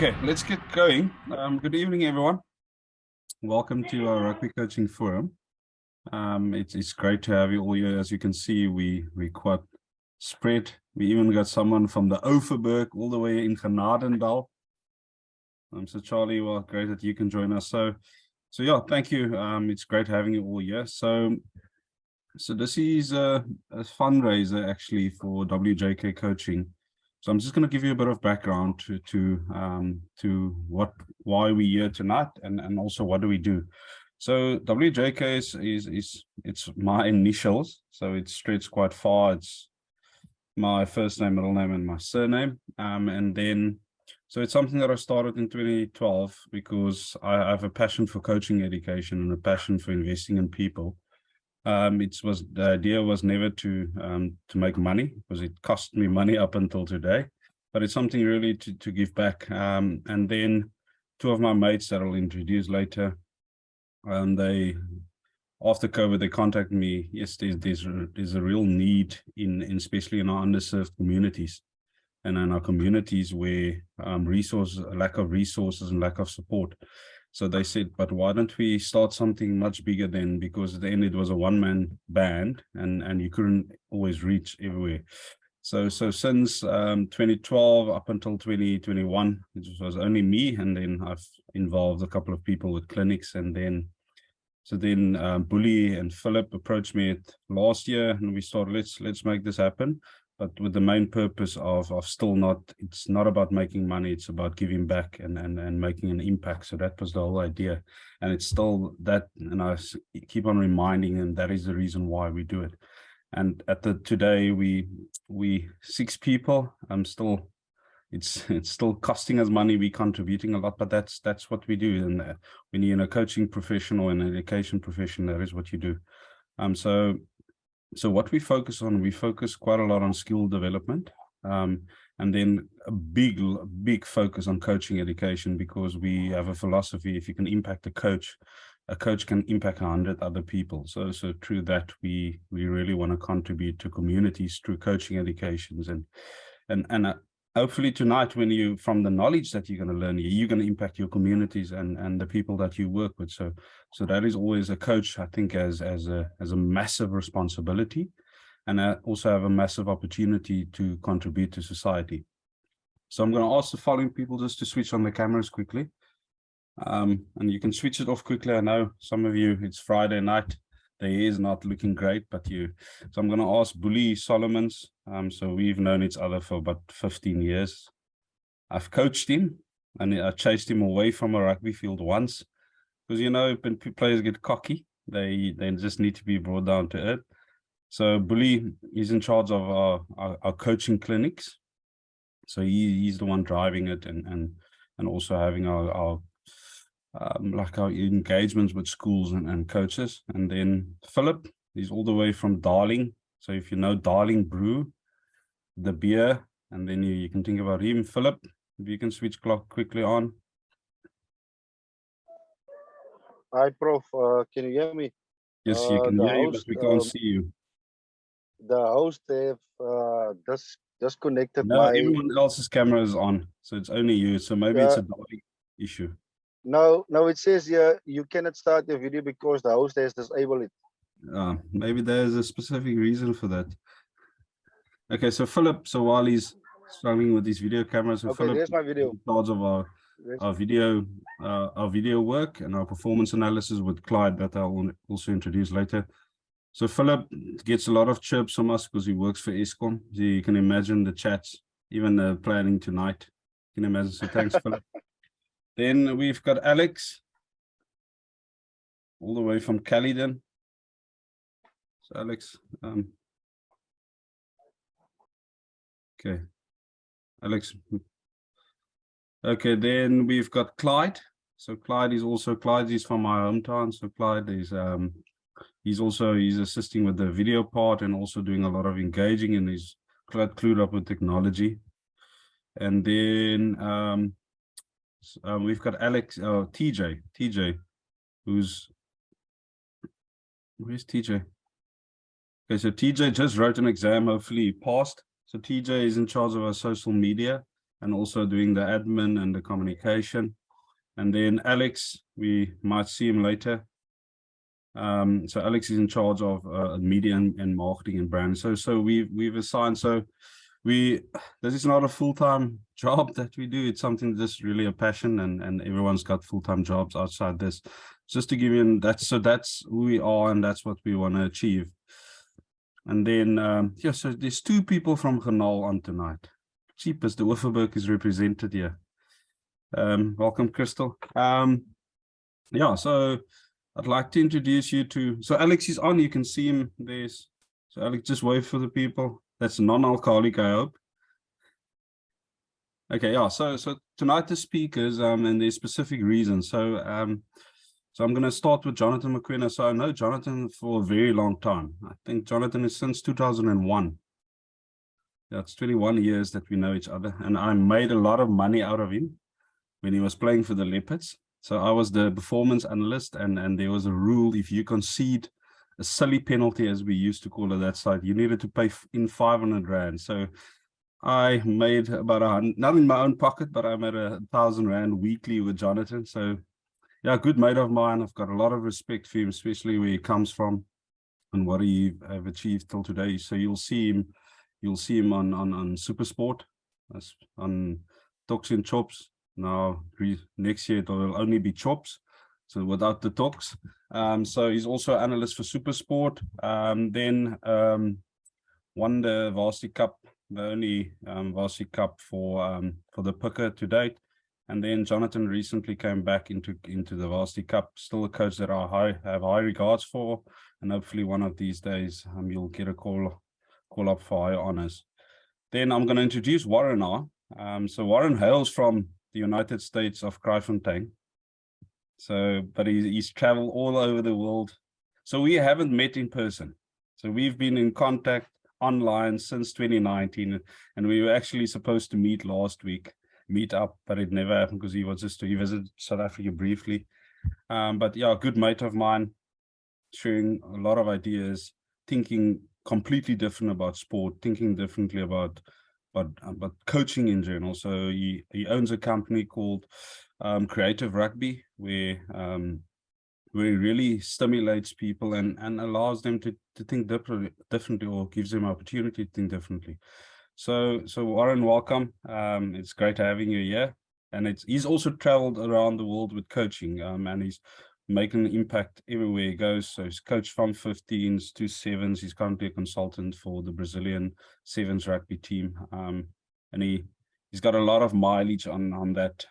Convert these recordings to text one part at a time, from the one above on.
Okay, let's get going. Good evening, everyone. Welcome to our rugby coaching forum. It's great to have you all here. As you can see, we quite spread. We even got someone from the Overberg all the way in Genadendal. So Charlie, well, great that you can join us. So yeah, thank you. It's great having you all here. So this is a fundraiser actually for WJK Coaching. So I'm just going to give you a bit of background to why we're here tonight, and also what do we do. So WJK is it's my initials, so it stretched quite far. It's my first name, middle name, and my surname. And then so it's something that I started in 2012 because I have a passion for coaching education and a passion for investing in people. The idea was never to make money, because it cost me money up until today, but it's something really to give back. And then two of my mates that I'll introduce later, they after COVID they contacted me. Yes, there's a real need in especially in our underserved communities, and in our communities where lack of resources and lack of support. So they said, but why don't we start something much bigger then? Because at the end it was a one-man band, and you couldn't always reach everywhere. So since 2012 up until 2021, it was only me, and then I've involved a couple of people with clinics, and then Bully and Philip approached me last year, and we started, let's make this happen. But with the main purpose of still it's not about making money, it's about giving back and making an impact. So that was the whole idea. And it's still that, and I keep on reminding them that is the reason why we do it. And today we 6 people. It's still costing us money. We're contributing a lot, but that's what we do. And when you're in a coaching profession or an education profession, that is what you do. So what we focus on, we focus quite a lot on skill development, and then a big focus on coaching education, because we have a philosophy: if you can impact a coach can impact 100 other people. So through that, we really want to contribute to communities through coaching educations, and hopefully tonight, when you, from the knowledge that you're going to learn, you're going to impact your communities and the people that you work with. So that is always a coach, I think, as a massive responsibility, and I also have a massive opportunity to contribute to society. So I'm going to ask the following people just to switch on the cameras quickly, and you can switch it off quickly. I know some of you, it's Friday night. The hair is not looking great, so I'm going to ask Bully Solomons. So we've known each other for about 15 years. I've coached him, and I chased him away from a rugby field once, because, you know, when players get cocky, they just need to be brought down to earth. So Bully is in charge of our coaching clinics. So he's the one driving it, and also having our engagements with schools and coaches. And then Philip, he's all the way from Darling. So if you know Darling Brew, the beer, and then you can think about him. Philip, if you can switch clock quickly on. Hi, Prof. Can you hear me? Yes, you can hear you, but we can't see you. The host have disconnected No, everyone else's camera is on, so it's only you. So maybe it's a Darling issue. No, it says here you cannot start your video because the host has disabled it. Maybe there's a specific reason for that. Okay, so Philip, so while he's struggling with his video camera, so Okay, Philip, there's my video. in charge of our video work and our performance analysis with Clyde, that I'll also introduce later. So Philip gets a lot of chirps from us because he works for Eskom. So you can imagine the chats, even the planning tonight. You can imagine. So thanks, Philip. Then we've got Alex, all the way from Caledon. So Alex, okay, Alex. Okay, then we've got Clyde. So Clyde is from my hometown. So Clyde is he's assisting with the video part and also doing a lot of engaging, and he's clued up with technology. And then we've got TJ, where's TJ? Okay, so TJ just wrote an exam, hopefully he passed. So TJ is in charge of our social media and also doing the admin and the communication. And then Alex, we might see him later. So Alex is in charge of media and marketing and brand. So we've assigned, this is not a full-time job that we do. It's something that's really a passion, and everyone's got full-time jobs outside this. Just to give you that's who we are, and that's what we want to achieve. And then yeah, so there's two people from Genal on tonight. Cheapest, the Overberg is represented here. Welcome, Crystal. Yeah, so I'd like to introduce you to, so Alex is on, you can see him. So Alex, just wave for the people. That's non-alcoholic, I hope. Okay, yeah, so tonight the speakers, and there's specific reasons. So I'm going to start with Jonathan McQueen. So I know Jonathan for a very long time. I think Jonathan is since 2001. Yeah, it's 21 years that we know each other, and I made a lot of money out of him when he was playing for the Leopards. So I was the performance analyst, and there was a rule: if you concede a silly penalty, as we used to call it that side, you needed to pay in 500 Rand. So I made about not in my own pocket, but I made 1,000 Rand weekly with Jonathan. So yeah, good mate of mine. I've got a lot of respect for him, especially where he comes from and what he have achieved till today. So you'll see him on Super Sport, on Talks and Chops. Now next year it will only be Chops, so without the talks. So he's also analyst for Super Sport. Then won the Varsity Cup, the only Varsity Cup for the Picker to date. And then Jonathan recently came back into the Varsity Cup. Still a coach that I have high regards for, and hopefully one of these days you'll get a call up for higher honors. Then I'm going to introduce Warren now. So Warren hails from the United States of Kraaifontein. So, but he's traveled all over the world. So we haven't met in person. So we've been in contact online since 2019, and we were actually supposed to meet last week, meet up, but it never happened because he visited South Africa briefly. But yeah, a good mate of mine, sharing a lot of ideas, thinking completely different about sport, thinking differently about coaching in general. So he owns a company called Creative Rugby, where he really stimulates people and allows them to think differently, or gives them opportunity to think differently. So Warren, welcome. It's great having you here. And he's also traveled around the world with coaching, and he's making an impact everywhere he goes. So he's coached from 15s to 7s. He's currently a consultant for the Brazilian 7s rugby team. And he's got a lot of mileage on that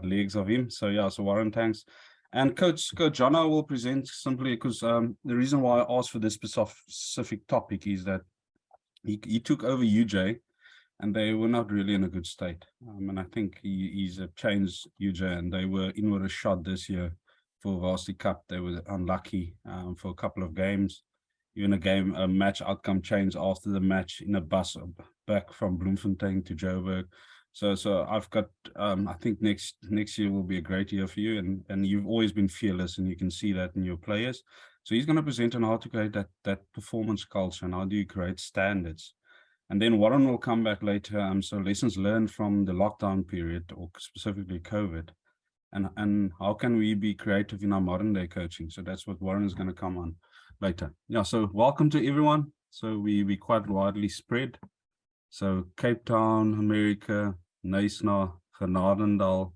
legs of him. So yeah, so Warren, thanks. And Coach Jono will present simply because the reason why I asked for this specific topic is that he took over UJ, and they were not really in a good state. And I think he's changed UJ, and they were in with a shot this year for Varsity Cup. They were unlucky for a couple of games. Even a match outcome changed after the match in a bus back from Bloemfontein to Joburg. So I've got, I think next year will be a great year for you, and you've always been fearless, and you can see that in your players. So he's going to present on how to create that performance culture and how do you create standards. And then Warren will come back later. So lessons learned from the lockdown period, or specifically COVID, and how can we be creative in our modern day coaching. So that's what Warren is going to come on later. Yeah, so welcome to everyone. So we quite widely spread. So Cape Town, America, Knysna, Genadendal,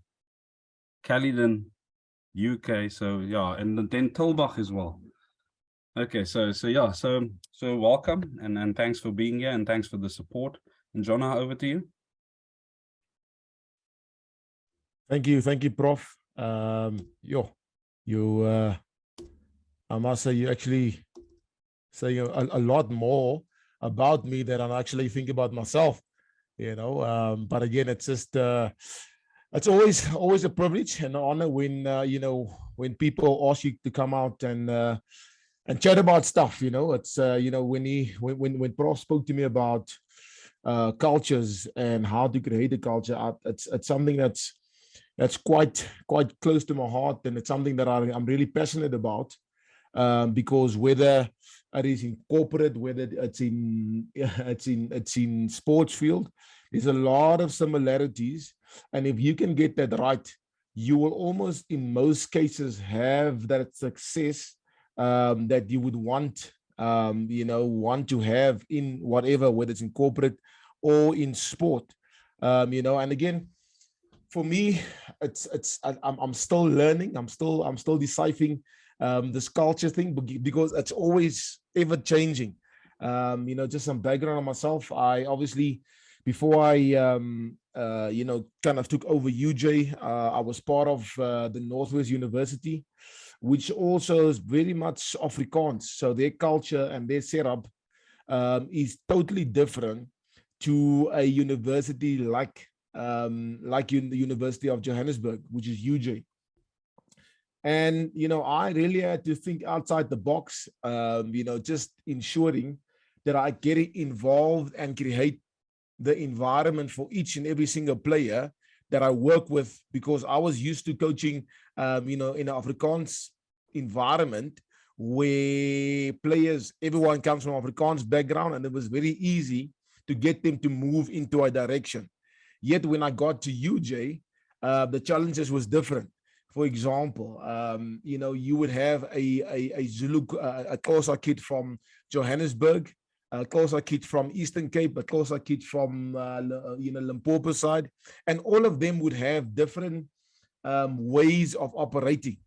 Caledon, UK. So yeah, and then Tilbach as well. Okay, so yeah, so welcome, and thanks for being here, and thanks for the support. And Jonah, over to you. Thank you, Prof. I must say, you actually say a lot more about me than I actually think about myself. But again, it's just it's always a privilege and an honor when when people ask you to come out and chat about stuff. It's when Prof spoke to me about cultures and how to create a culture, it's something that's quite close to my heart, and it's something that I'm really passionate about, because whether it is in corporate, whether it's in sports field, there's a lot of similarities. And if you can get that right, you will almost, in most cases, have that success that you would want, want to have in whatever, whether it's in corporate or in sport. And again, for me, I'm still learning. I'm still deciphering this culture thing, because it's always ever changing. Just some background on myself. I obviously, before I kind of took over UJ, I was part of the Northwest University, which also is very much Afrikaans. So their culture and their setup is totally different to a university like the University of Johannesburg, which is UJ. And, I really had to think outside the box, just ensuring that I get involved and create the environment for each and every single player that I work with, because I was used to coaching, in an Afrikaans environment where players, everyone comes from Afrikaans background, and it was very easy to get them to move into a direction. Yet when I got to UJ, the challenges was different. For example, you would have a Zulu, a Xhosa kid from Johannesburg, a Xhosa kid from Eastern Cape, a Xhosa kid from Limpopo side, and all of them would have different ways of operating.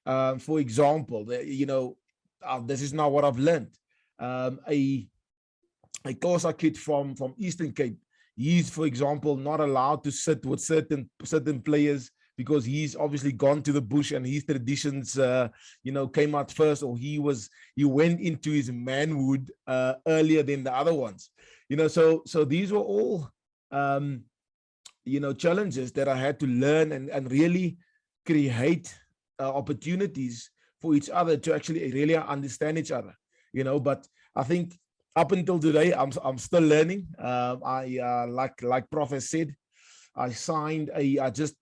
For example, this is not what I've learned. A Xhosa kid from Eastern Cape, he's, for example, not allowed to sit with certain players, because he's obviously gone to the bush and his traditions, came out first, or he went into his manhood earlier than the other ones. So these were all, challenges that I had to learn and really create opportunities for each other to actually really understand each other. But I think up until today, I'm still learning. Like Prof has said, I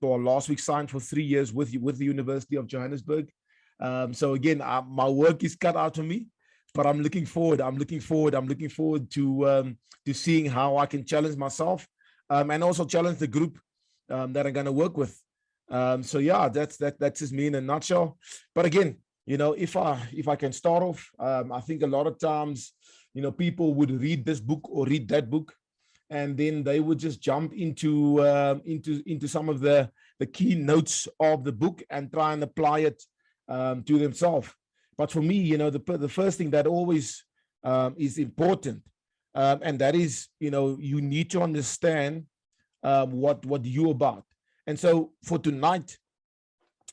last week signed for 3 years with the University of Johannesburg. So again, my work is cut out for me, but I'm looking forward to seeing how I can challenge myself, and also challenge the group that I'm going to work with. So yeah, that's just me in a nutshell. But again, if I can start off, I think a lot of times, people would read this book or read that book, and then they would just jump into some of the key notes of the book and try and apply it to themselves. But for me, the first thing that always is important, and that is, you need to understand what you're about. And so for tonight,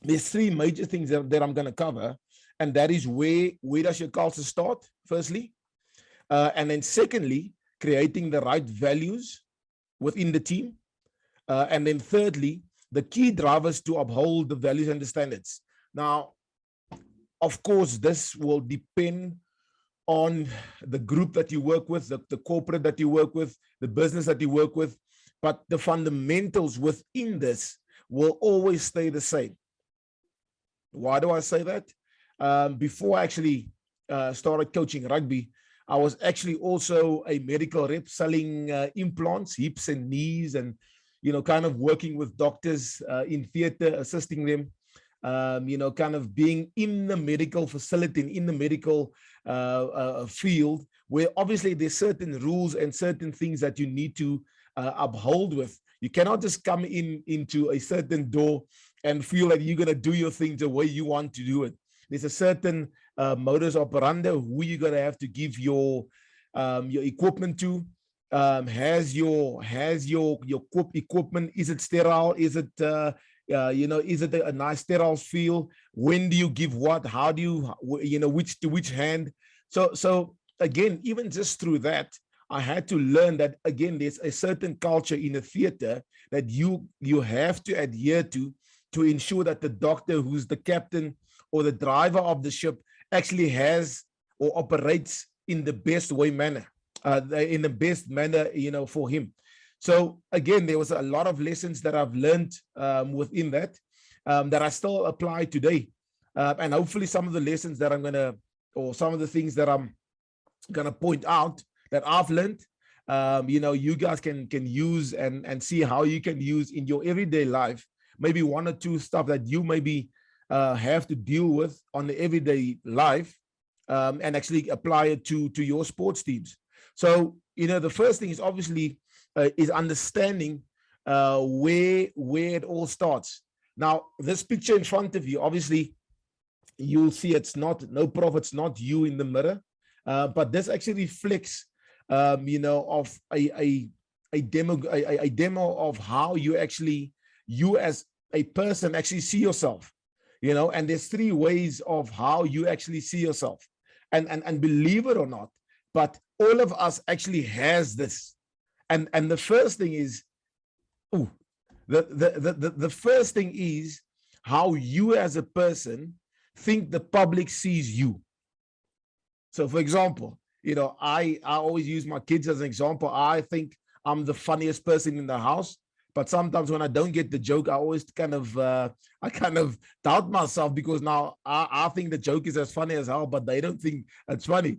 there's 3 major things that I'm going to cover, and that is where does your culture start, firstly, and then secondly, creating the right values within the team. And then thirdly, the key drivers to uphold the values and the standards. Now, of course, this will depend on the group that you work with, the corporate that you work with, the business that you work with, but the fundamentals within this will always stay the same. Why do I say that? Before I actually started coaching rugby, I was actually also a medical rep selling implants, hips and knees, and, kind of working with doctors in theater, assisting them, kind of being in the medical facility, in the medical field, where obviously there's certain rules and certain things that you need to uphold with. You cannot just come into a certain door and feel like you're going to do your thing the way you want to do it. There's a certain modus operandi who you're going to have to give your equipment to. Has your equipment, is it sterile? Is it is it a nice sterile feel? When do you give what? How do you which to which hand? So again, even just through that, I had to learn that, again, there's a certain culture in the theater that you have to adhere to ensure that the doctor, who's the captain or the driver of the ship, actually has or operates in the best manner, for him. So again, there was a lot of lessons that I've learned within that I still apply today. And hopefully some of the lessons that some of the things that I'm going to point out that I've learned you guys can use and see how you can use in your everyday life, maybe one or two stuff that you maybe have to deal with on the everyday life, and actually apply it to your sports teams. So, the first thing is obviously is understanding where it all starts. Now, this picture in front of you, obviously, you'll see it's no profit's not you in the mirror, but this actually reflects, of a demo of how you as a person actually see yourself, and there's three ways of how you actually see yourself, and believe it or not, but all of us actually has this, and the first thing is, the first thing is how you as a person think the public sees you. So, for example, I always use my kids as an example. I think I'm the funniest person in the house, but sometimes when I don't get the joke, I always kind of doubt myself, because now I think the joke is as funny as hell, but they don't think it's funny,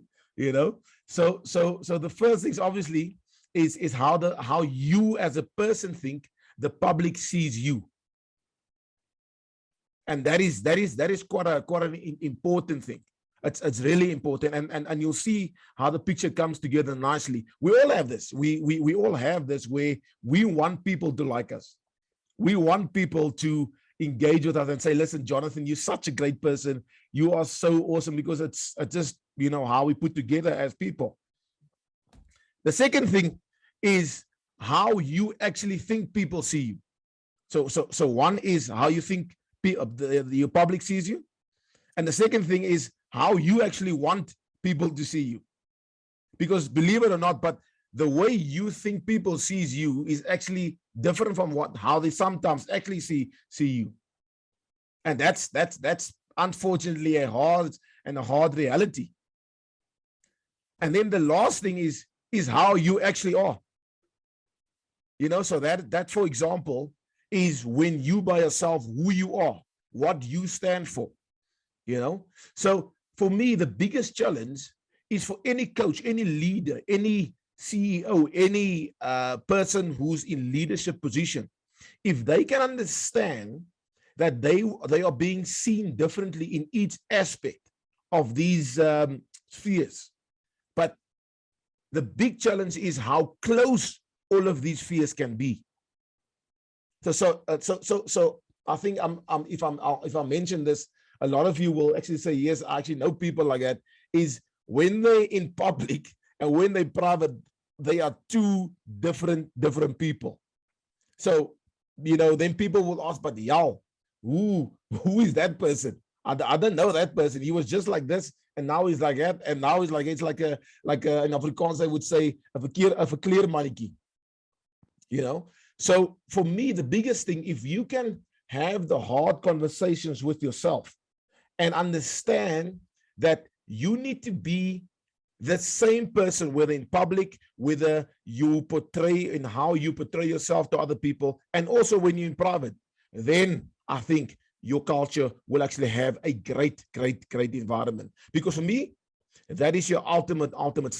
So the first thing obviously is how you as a person think the public sees you, and that is quite an important thing. It's really important, and you'll see how the picture comes together nicely. We all have this. We all have this, where we want people to like us. We want people to engage with us and say, "Listen, Jonathan, you're such a great person. You are so awesome," because it's just how we put together as people. The second thing is how you actually think people see you. So one is how you think your public sees you, and the second thing is how you actually want people to see you. Because believe it or not, but the way you think people sees you is actually different from how they sometimes actually see you, and that's unfortunately a hard reality. And then the last thing is how you actually are. So that for example is when you by yourself, who you are, what you stand for. So for me, the biggest challenge is for any coach, any leader, any CEO, any person who's in leadership position, if they can understand that they are being seen differently in each aspect of these spheres. But the big challenge is how close all of these spheres can be. So I think if I mention this, a lot of you will actually say, yes, I actually know people like that, is when they're in public and when they're private, they are two different people. So, then people will ask, but who is that person? I don't know that person. He was just like this, and now he's like that, and now he's like, it's like an Afrikaans, I would say, a verkeer mannetjie. So for me, the biggest thing, if you can have the hard conversations with yourself and understand that you need to be the same person, whether in public, whether you portray in how you portray yourself to other people, and also when you're in private, then I think your culture will actually have a great environment. Because for me, that is your ultimate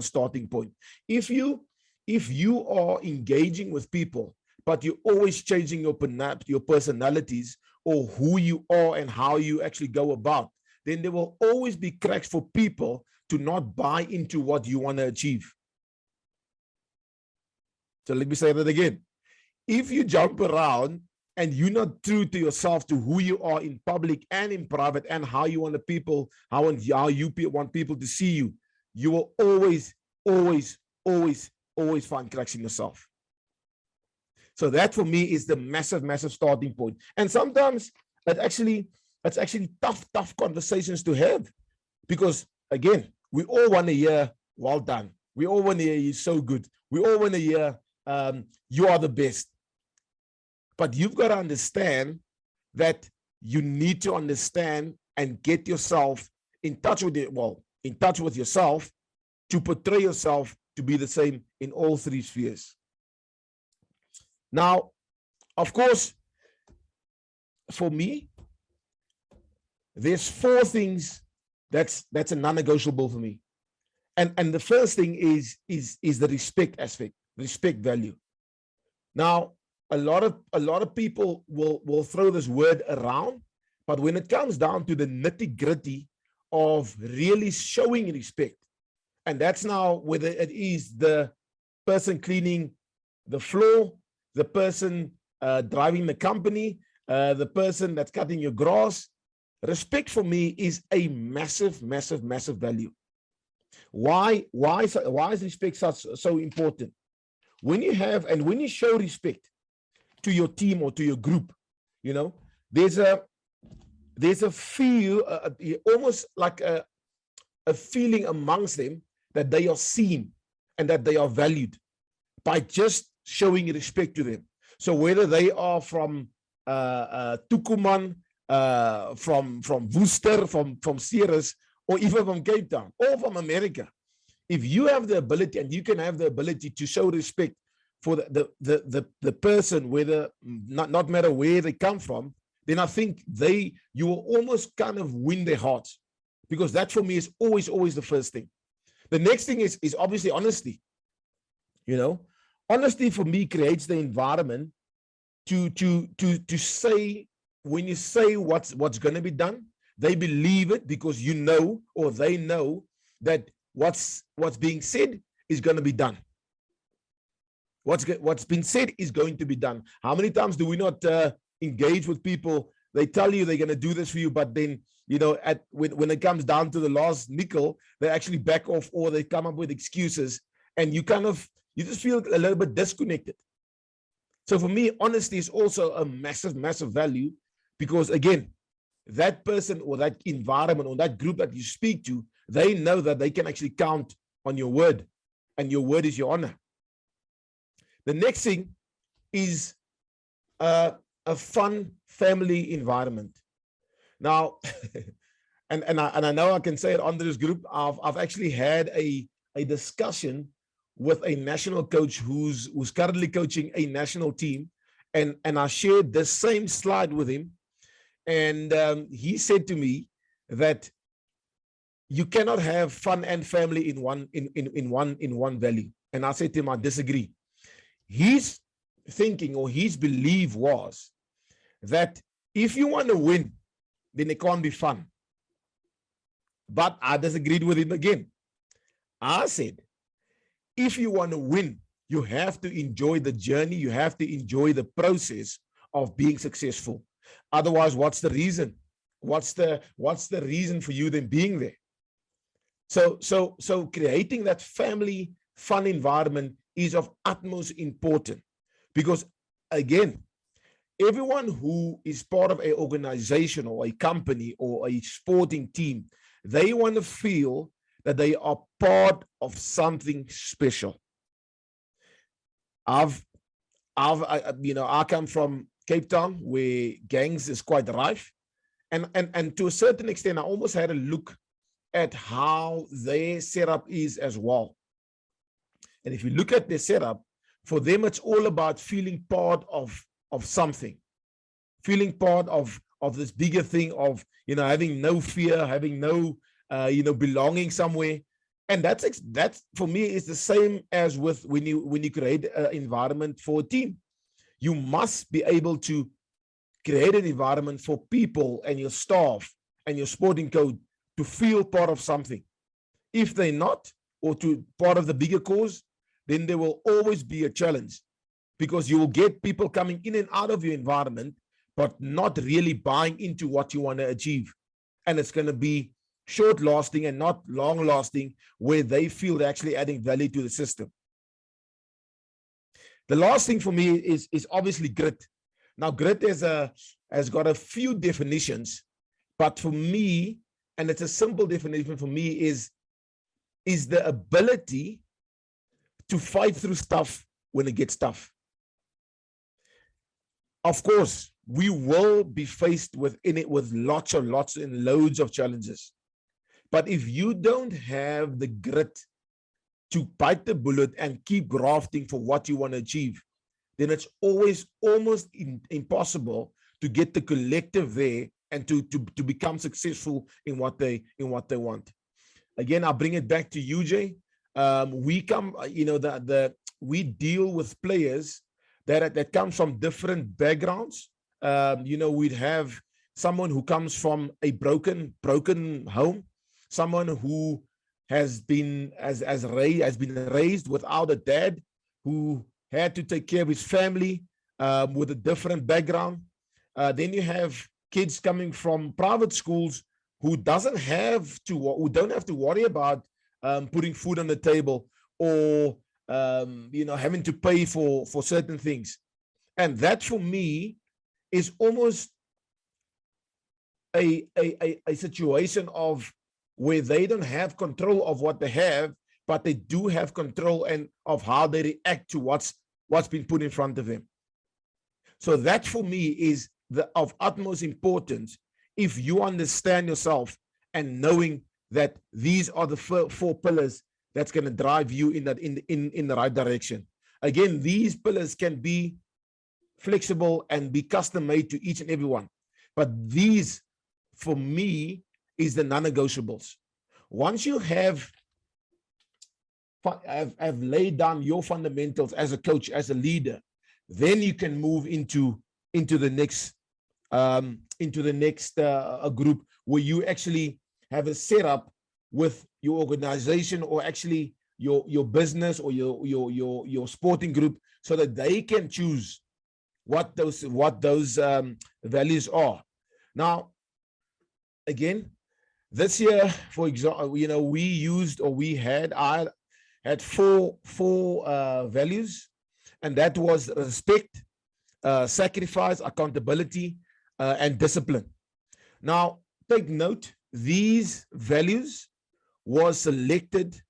starting point. If you are engaging with people, but you're always changing your personalities or who you are and how you actually go about, then there will always be cracks for people to not buy into what you want to achieve. So let me say that again. If you jump around and you're not true to yourself, to who you are in public and in private, and how you want how you want people to see you, you will always find cracks in yourself. So that for me is the massive starting point. And sometimes it's actually tough conversations to have, because again, we all want to hear, well done. We all want to hear, you're so good. We all want to hear, you are the best. But you've got to understand that you need to understand and get yourself in touch with yourself to portray yourself to be the same in all three spheres. Now, of course, for me, there's four things that's a non-negotiable for me. And the first thing is the respect aspect, respect value. Now, a lot of people will throw this word around, but when it comes down to the nitty-gritty of really showing respect, and that's now whether it is the person cleaning the floor, the person driving the company, the person that's cutting your grass, respect for me is a massive, massive, massive value. Why is respect so important? When you have and when you show respect to your team or to your group, you know, there's a feel, almost like a feeling amongst them that they are seen and that they are valued by just showing respect to them. So whether they are from Tukuman, from Worcester, from Ceres, or even from Cape Town, or from America, if you have the ability and you can have the ability to show respect for the person, whether not matter where they come from, then I think you will almost kind of win their hearts, because that for me is always the first thing. The next thing is obviously honesty. You know, honesty for me creates the environment to say, when you say what's going to be done, they believe it, because you know, or they know that what's being said is going to be done. What's been said is going to be done. How many times do we not engage with people? They tell you they're going to do this for you, but then, you know, when it comes down to the last nickel, they actually back off, or they come up with excuses, and you just feel a little bit disconnected. So for me, honesty is also a massive, massive value, because again, that person or that environment or that group that you speak to, they know that they can actually count on your word, and your word is your honor. The next thing is a fun family environment. Now, and I know I can say it on this group, I've actually had a discussion with a national coach who's currently coaching a national team, and I shared the same slide with him, and he said to me that you cannot have fun and family in one value. And I said to him, I disagree. His thinking or his belief was that if you want to win, then it can't be fun. But I disagreed with him again. I said, if you want to win, you have to enjoy the journey. You have to enjoy the process of being successful. Otherwise, what's the reason? What's the reason for you then being there? So creating that family fun environment is of utmost importance, because again, everyone who is part of an organization or a company or a sporting team, they want to feel that they are part of something special. I come from Cape Town, where gangs is quite rife, and to a certain extent, I almost had a look at how their setup is as well. And if you look at their setup, for them, it's all about feeling part of something, feeling part of this bigger thing of, you know, having no fear, having no, belonging somewhere. And that's for me is the same as with when you create an environment for a team. You must be able to create an environment for people and your staff and your sporting coach to feel part of something. If they're not, or to part of the bigger cause, then there will always be a challenge, because you will get people coming in and out of your environment, but not really buying into what you want to achieve. And it's going to be short lasting and not long lasting, where they feel they're actually adding value to the system. The last thing for me is obviously grit. Now, grit has got a few definitions, but for me, and it's a simple definition for me, is the ability to fight through stuff when it gets tough. Of course, we will be faced with lots and loads of challenges. But if you don't have the grit to bite the bullet and keep grafting for what you want to achieve, then it's always almost impossible to get the collective there and to become successful in what they want. again, I'll bring it back to you, Jay. We come, we deal with players that comes from different backgrounds. We'd have someone who comes from a broken home, someone who has been raised without a dad, who had to take care of his family with a different background. Then you have kids coming from private schools who don't have to worry about putting food on the table or having to pay for certain things. And that for me is almost a situation of where they don't have control of what they have, but they do have control and of how they react to what's been put in front of them. So that for me is of utmost importance. If you understand yourself and knowing that these are the four pillars that's going to drive you in the right direction. Again, these pillars can be flexible and be custom made to each and every one. But these, for me, is the non-negotiables. Once you have laid down your fundamentals as a coach, as a leader, then you can move into the next group where you actually have a setup with your organization or actually your business or your sporting group, so that they can choose what those values are. Now, again, this year, for example, I had four values, and that was respect, sacrifice, accountability, and discipline. Now, take note, these values was selected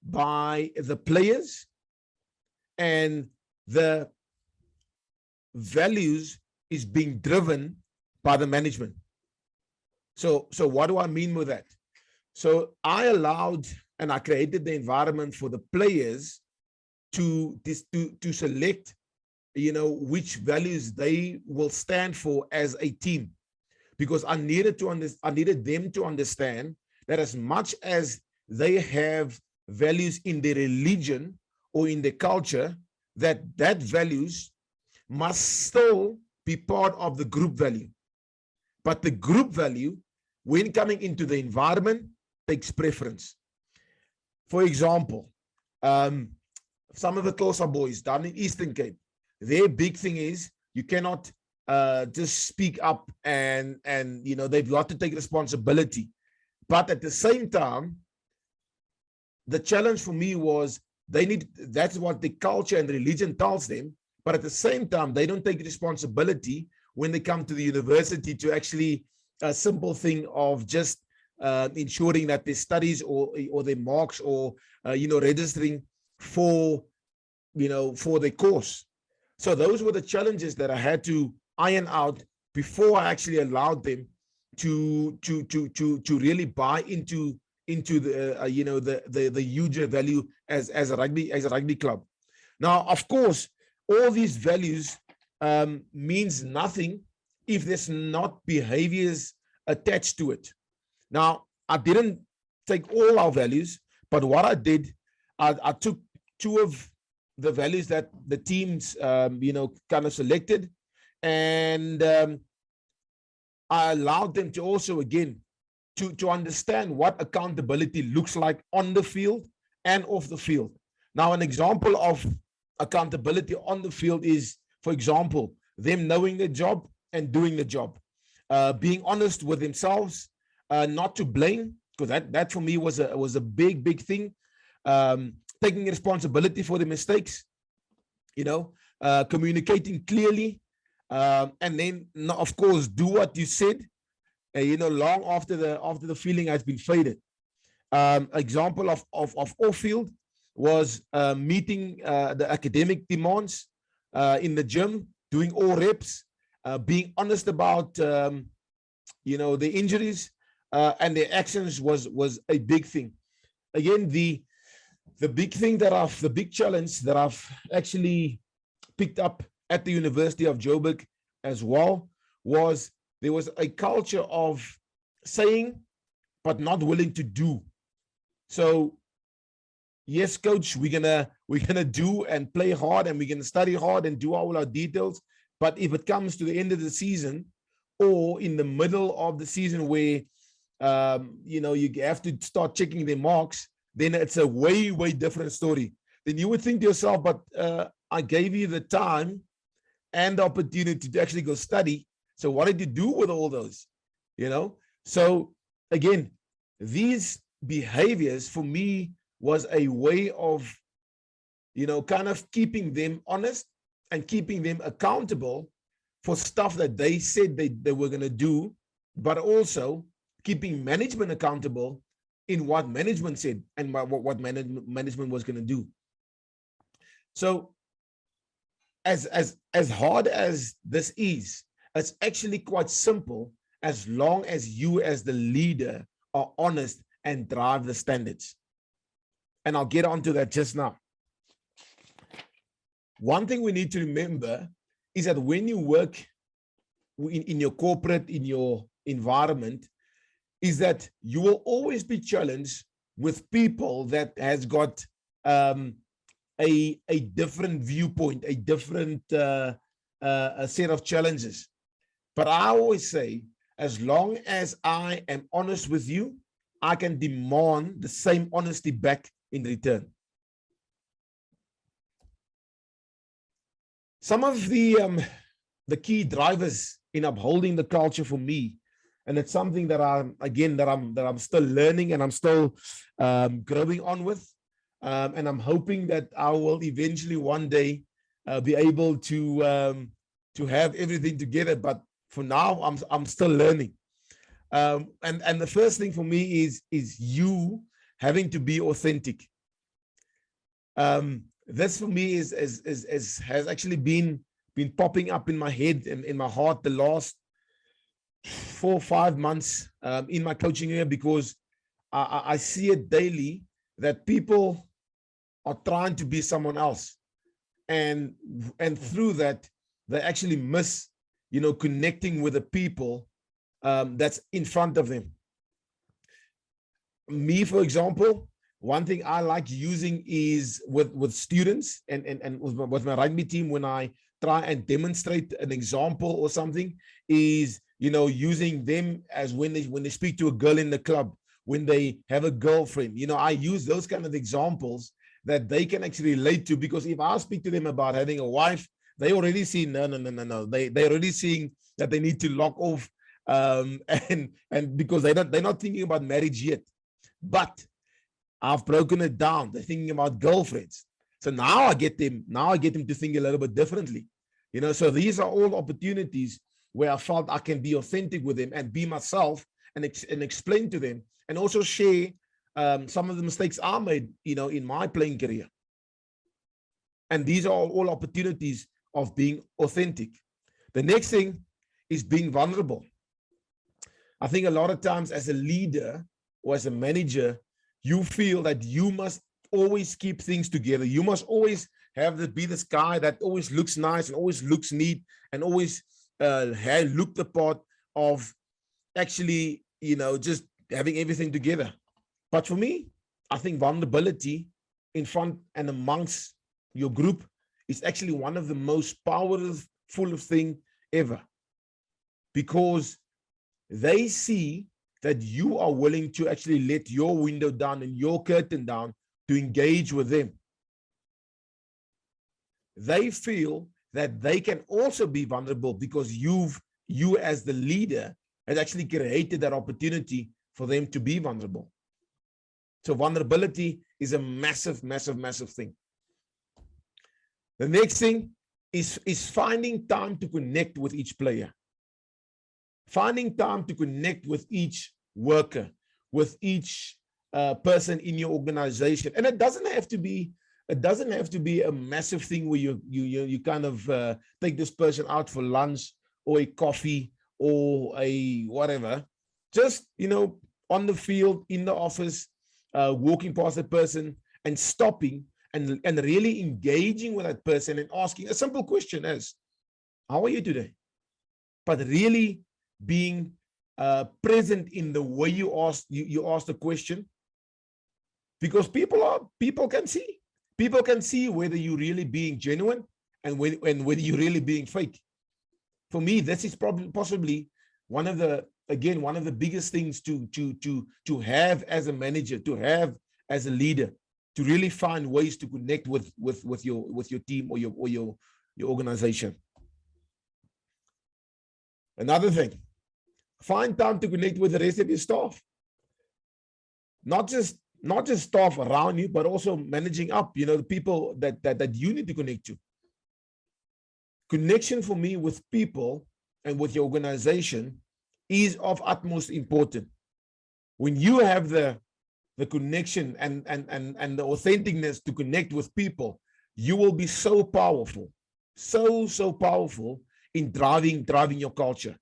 by the players, and the values is being driven by the management. So what do I mean with that? So I allowed and I created the environment for the players to select, which values they will stand for as a team, because I needed them to understand that as much as they have values in their religion or in their culture, that values must still be part of the group value. But the group value, when coming into the environment, takes preference. For example, some of the Xhosa boys down in Eastern Cape, their big thing is you cannot just speak up and they've got to take responsibility. But at the same time, the challenge for me was that's what the culture and religion tells them. But at the same time, they don't take responsibility when they come to the university to actually a simple thing of just ensuring that their studies or their marks or registering for their course. So those were the challenges that I had to iron out before I actually allowed them to really buy into the huge value as a rugby club. Now, of course, all these values means nothing if there's not behaviors attached to it. Now, I didn't take all our values, but what I did, I took two of the values that the teams, kind of selected, and I allowed them to also, again, to understand what accountability looks like on the field and off the field. Now, an example of accountability on the field is, for example, them knowing their job and doing the job, being honest with themselves, not to blame, because that for me was a big thing. Taking responsibility for the mistakes, communicating clearly, and then, of course, do what you said, long after the feeling has been faded. Example of off-field was meeting the academic demands in the gym, doing all reps, being honest about the injuries, and the actions was a big thing. Again, the big challenge that I've actually picked up at the University of Joburg as well was there was a culture of saying but not willing to do. So yes, coach, we're gonna do and play hard, and we're gonna study hard and do all our details. But if it comes to the end of the season, or in the middle of the season where you have to start checking the marks, then it's a way different story. Then you would think to yourself, but I gave you the time and the opportunity to actually go study. So what did you do with all those? So again, these behaviors for me was a way of kind of keeping them honest and keeping them accountable for stuff that they said they were going to do, but also keeping management accountable in what management said and what management was going to do. So as hard as this is, it's actually quite simple as long as you as the leader are honest and drive the standards. And I'll get onto that just now. One thing we need to remember is that when you work in your corporate, in your environment, is that you will always be challenged with people that has got a different viewpoint, a different a set of challenges. But I always say, as long as I am honest with you, I can demand the same honesty back in return. Some of the key drivers in upholding the culture for me, and it's something that I'm still learning and I'm still growing on with, and I'm hoping that I will eventually one day be able to have everything together. But for now, I'm still learning. And the first thing for me is you having to be authentic. This for me has actually been popping up in my head and in my heart the last 4 or 5 months in my coaching area, because I see it daily that people are trying to be someone else, and through that they actually miss connecting with the people that's in front of them. Me, for example, one thing I like using is with students and with my rugby team, when I try and demonstrate an example or something, is using them as when they speak to a girl in the club, when they have a girlfriend. I use those kind of examples that they can actually relate to, because if I speak to them about having a wife, they already see no. They're already seeing that they need to lock off, and because they're not thinking about marriage yet. But I've broken it down. They're thinking about girlfriends. So now I get them to think a little bit differently. So these are all opportunities where I felt I can be authentic with them and be myself and explain to them, and also share some of the mistakes I made, in my playing career. And these are all opportunities of being authentic. The next thing is being vulnerable. I think a lot of times as a leader or as a manager, you feel that you must always keep things together. You must always be this guy that always looks nice and always looks neat and always look the part of actually, just having everything together. But for me, I think vulnerability in front and amongst your group is actually one of the most powerful thing ever, because they see that you are willing to actually let your window down and your curtain down to engage with them. They feel that they can also be vulnerable because you as the leader has actually created that opportunity for them to be vulnerable. So vulnerability is a massive thing. The next thing is finding time to connect with each player. Finding time to connect with each worker, with each person in your organization. And it doesn't have to be a massive thing where you kind of take this person out for lunch or a coffee or a whatever. Just, on the field, in the office, walking past the person and stopping and really engaging with that person and asking a simple question as, how are you today? But really being present in the way you ask the question, because people can see whether you're really being genuine and whether you're really being fake. For me, this is probably possibly one of the biggest things to have as a manager, to have as a leader, to really find ways to connect with your team or your organization. Another thing, find time to connect with the rest of your staff. Not just staff around you, but also managing up, the people that you need to connect to. Connection for me with people and with your organization is of utmost importance. When you have the connection and the authenticness to connect with people, you will be so powerful, so powerful in driving your culture.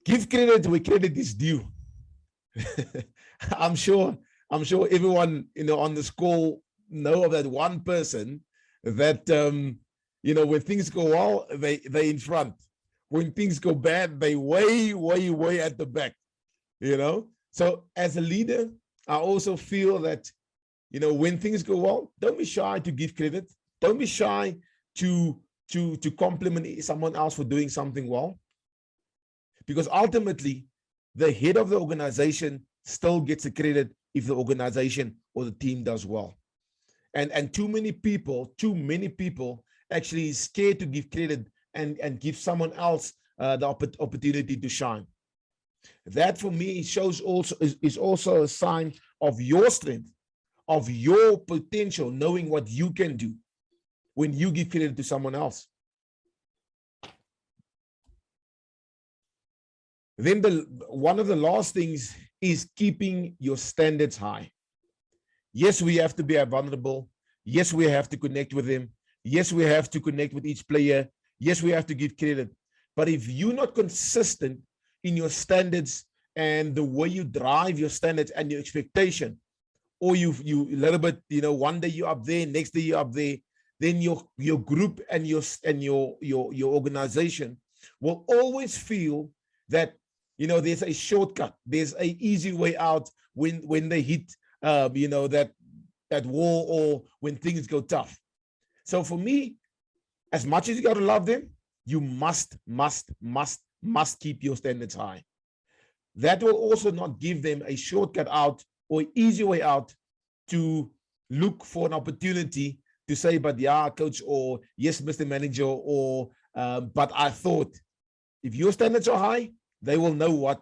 Give credit where credit is due. I'm sure everyone on this call know of that one person that when things go well, they in front. When things go bad, they way at the back. So as a leader, I also feel that when things go well, don't be shy to give credit. Don't be shy to compliment someone else for doing something well. Because ultimately, the head of the organization still gets the credit if the organization or the team does well. And too many people actually is scared to give credit and give someone else the opportunity to shine. That for me is also a sign of your strength, of your potential, knowing what you can do when you give credit to someone else. Then one of the last things is keeping your standards high. Yes, we have to be vulnerable. Yes, we have to connect with them. Yes, we have to connect with each player. Yes, we have to give credit. But if you're not consistent in your standards and the way you drive your standards and your expectation, or you a little bit, one day you're up there, next day you're up there, then your group and your organization will always feel that there's a shortcut, there's an easy way out when they hit that wall or when things go tough. So for me, as much as you got to love them, you must keep your standards high. That will also not give them a shortcut out or easy way out to look for an opportunity to say, but yeah, coach, or yes, Mr. Manager, or but I thought. If your standards are high, they will know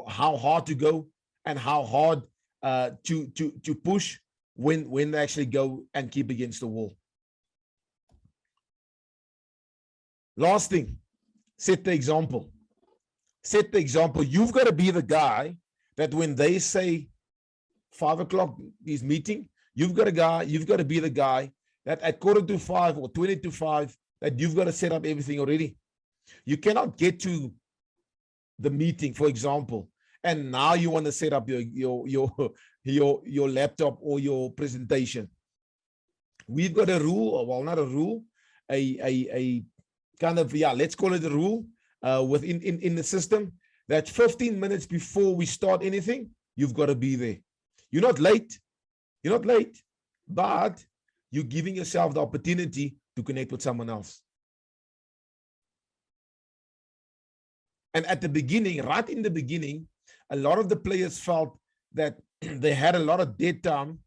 how hard to go and how hard to push when they actually go and keep against the wall. Last thing, set the example. Set the example. You've got to be the guy that when they say 5 o'clock is meeting, you've got to be the guy that at 4:45 or 20 to 5 that you've got to set up everything already. You cannot get to the meeting, for example, and now you want to set up your laptop or your presentation. We've got a rule, or well, not a rule, a kind of, let's call it a rule in the system that 15 minutes before we start anything, you've got to be there. You're not late, but you're giving yourself the opportunity to connect with someone else. And at the beginning, right in the beginning, a lot of the players felt that they had a lot of dead time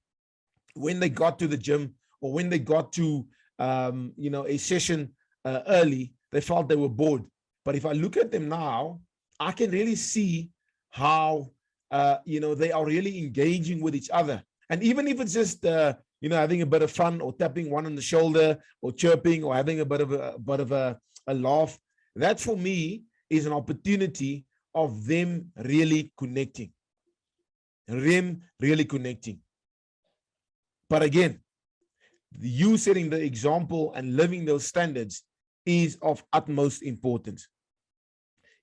when they got to the gym or when they got to a session early. They felt they were bored. But if I look at them now, I can really see how they are really engaging with each other. And even if it's just having a bit of fun or tapping one on the shoulder or chirping or having a bit of a laugh, that for me is an opportunity of them really connecting. But again, you setting the example and living those standards is of utmost importance.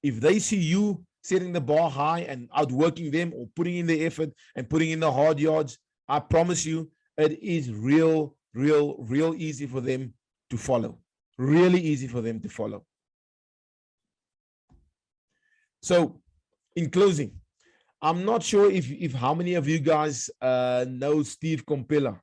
If they see you setting the bar high and outworking them or putting in the effort and putting in the hard yards, I promise you, it is real easy for them to follow. Really easy for them to follow. So in closing, I'm not sure if how many of you guys know Steve Compella.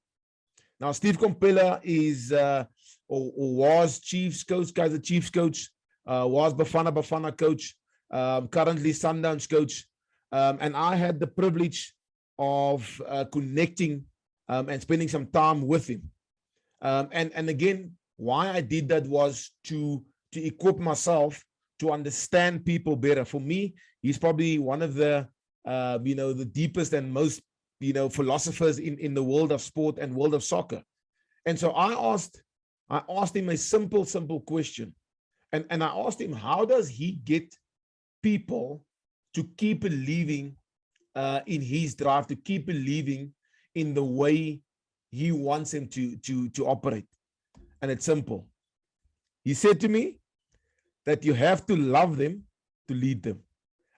Now, Steve Compella is or was Chiefs coach, Kaizer Chiefs coach, was Bafana coach, currently Sundowns coach. And I had the privilege of connecting and spending some time with him. And again, why I did that was to equip myself to understand people better. For me, he's probably one of the the deepest and most philosophers in the world of sport and world of soccer. And so I asked him a simple question, and I asked him, how does he get people to keep believing in his drive, to keep believing in the way he wants him to operate? And it's simple. He said to me that you have to love them to lead them.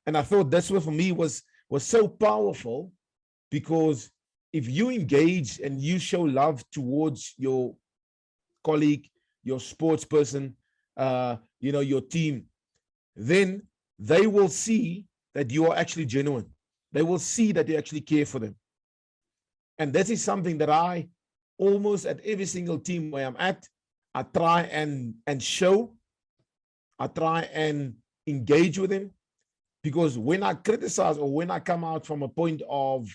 And I thought that's what for me was so powerful, because if you engage and you show love towards your colleague, your sports person, your team, then they will see that you are actually genuine. They will see that you actually care for them. And this is something that I almost at every single team where I'm at, I try and show, I try and engage with them. Because when I criticize or when I come out from a point of,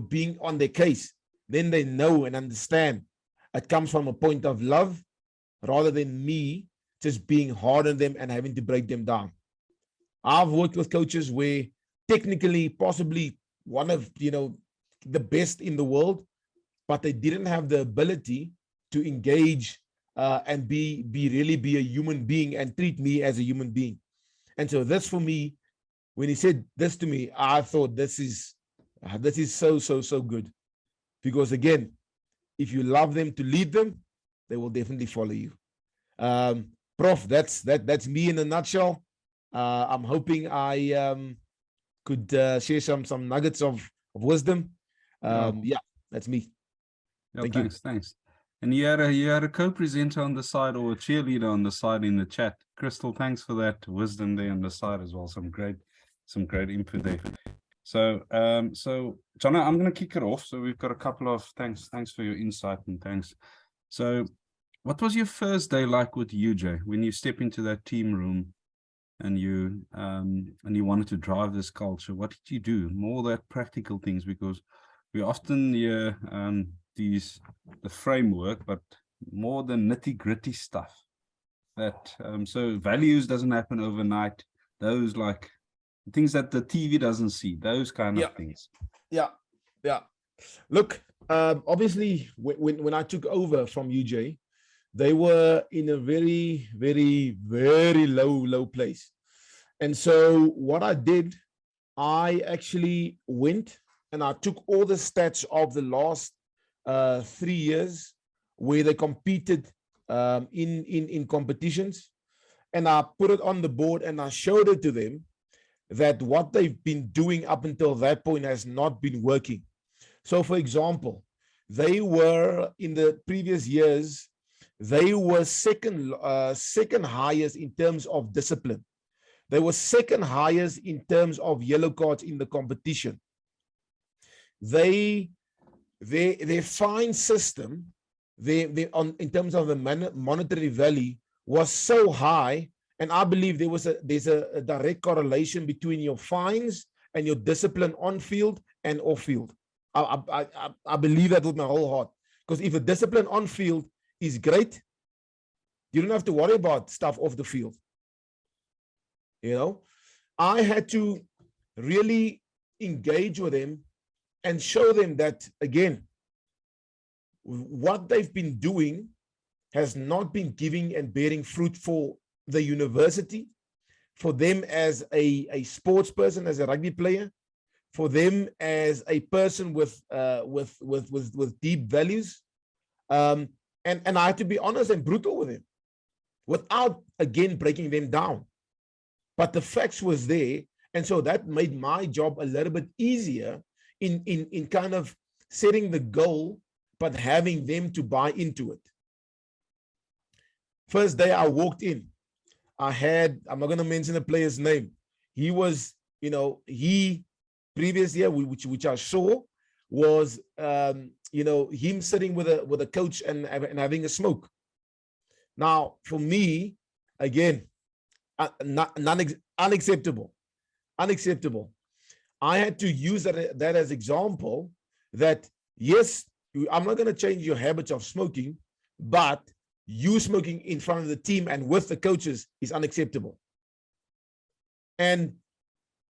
being on their case, then they know and understand it comes from a point of love rather than me just being hard on them and having to break them down. I've worked with coaches where technically possibly one of, the best in the world, but they didn't have the ability to engage and be a human being and treat me as a human being. And so this for me, when he said this to me, I thought this is so good. Because again, if you love them to lead them, they will definitely follow you. Prof, that's me in a nutshell. I'm hoping I could share some nuggets of wisdom. Yeah, that's me. Yeah, Thank thanks, you. thanks. And you had a co-presenter on the side, or a cheerleader on the side in the chat. Crystal, thanks for that wisdom there on the side as well. Some great input there. So Jonna, I'm going to kick it off. So we've got a couple of thanks for your insight, and thanks. So what was your first day like with UJ when you step into that team room and you wanted to drive this culture? What did you do? More that practical things, because we often hear the framework, but more the nitty-gritty stuff. That so values doesn't happen overnight. Those like things that the TV doesn't see, those kind of things. Yeah. Look, obviously, when I took over from UJ, they were in a very, very, very low place. And so what I did, I actually went and I took all the stats of the last 3 years where they competed in competitions, and I put it on the board and I showed it to them that what they've been doing up until that point has not been working. So for example, they were in the previous years, they were second highest in terms of discipline. They were second highest in terms of yellow cards in the competition. Their fine system, in terms of the monetary value, was so high, and I believe there's a direct correlation between your fines and your discipline on field and off field. I believe that with my whole heart, because if the discipline on field is great, you don't have to worry about stuff off the field. I had to really engage with them and show them that, again, what they've been doing has not been giving and bearing fruit for the university, for them as a sports person, as a rugby player, for them as a person with deep values. And I had to be honest and brutal with them without, again, breaking them down. But the facts was there. And so that made my job a little bit easier in kind of setting the goal, but having them to buy into it. First day I walked in, I'm not going to mention the player's name. He was he previous year, which I saw, was him sitting with a coach and having a smoke. Now, for me, again, unacceptable. I had to use that as example that, yes, I'm not going to change your habits of smoking, but you smoking in front of the team and with the coaches is unacceptable. And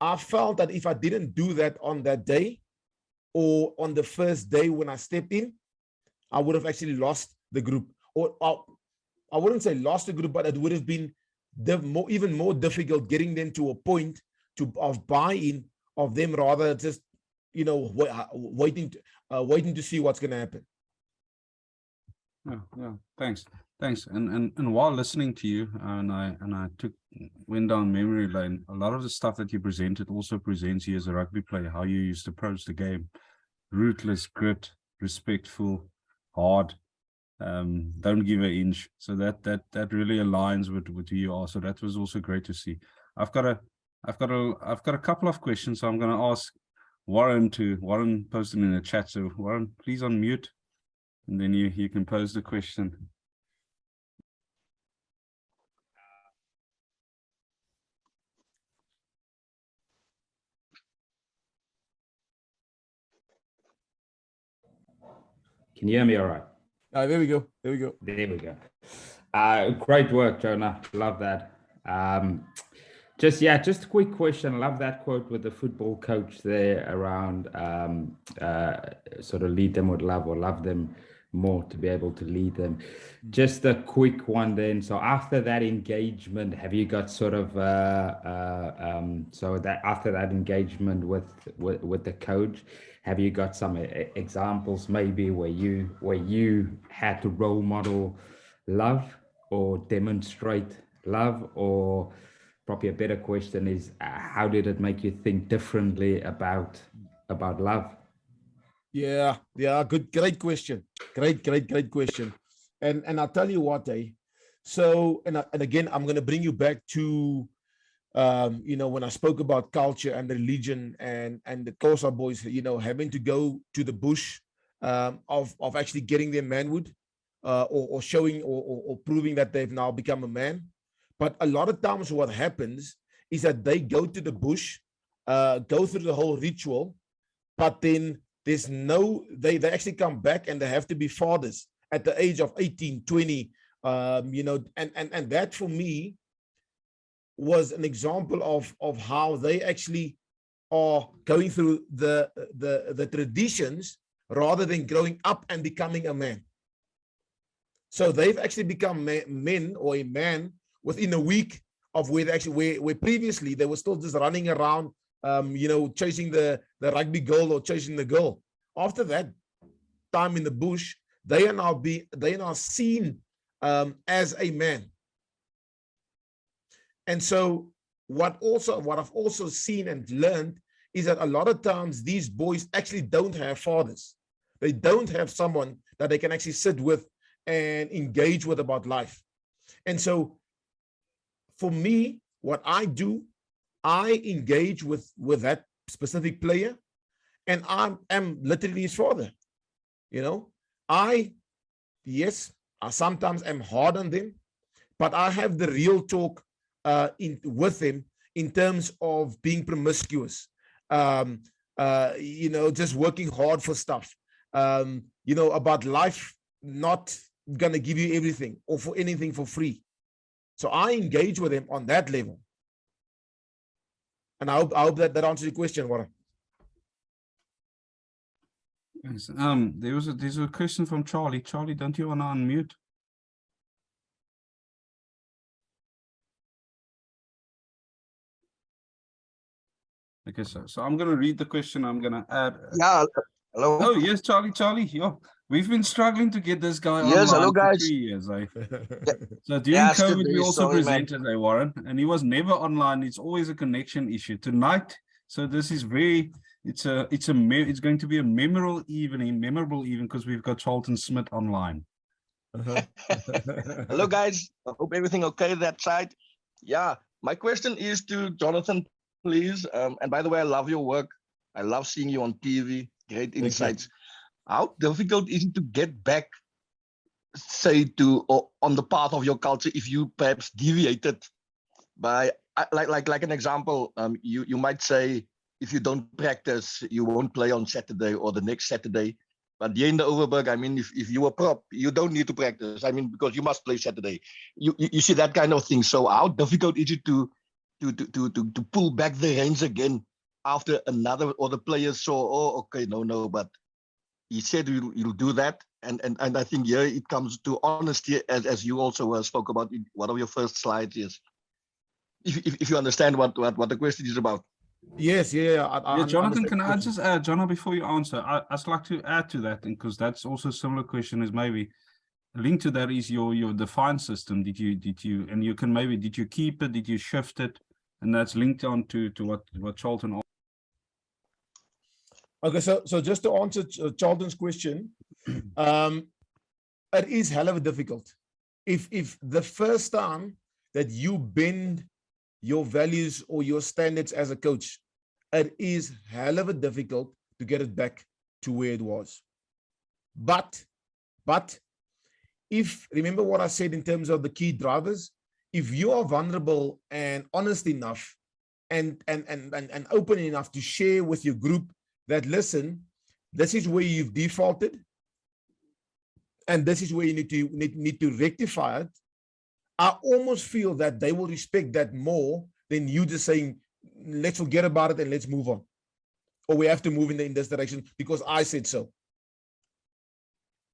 I felt that if I didn't do that on that day or on the first day when I stepped in, I would have actually lost the group. Or I wouldn't say lost the group, but it would have been even more difficult getting them to a point of buy-in of them, rather just waiting to see what's going to happen. Yeah, thanks. And while listening to you, and I went down memory lane, a lot of the stuff that you presented also presents you as a rugby player, how you used to approach the game: ruthless, grit, respectful, hard, don't give an inch. So that really aligns with who you are. So that was also great to see. I've got a couple of questions, so I'm going to ask Warren posted in the chat. So Warren, please unmute, and then you can pose the question. Can you hear me all right? There we go. There we go. Great work, Jonah. Love that. Just a quick question. Love that quote with the football coach there around sort of lead them with love, or love them more to be able to lead them. Just a quick one then. So after that engagement, have you got sort of so that after that engagement with the coach, have you got some examples maybe where you had to role model love or demonstrate love? Or probably a better question is, how did it make you think differently about love? Yeah, great question. Great question. And I'll tell you what, so and again, I'm going to bring you back to when I spoke about culture and religion and the Xhosa boys, having to go to the bush, of actually getting their manhood, or showing or proving that they've now become a man. But a lot of times what happens is that they go to the bush, go through the whole ritual, but then they actually come back and they have to be fathers at the age of 18, 20, and that for me was an example of how they actually are going through the traditions rather than growing up and becoming a man. So they've actually become men, or a man, within a week of where previously they were still just running around, chasing the rugby goal or chasing the girl. After that time in the bush, they are now seen as a man. And so what I've also seen and learned is that a lot of times these boys actually don't have fathers. They don't have someone that they can actually sit with and engage with about life. And so for me, what I do, I engage with that specific player, and I am literally his father. I sometimes am hard on them, but I have the real talk with them in terms of being promiscuous, just working hard for stuff, about life not gonna give you everything or for anything for free. So I engage with them on that level. And I hope that answers your question, Warren. Yes. There's a question from Charlie. Charlie, don't you want to unmute? Okay, so I'm going to read the question. I'm going to add. Yeah. Hello. Oh, yes, Charlie. Yo, we've been struggling to get this guy Yes, online hello, guys. for 3 years. Yeah. So during Yeah, COVID, we also sorry, man. presented a Warren, and he was never online. It's always a connection issue tonight. So this is it's going to be a memorable evening because we've got Charlton Smith online. Hello, guys. I hope everything okay that side. Yeah, my question is to Jonathan please. And by the way, I love your work. I love seeing you on TV. Great you. insights. How difficult is it to get back, say, or on the path of your culture if you perhaps deviated by, like an example, you might say, if you don't practice, you won't play on Saturday or the next Saturday. But here in the Overberg, I mean, if you are prop, you don't need to practice. I mean, because you must play Saturday. You see that kind of thing. So how difficult is it to pull back the reins again after another, or the players saw, oh, okay, no, but he said you'll do that. And I think here it comes to honesty, as you also spoke about in one of your first slides is, if you understand what the question is about. Yes, yeah. Jonathan, can I just add, Jonathan, before you answer, I'd like to add to that, because that's also a similar question, is maybe linked to that is your define system. Did you, and you can maybe, did you keep it? Did you shift it? And that's linked on to what Charlton asked. Okay, so just to answer Charlton's question, it is hell of a difficult. If the first time that you bend your values or your standards as a coach, it is hell of a difficult to get it back to where it was. But if, remember what I said in terms of the key drivers, if you are vulnerable and honest enough and open enough to share with your group that, listen, this is where you've defaulted and this is where you need to rectify it, I almost feel that they will respect that more than you just saying, let's forget about it and let's move on. Or we have to move in this direction because I said so.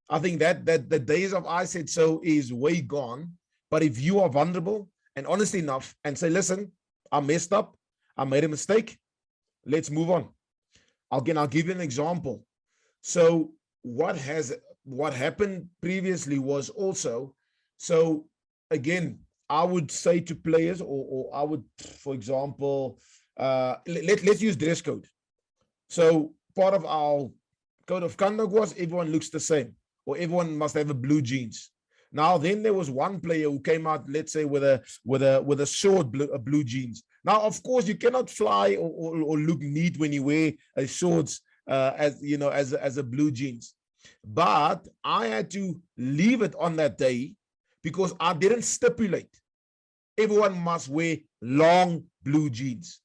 I think that the days of I said so is way gone. But if you are vulnerable and honest enough and say, listen, I messed up, I made a mistake, let's move on. I'll give you an example. So what happened previously was also, so again, I would say to players, or I would, for example, let's use dress code. So part of our code of conduct was everyone looks the same, or everyone must have a blue jeans. Now, then there was one player who came out, let's say, with a short blue jeans. Now, of course, you cannot fly or look neat when you wear a shorts as a blue jeans. But I had to leave it on that day because I didn't stipulate everyone must wear long blue jeans.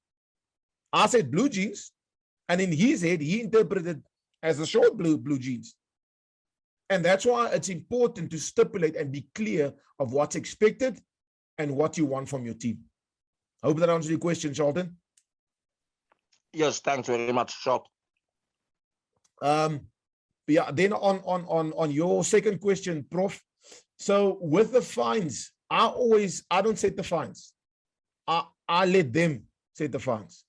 I said blue jeans, and in his head, he interpreted as a short blue jeans. And that's why it's important to stipulate and be clear of what's expected and what you want from your team. I hope that answers your question, Charlton. Yes, thanks very much, Shot. Yeah, then on your second question, Prof. So with the fines, I don't set the fines. I let them set the fines.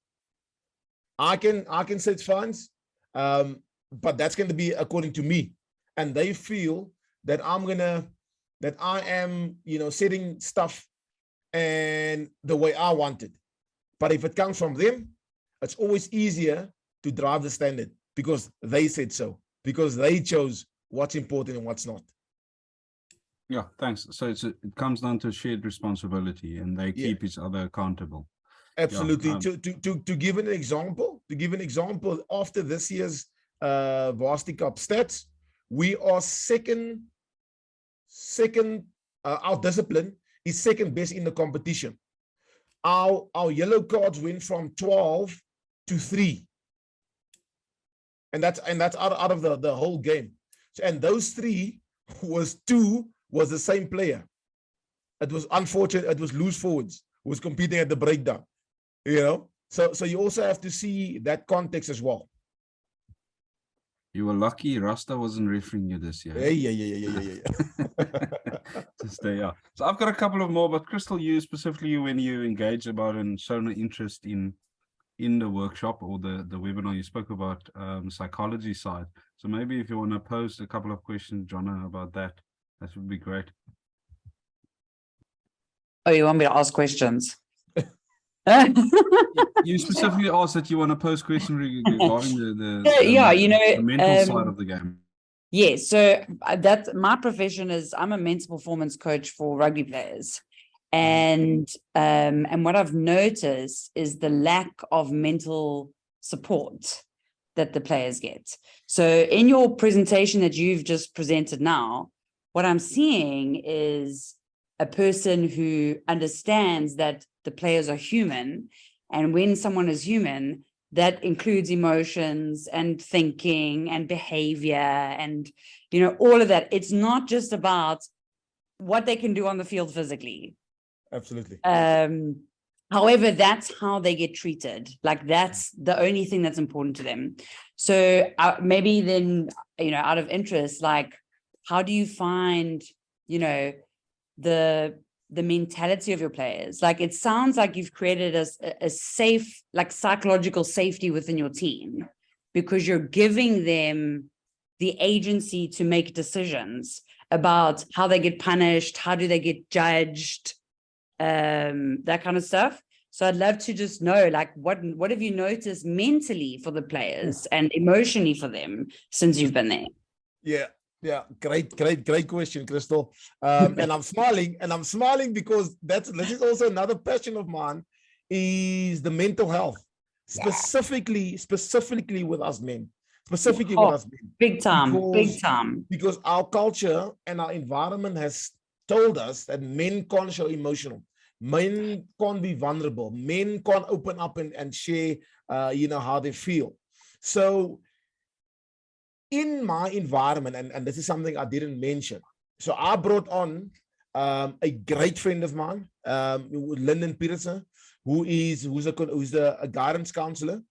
I can set fines, but that's going to be according to me. And they feel that I am, setting stuff and the way I want it. But if it comes from them, it's always easier to drive the standard because they said so, because they chose what's important and what's not. Yeah, thanks. So it comes down to shared responsibility, and they keep each other accountable. Absolutely. Yeah, to give an example, after this year's Varsity Cup stats, we are second. Our discipline is second best in the competition. Our yellow cards went from 12 to 3, and that's out of the whole game. So, and those 3 was the same player. It was unfortunate. It was loose forwards who was competing at the breakdown. So you also have to see that context as well. You were lucky Rasta wasn't refereeing you this year. Yeah. Just yeah. So I've got a couple of more, but Crystal, you specifically, when you engaged about and shown an interest in the workshop or the webinar, you spoke about psychology side. So maybe if you want to pose a couple of questions, Jonna, about that would be great. Oh, you want me to ask questions? You specifically asked that you want to pose questions regarding the mental side of the game. Yes, so that's my profession is I'm a mental performance coach for rugby players. And what I've noticed is the lack of mental support that the players get. So in your presentation that you've just presented now, what I'm seeing is a person who understands that the players are human, and when someone is human, that includes emotions and thinking and behavior and, you know, all of that. It's not just about what they can do on the field physically. Absolutely. However, that's how they get treated. Like, that's the only thing that's important to them. So maybe then, you know, out of interest, like, how do you find, you know, the mentality of your players? Like, it sounds like you've created a safe, like, psychological safety within your team, because you're giving them the agency to make decisions about how they get punished, how do they get judged, that kind of stuff. So I'd love to just know, like, what have you noticed mentally for the players and emotionally for them since you've been there? Yeah, great question, Crystal. And I'm smiling because this is also another passion of mine, is the mental health, specifically with us men. Big time. Because our culture and our environment has told us that men can't show emotional. Men can't be vulnerable. Men can't open up and share, how they feel. So in my environment, and this is something I didn't mention. So I brought on a great friend of mine, Lyndon Peterson, who's a guidance counselor.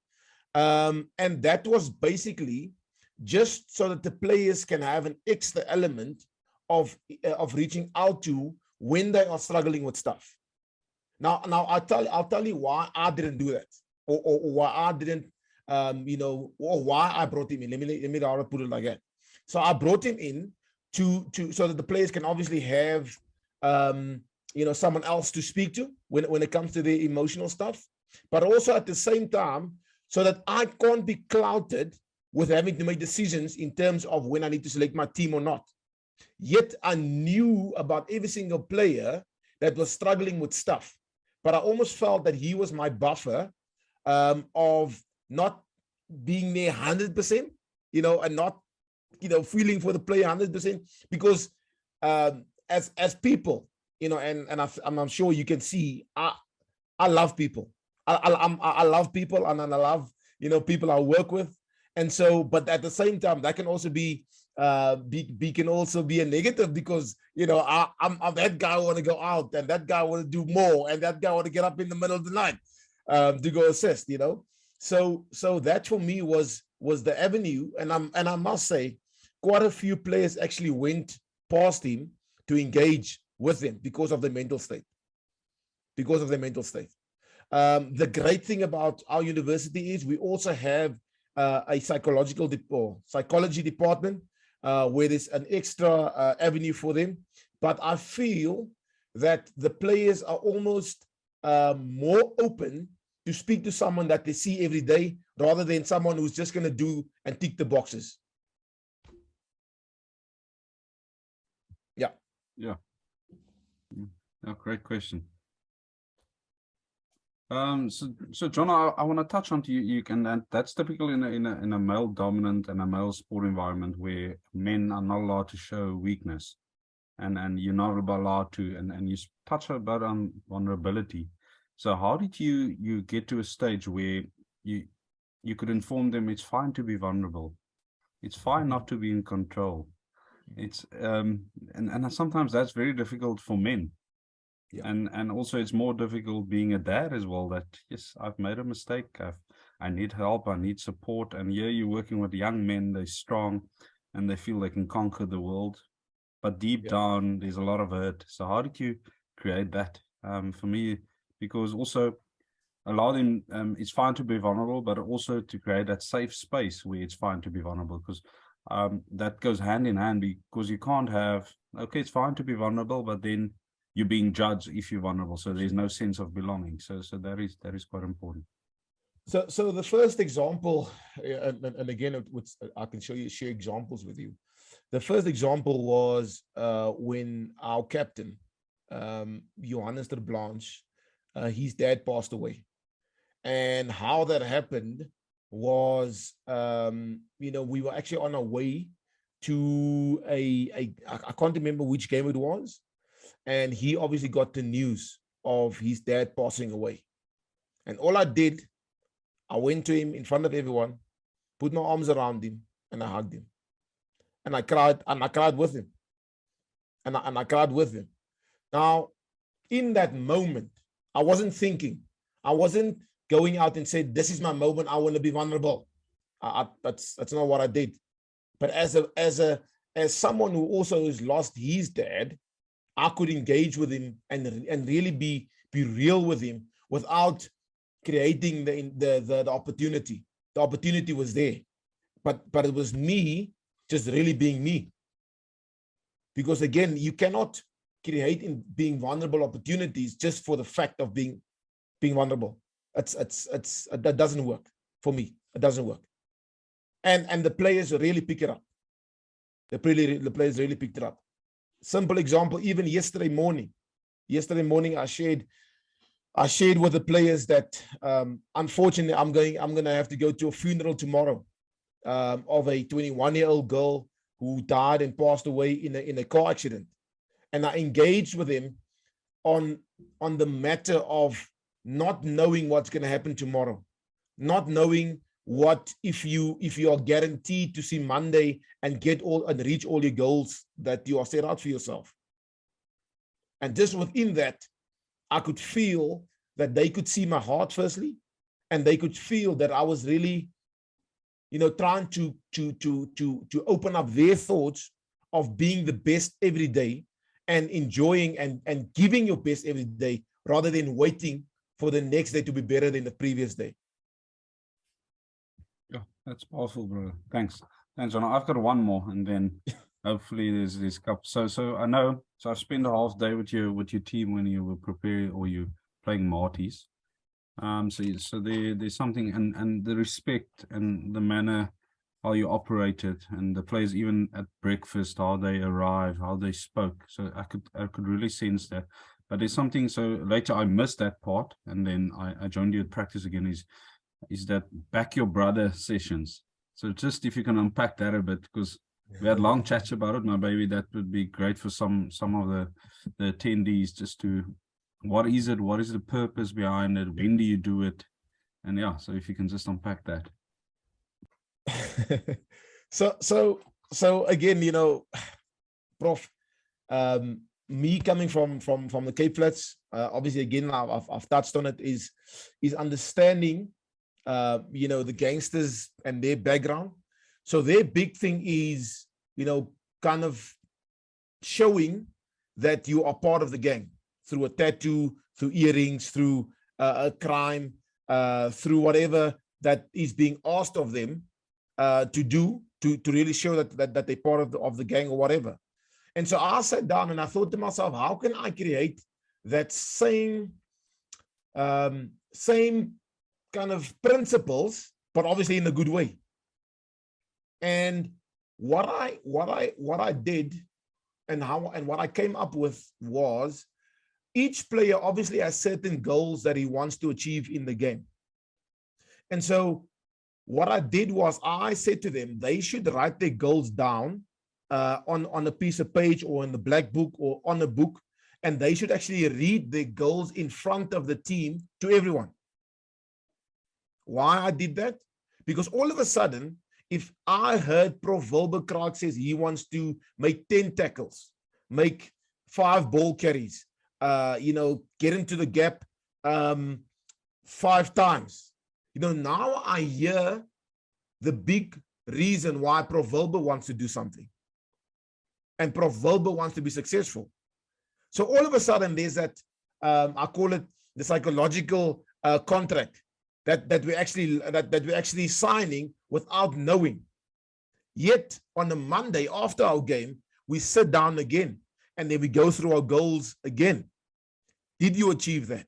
And that was basically just so that the players can have an extra element of reaching out to when they are struggling with stuff. Now I'll tell you why I didn't do that, or why I didn't, or why I brought him in. Let me put it like that. So I brought him in to so that the players can obviously have someone else to speak to when it comes to the emotional stuff, but also at the same time, so that I can't be clouded with having to make decisions in terms of when I need to select my team or not. Yet I knew about every single player that was struggling with stuff, but I almost felt that he was my buffer of not being there 100%, and not, feeling for the player 100%, because as people, and I'm sure you can see, I love people. I love people, and I love, people I work with. And so, but at the same time, that can also be can also be a negative, because, I'm that guy want to go out, and that guy want to do more, and that guy want to get up in the middle of the night to go assist, So that for me was the avenue. And I must say, quite a few players actually went past him to engage with him because of the mental state. The great thing about our university is we also have a psychology department where there's an extra avenue for them. But I feel that the players are almost more open to speak to someone that they see every day, rather than someone who's just going to do and tick the boxes. Yeah, great question. So John, I want to touch on you can, that's typical in a male dominant and a male sport environment where men are not allowed to show weakness, and you're not allowed to, and you touch about on vulnerability. So how did you get to a stage where you could inform them it's fine to be vulnerable, it's fine not to be in control? It's and sometimes that's very difficult for men. Yeah. And also it's more difficult being a dad as well, that yes, I've made a mistake, I need help, I need support. And yeah, you're working with young men, they're strong and they feel they can conquer the world, but deep down there's a lot of hurt. So how did you create that? For me, because also allow them, it's fine to be vulnerable, but also to create that safe space where it's fine to be vulnerable, because that goes hand in hand, because you can't have, okay, it's fine to be vulnerable, but then you're being judged if you're vulnerable, so there's no sense of belonging. So that is quite important. So the first example, and again, I can share examples with you. The first example was when our captain, Johannes ter Blanche, his dad passed away. And how that happened was, we were actually on our way to I can't remember which game it was. And he obviously got the news of his dad passing away. And all I did, I went to him in front of everyone, put my arms around him, and I hugged him. And I cried with him. And I cried with him. Now, in that moment, I wasn't thinking. I wasn't going out and said, this is my moment, I want to be vulnerable. That's not what I did. But as someone who also has lost his dad, I could engage with him and really be real with him without creating the opportunity. The opportunity was there, but it was me just really being me. Because again, you cannot create in being vulnerable opportunities just for the fact of being vulnerable. That doesn't work for me. It doesn't work. And the players really pick it up. The players really picked it up. Simple example, even yesterday morning, I shared with the players that unfortunately I'm going to have to go to a funeral tomorrow of a 21-year-old girl who died and passed away in a car accident. And I engaged with him on the matter of not knowing what's going to happen tomorrow, not knowing what if you are guaranteed to see Monday and reach all your goals that you are set out for yourself. And just within that, I could feel that they could see my heart firstly, and they could feel that I was really, trying to open up their thoughts of being the best every day and enjoying and giving your best every day rather than waiting for the next day to be better than the previous day. Yeah, that's powerful, brother. Thanks, John. I've got one more, and then hopefully there's this cup. So I know. So I've spent a half day with your team when you were preparing or you playing Marties. So there's something, and the respect and the manner how you operated, and the players even at breakfast, how they arrived, how they spoke. So I could really sense that. But there's something. So later I missed that part, and then I joined you at practice again. Is that back your brother sessions? So just if you can unpack that a bit, because we had long chats about it. My baby, that would be great for some of the attendees, just to, what is it? What is the purpose behind it? When do you do it? And yeah, so if you can just unpack that. So again, Prof, me coming from the Cape Flats, obviously again I've touched on it, is understanding the gangsters and their background. So their big thing is, kind of showing that you are part of the gang through a tattoo, through earrings, through a crime, through whatever that is being asked of them to do, to really show that they're part of the gang or whatever. And so I sat down and I thought to myself, how can I create that same kind of principles, but obviously in a good way? And what I did and what I came up with was, each player obviously has certain goals that he wants to achieve in the game. And so what I did was, I said to them, they should write their goals down on a piece of page or in the black book or on a book, and they should actually read their goals in front of the team to everyone. Why I did that? Because all of a sudden, if I heard Prof Wilbur says he wants to make 10 tackles, make 5 ball carries, get into the gap 5 times, now I hear the big reason why Prof Wilbur wants to do something. And Prof Wilbur wants to be successful. So all of a sudden there's that, I call it the psychological contract that we're actually signing without knowing. Yet on the Monday after our game, we sit down again and then we go through our goals again. Did you achieve that?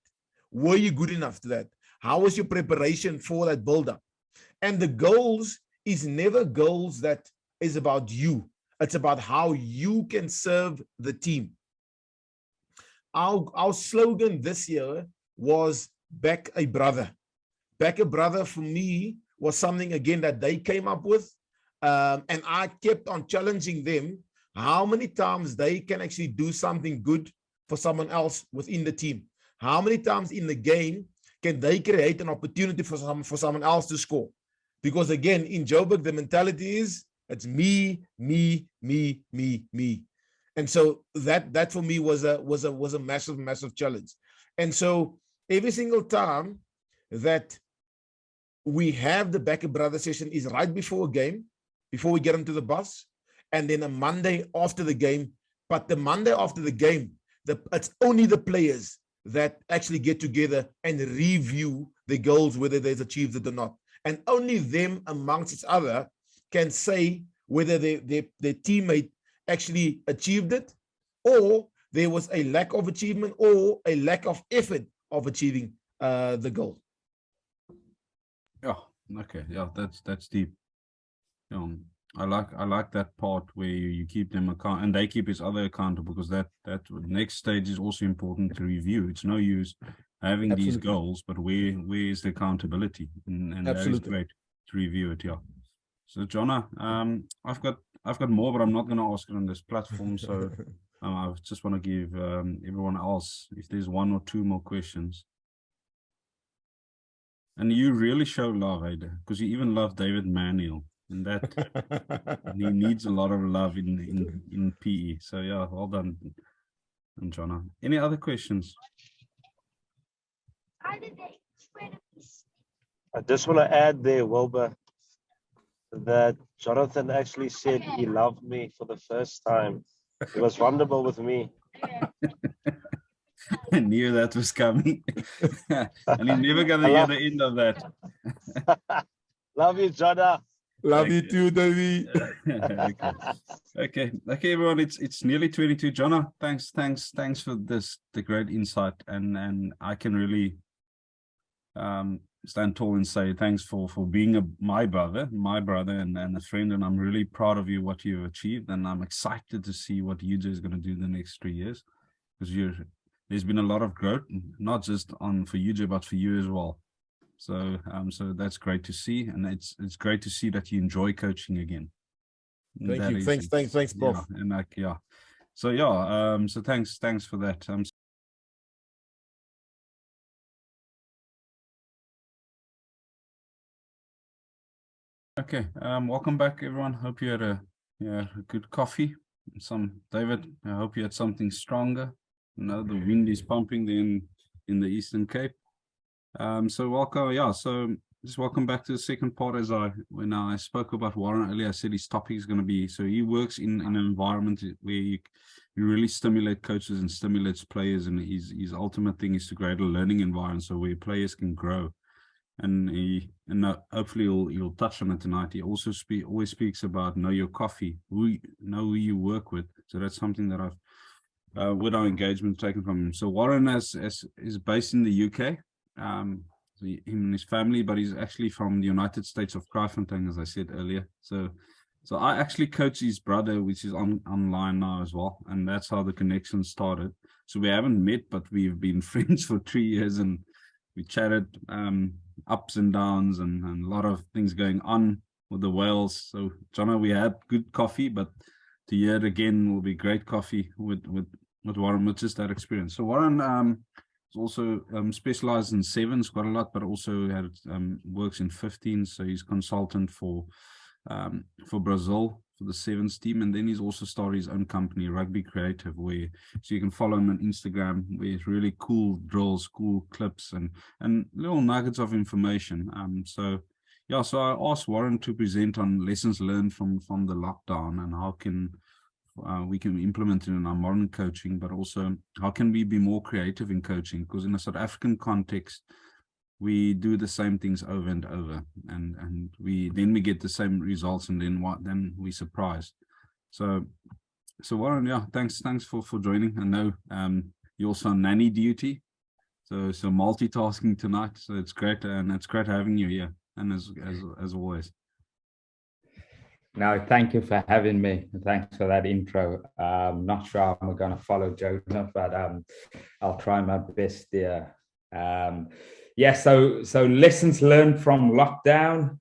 Were you good enough to that? How was your preparation for that build-up? And the goals is never goals that is about you. It's about how you can serve the team. our slogan this year was back a brother. Back a brother for me was something, again, that they came up with. And I kept on challenging them how many times they can actually do something good for someone else within the team. How many times in the game can they create an opportunity for someone else to score? Because again, in Joburg, the mentality is it's me, me, me, me, me. And so that for me was a massive challenge. And so every single time that we have the Back a Brother session is right before a game, before we get into the bus, and then a Monday after the game. But the Monday after the game, it's only the players that actually get together and review the goals, whether they've achieved it or not. And only them amongst each other can say whether their teammate actually achieved it, or there was a lack of achievement or a lack of effort of achieving the goal. Yeah, okay, yeah, that's deep. I like that part where you keep them account and they keep each other accountable, because that next stage is also important to review. It's no use having these goals, but where is the accountability? And that is great to review it. Yeah. So Jonna, I've got more, but I'm not going to ask it on this platform. So I just want to give everyone else, if there's one or two more questions. And you really show love, Ada, because you even love David Manuel, and that he needs a lot of love in PE. So yeah, well done, Jonna. Any other questions? I just want to add there, Wilbur, that Jonathan actually said he loved me for the first time. He was vulnerable with me. I knew that was coming. And you're never going to hear the end of that. Love you, Jonna. Love you too, Davey. Okay, everyone. It's nearly 22. Jonna, thanks for the great insight, and I can really stand tall and say thanks for being my brother and a friend, and I'm really proud of you, what you've achieved, and I'm excited to see what UJ is going to do the next 3 years, because there's been a lot of growth, not just for UJ but for you as well. So so that's great to see, and it's great to see that you enjoy coaching again. Thank you. Thanks, both. Yeah, and yeah. So yeah, so thanks for that. Okay, welcome back, everyone. Hope you had a good coffee. David, I hope you had something stronger. The wind is pumping in the Eastern Cape. So welcome, so just welcome back to the second part. When I spoke about Warren earlier, I said his topic is going to be, so he works in an environment where you really stimulate coaches and stimulates players, and his ultimate thing is to create a learning environment so where players can grow. And hopefully you'll touch on it tonight. He also always speaks about know your coffee, know who you work with. So that's something that I've with our engagement taken from him. So Warren is based in the UK, him and his family, but he's actually from the United States of Kraaifontein, as I said earlier. So I actually coach his brother, which is online now as well, and that's how the connection started. So we haven't met, but we've been friends for 3 years, and we chatted ups and downs and a lot of things going on with the whales. So Jonna, we had good coffee, but to hear it again will be great coffee with Warren, with just that experience. So Warren is also specialized in sevens quite a lot, but also works in 15s. So he's consultant for Brazil for the sevens team, and then he's also started his own company, Rugby Creative, so you can follow him on Instagram, where it's really cool drills, cool clips, and little nuggets of information. So I asked Warren to present on lessons learned from the lockdown, and how can we can implement it in our modern coaching, but also how can we be more creative in coaching, because in a South African context we do the same things over and over, and we get the same results, and then we surprised. So Warren, thanks for joining. I know you're also on nanny duty, so multitasking tonight. So it's great, and it's great having you here, and as always. No, thank you for having me. Thanks for that intro. Not sure I'm going to follow Jonah, but I'll try my best there. Yeah, so lessons learned from lockdown,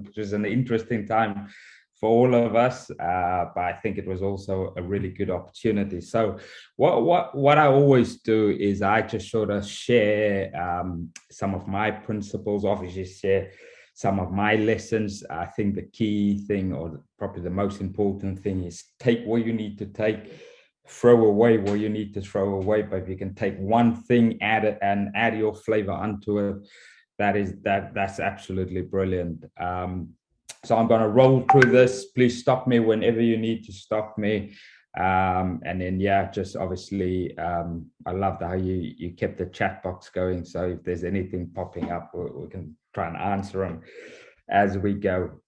which was an interesting time for all of us, but I think it was also a really good opportunity. So what I always do is I just sort of share some of my principles, obviously share some of my lessons. I think the key thing, or probably the most important thing, is take what you need to take, throw away what you need to throw away. But if you can take one thing, add it, and add your flavor onto it, that's absolutely brilliant. So I'm going to roll through this. Please stop me whenever you need to stop me. And then, yeah, just obviously, I loved how you kept the chat box going. So if there's anything popping up, we can try and answer them as we go.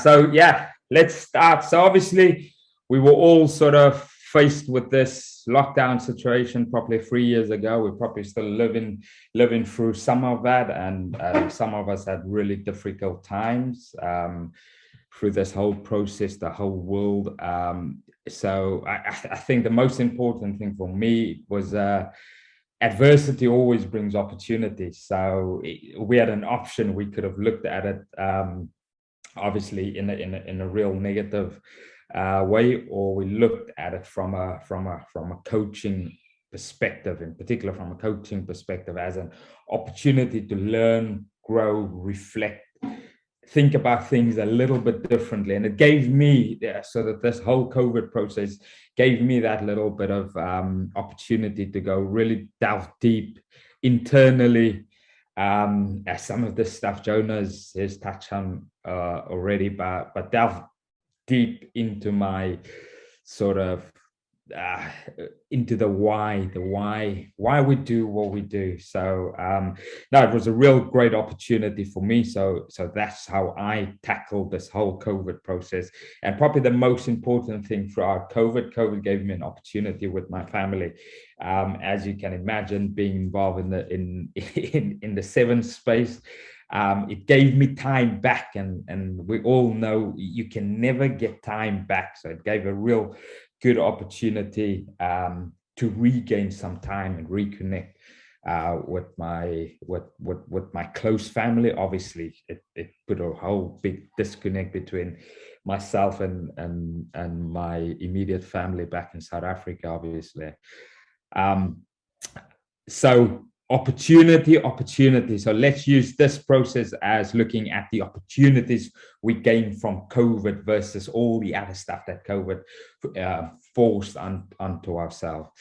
So yeah, let's start. So obviously, we were all sort of faced with this lockdown situation probably 3 years ago. We're probably still living through some of that, and some of us had really difficult times through this whole process, the whole world. So I think the most important thing for me was adversity always brings opportunity. So we had an option. We could have looked at it obviously in a real negative way, or we looked at it from a coaching perspective, in particular from a coaching perspective, as an opportunity to learn, grow, reflect, think about things a little bit differently. And it gave me, so that this whole COVID process gave me that little bit of opportunity to go really delve deep internally. As some of this stuff Jonah has touched on already, but delve deep into my sort of into the why we do what we do. So no, it was a real great opportunity for me. So that's how I tackled this whole COVID process. And probably the most important thing throughout COVID gave me an opportunity with my family. As you can imagine, being involved in the seven space, it gave me time back, and we all know you can never get time back. So it gave a real good opportunity to regain some time and reconnect with my close family. Obviously, it put a whole big disconnect between myself and my immediate family back in South Africa, obviously. So opportunity. So let's use this process as looking at the opportunities we gain from COVID versus all the other stuff that COVID forced onto ourselves.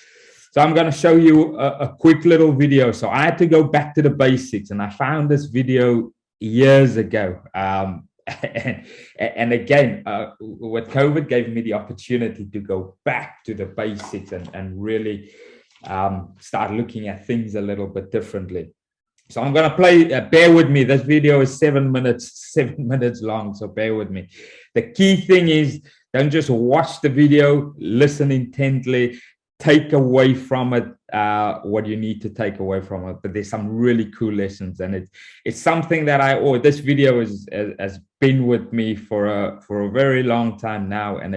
So I'm going to show you a quick little video. So I had to go back to the basics, and I found this video years ago. And again, what COVID gave me the opportunity to go back to the basics and really start looking at things a little bit differently. So I'm going to play, bear with me. This video is 7 minutes long, so bear with me. The key thing is, don't just watch the video, listen intently, take away from it what you need to take away from it. But there's some really cool lessons, and it's something that this video has been with me for a very long time now, and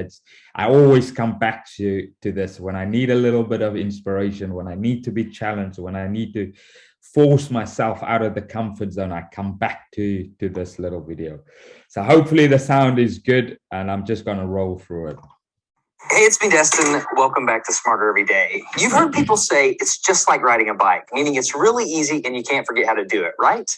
I always come back to this when I need a little bit of inspiration, when I need to be challenged, when I need to force myself out of the comfort zone. I come back to this little video. So hopefully the sound is good, and I'm just going to roll through it. Hey, it's me, Destin. Welcome back to Smarter Every Day. You've heard people say it's just like riding a bike, meaning it's really easy and you can't forget how to do it, right?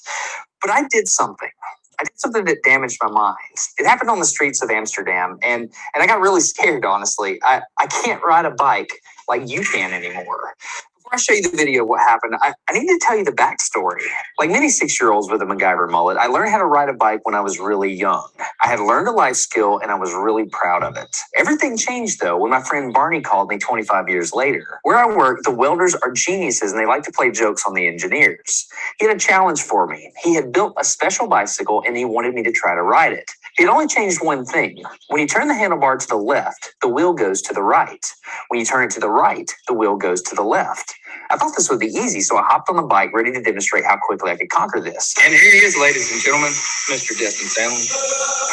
But I did something that damaged my mind. It happened on the streets of Amsterdam, and I got really scared, honestly. I can't ride a bike like you can anymore. Before I show you the video of what happened, I need to tell you the backstory. Like many 6-year-olds with a MacGyver mullet, I learned how to ride a bike when I was really young. I had learned a life skill, and I was really proud of it. Everything changed, though, when my friend Barney called me 25 years later. Where I work, the welders are geniuses, and they like to play jokes on the engineers. He had a challenge for me. He had built a special bicycle, and he wanted me to try to ride it. It only changed one thing. When you turn the handlebar to the left, the wheel goes to the right. When you turn it to the right, the wheel goes to the left. I thought this would be easy, so I hopped on the bike ready to demonstrate how quickly I could conquer this. And here he is, ladies and gentlemen, Mr. Destin Sandlin.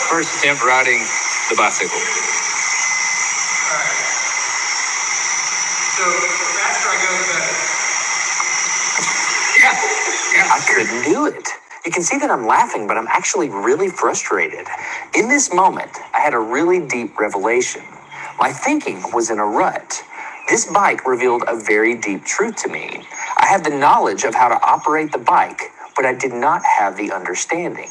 First attempt riding the bicycle. All right. So the faster I go, the better. Yeah. I couldn't do it. You can see that I'm laughing, but I'm actually really frustrated. In this moment, I had a really deep revelation. My thinking was in a rut. This bike revealed a very deep truth to me. I had the knowledge of how to operate the bike, but I did not have the understanding.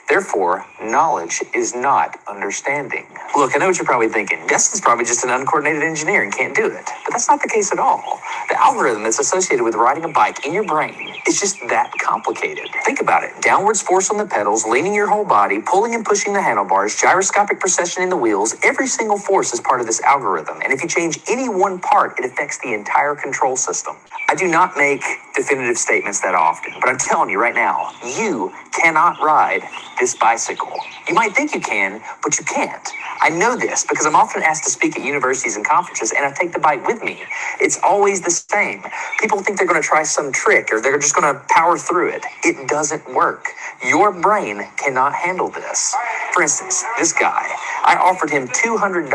Therefore, knowledge is not understanding. Look, I know what you're probably thinking. Destin's probably just an uncoordinated engineer and can't do it. But that's not the case at all. The algorithm that's associated with riding a bike in your brain is just that complicated. Think about it. Downwards force on the pedals, leaning your whole body, pulling and pushing the handlebars, gyroscopic precession in the wheels. Every single force is part of this algorithm. And if you change any one part, it affects the entire control system. I do not make definitive statements that often, but I'm telling you right now, you cannot ride this bicycle. You might think you can, but you can't. I know this because I'm often asked to speak at universities and conferences, and I take the bike with me. It's always the same. People think they're going to try some trick or they're just going to power through it. It doesn't work. Your brain cannot handle this. For instance, this guy, I offered him $200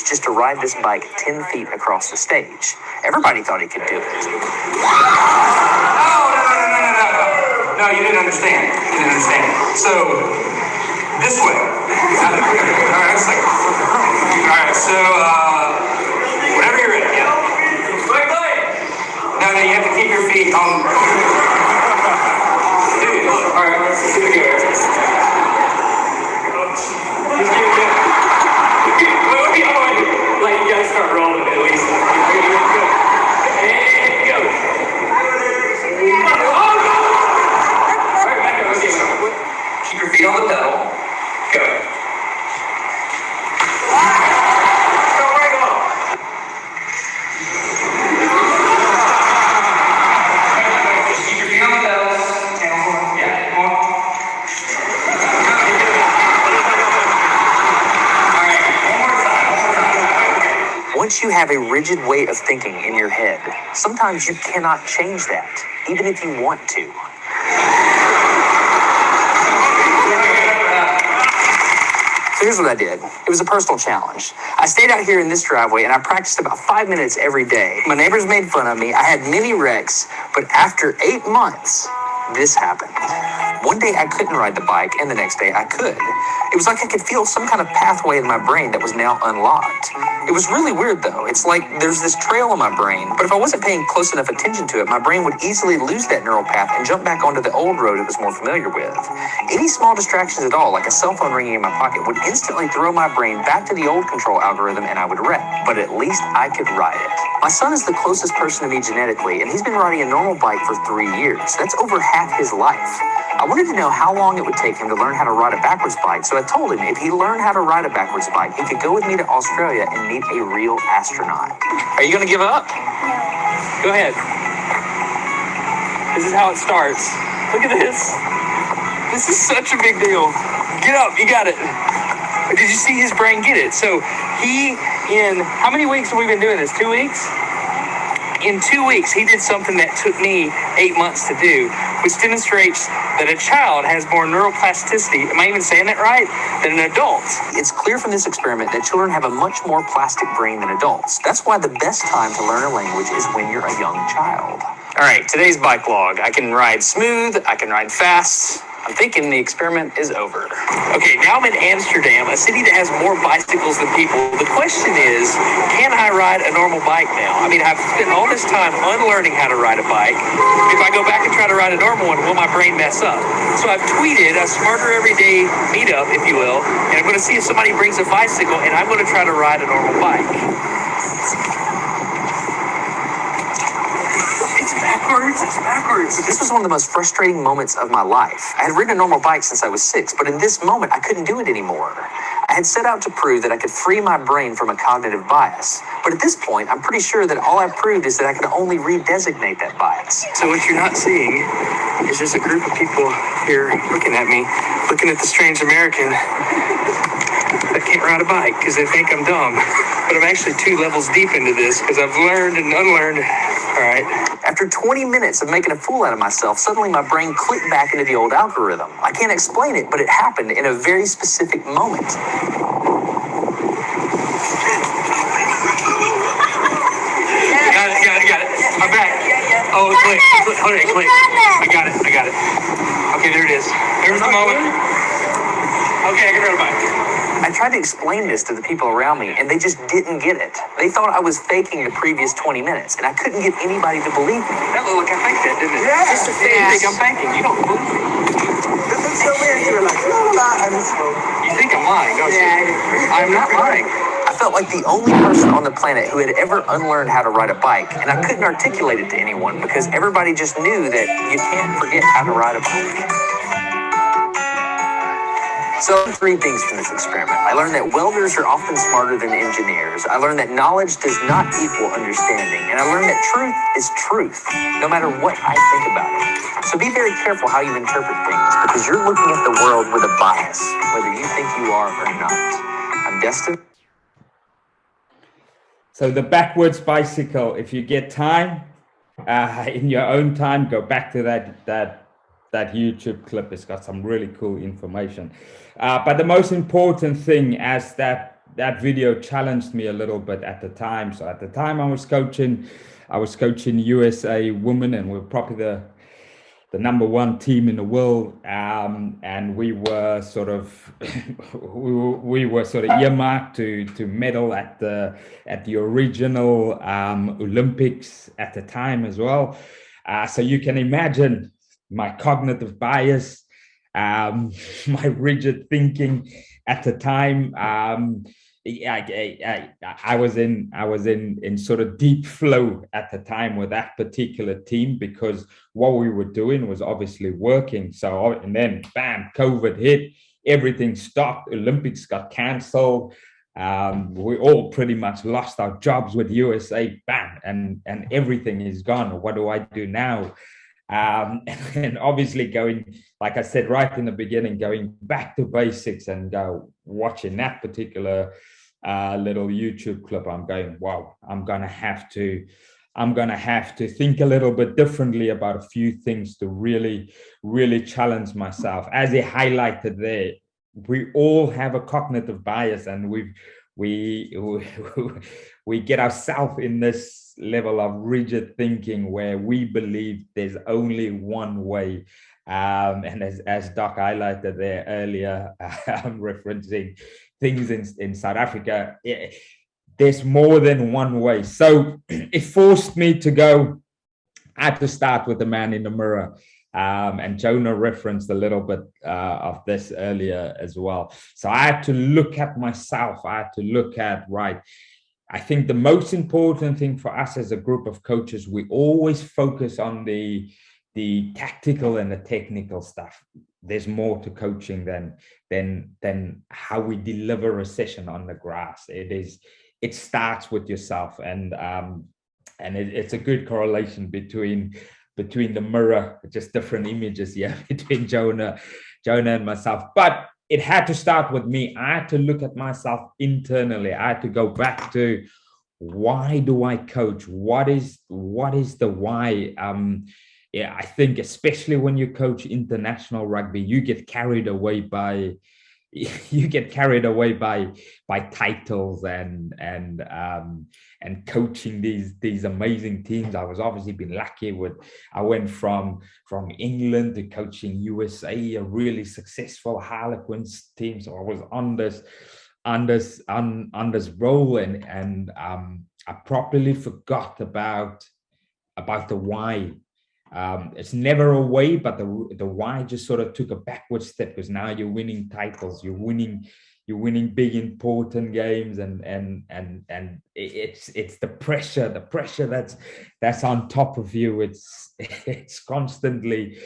just to ride this bike 10 feet across the stage. Everybody thought he could do it. No, you didn't understand. You didn't understand. So, this way. All right, it's like, all right, so, whenever you're ready. Wait. No, you have to keep your feet on. Dude, all right, let's do it again. Like, you guys start rolling at least. And go. Keep your feet on the pedal. Go. Go right on. Keep your feet on the pedals. Yeah, come on. All right, one more time. Once you have a rigid way of thinking in your head, sometimes you cannot change that, even if you want to. So here's what I did. It was a personal challenge. I stayed out here in this driveway and I practiced about 5 minutes every day. My neighbors made fun of me. I had many wrecks, but after 8 months, this happened. One day I couldn't ride the bike and the next day I could. It was like I could feel some kind of pathway in my brain that was now unlocked. It was really weird though. It's like there's this trail in my brain, but if I wasn't paying close enough attention to it, my brain would easily lose that neural path and jump back onto the old road it was more familiar with. Any small distractions at all, like a cell phone ringing in my pocket, would instantly throw my brain back to the old control algorithm and I would wreck. But at least I could ride it. My son is the closest person to me genetically, and he's been riding a normal bike for 3 years. That's over half his life. I wanted to know how long it would take him to learn how to ride a backwards bike, so I told him if he learned how to ride a backwards bike, he could go with me to Australia and meet a real astronaut. Are you going to give up? Go ahead. This is how it starts. Look at this. This is such a big deal. Get up. You got it. Did you see his brain get it? So in how many weeks have we been doing this? 2 weeks? In 2 weeks, he did something that took me 8 months to do, which demonstrates that a child has more neuroplasticity, am I even saying that right, than an adult. It's clear from this experiment that children have a much more plastic brain than adults. That's why the best time to learn a language is when you're a young child. All right, today's bike log. I can ride smooth, I can ride fast. I'm thinking the experiment is over. Okay, now I'm in Amsterdam, a city that has more bicycles than people. The question is, can I ride a normal bike now? I mean, I've spent all this time unlearning how to ride a bike. If I go back and try to ride a normal one, will my brain mess up? So I've tweeted a Smarter Everyday meetup, if you will, and I'm going to see if somebody brings a bicycle, and I'm going to try to ride a normal bike. It's backwards. This was one of the most frustrating moments of my life. I had ridden a normal bike since I was 6, but in this moment, I couldn't do it anymore. I had set out to prove that I could free my brain from a cognitive bias. But at this point, I'm pretty sure that all I've proved is that I can only redesignate that bias. So what you're not seeing is there's a group of people here looking at me, looking at the strange American that can't ride a bike because they think I'm dumb. But I'm actually 2 levels deep into this because I've learned and unlearned. All right. After 20 minutes of making a fool out of myself, suddenly my brain clicked back into the old algorithm. I can't explain it, but it happened in a very specific moment. Got it. I'm back. Oh, click. Hold it, click. I got it. Okay, there it is. There's the moment. Okay, I can ride a bike. I tried to explain this to the people around me, and they just didn't get it. They thought I was faking the previous 20 minutes, and I couldn't get anybody to believe me. That looked like I faked that, didn't it? Yeah. Just a face. You think I'm faking. You don't believe me. You think I'm lying, don't you? I'm not lying. I felt like the only person on the planet who had ever unlearned how to ride a bike, and I couldn't articulate it to anyone because everybody just knew that you can't forget how to ride a bike. So 3 things from this experiment. I learned that welders are often smarter than engineers. I learned that knowledge does not equal understanding. And I learned that truth is truth, no matter what I think about it. So be very careful how you interpret things, because you're looking at the world with a bias, whether you think you are or not. I'm Destin. So the backwards bicycle, if you get time, in your own time, go back to that YouTube clip. It's got some really cool information. But the most important thing, as that video challenged me a little bit at the time. So at the time I was coaching USA women, and we're probably the #1 team in the world. And we were sort of earmarked to medal at the original Olympics at the time as well. So you can imagine my cognitive bias, my rigid thinking at the time. I was in sort of deep flow at the time with that particular team, because what we were doing was obviously working. So, and then bam, COVID hit, everything stopped, Olympics got cancelled. We all pretty much lost our jobs with USA, bam, and everything is gone. What do I do now? And obviously going, like I said right in the beginning, going back to basics and watching that particular little YouTube clip, I'm going, wow, I'm gonna have to think a little bit differently about a few things to really challenge myself. As he highlighted there, we all have a cognitive bias, and we get ourselves in this level of rigid thinking where we believe there's only one way. And as Doc highlighted there earlier, referencing things in South Africa, there's more than one way. So it forced me to go. I had to start with the man in the mirror. And Jonah referenced a little bit of this earlier as well. So I had to look at myself. I had to look at, right, I think the most important thing for us as a group of coaches, we always focus on the tactical and the technical stuff. There's more to coaching than how we deliver a session on the grass. It starts with yourself, and it's a good correlation between the mirror, just different images here between Jonah and myself. But it had to start with me. I had to look at myself internally. I had to go back to, why do I coach? What is the why? I think especially when you coach international rugby, you get carried away by titles and coaching these amazing teams. I was obviously been lucky with. I went from England to coaching USA, a really successful Harlequins team. So I was on this role, and I properly forgot about the why. It's never a way, but the why just sort of took a backward step, because now you're winning titles, you're winning big important games, and it's the pressure that's on top of you. It's constantly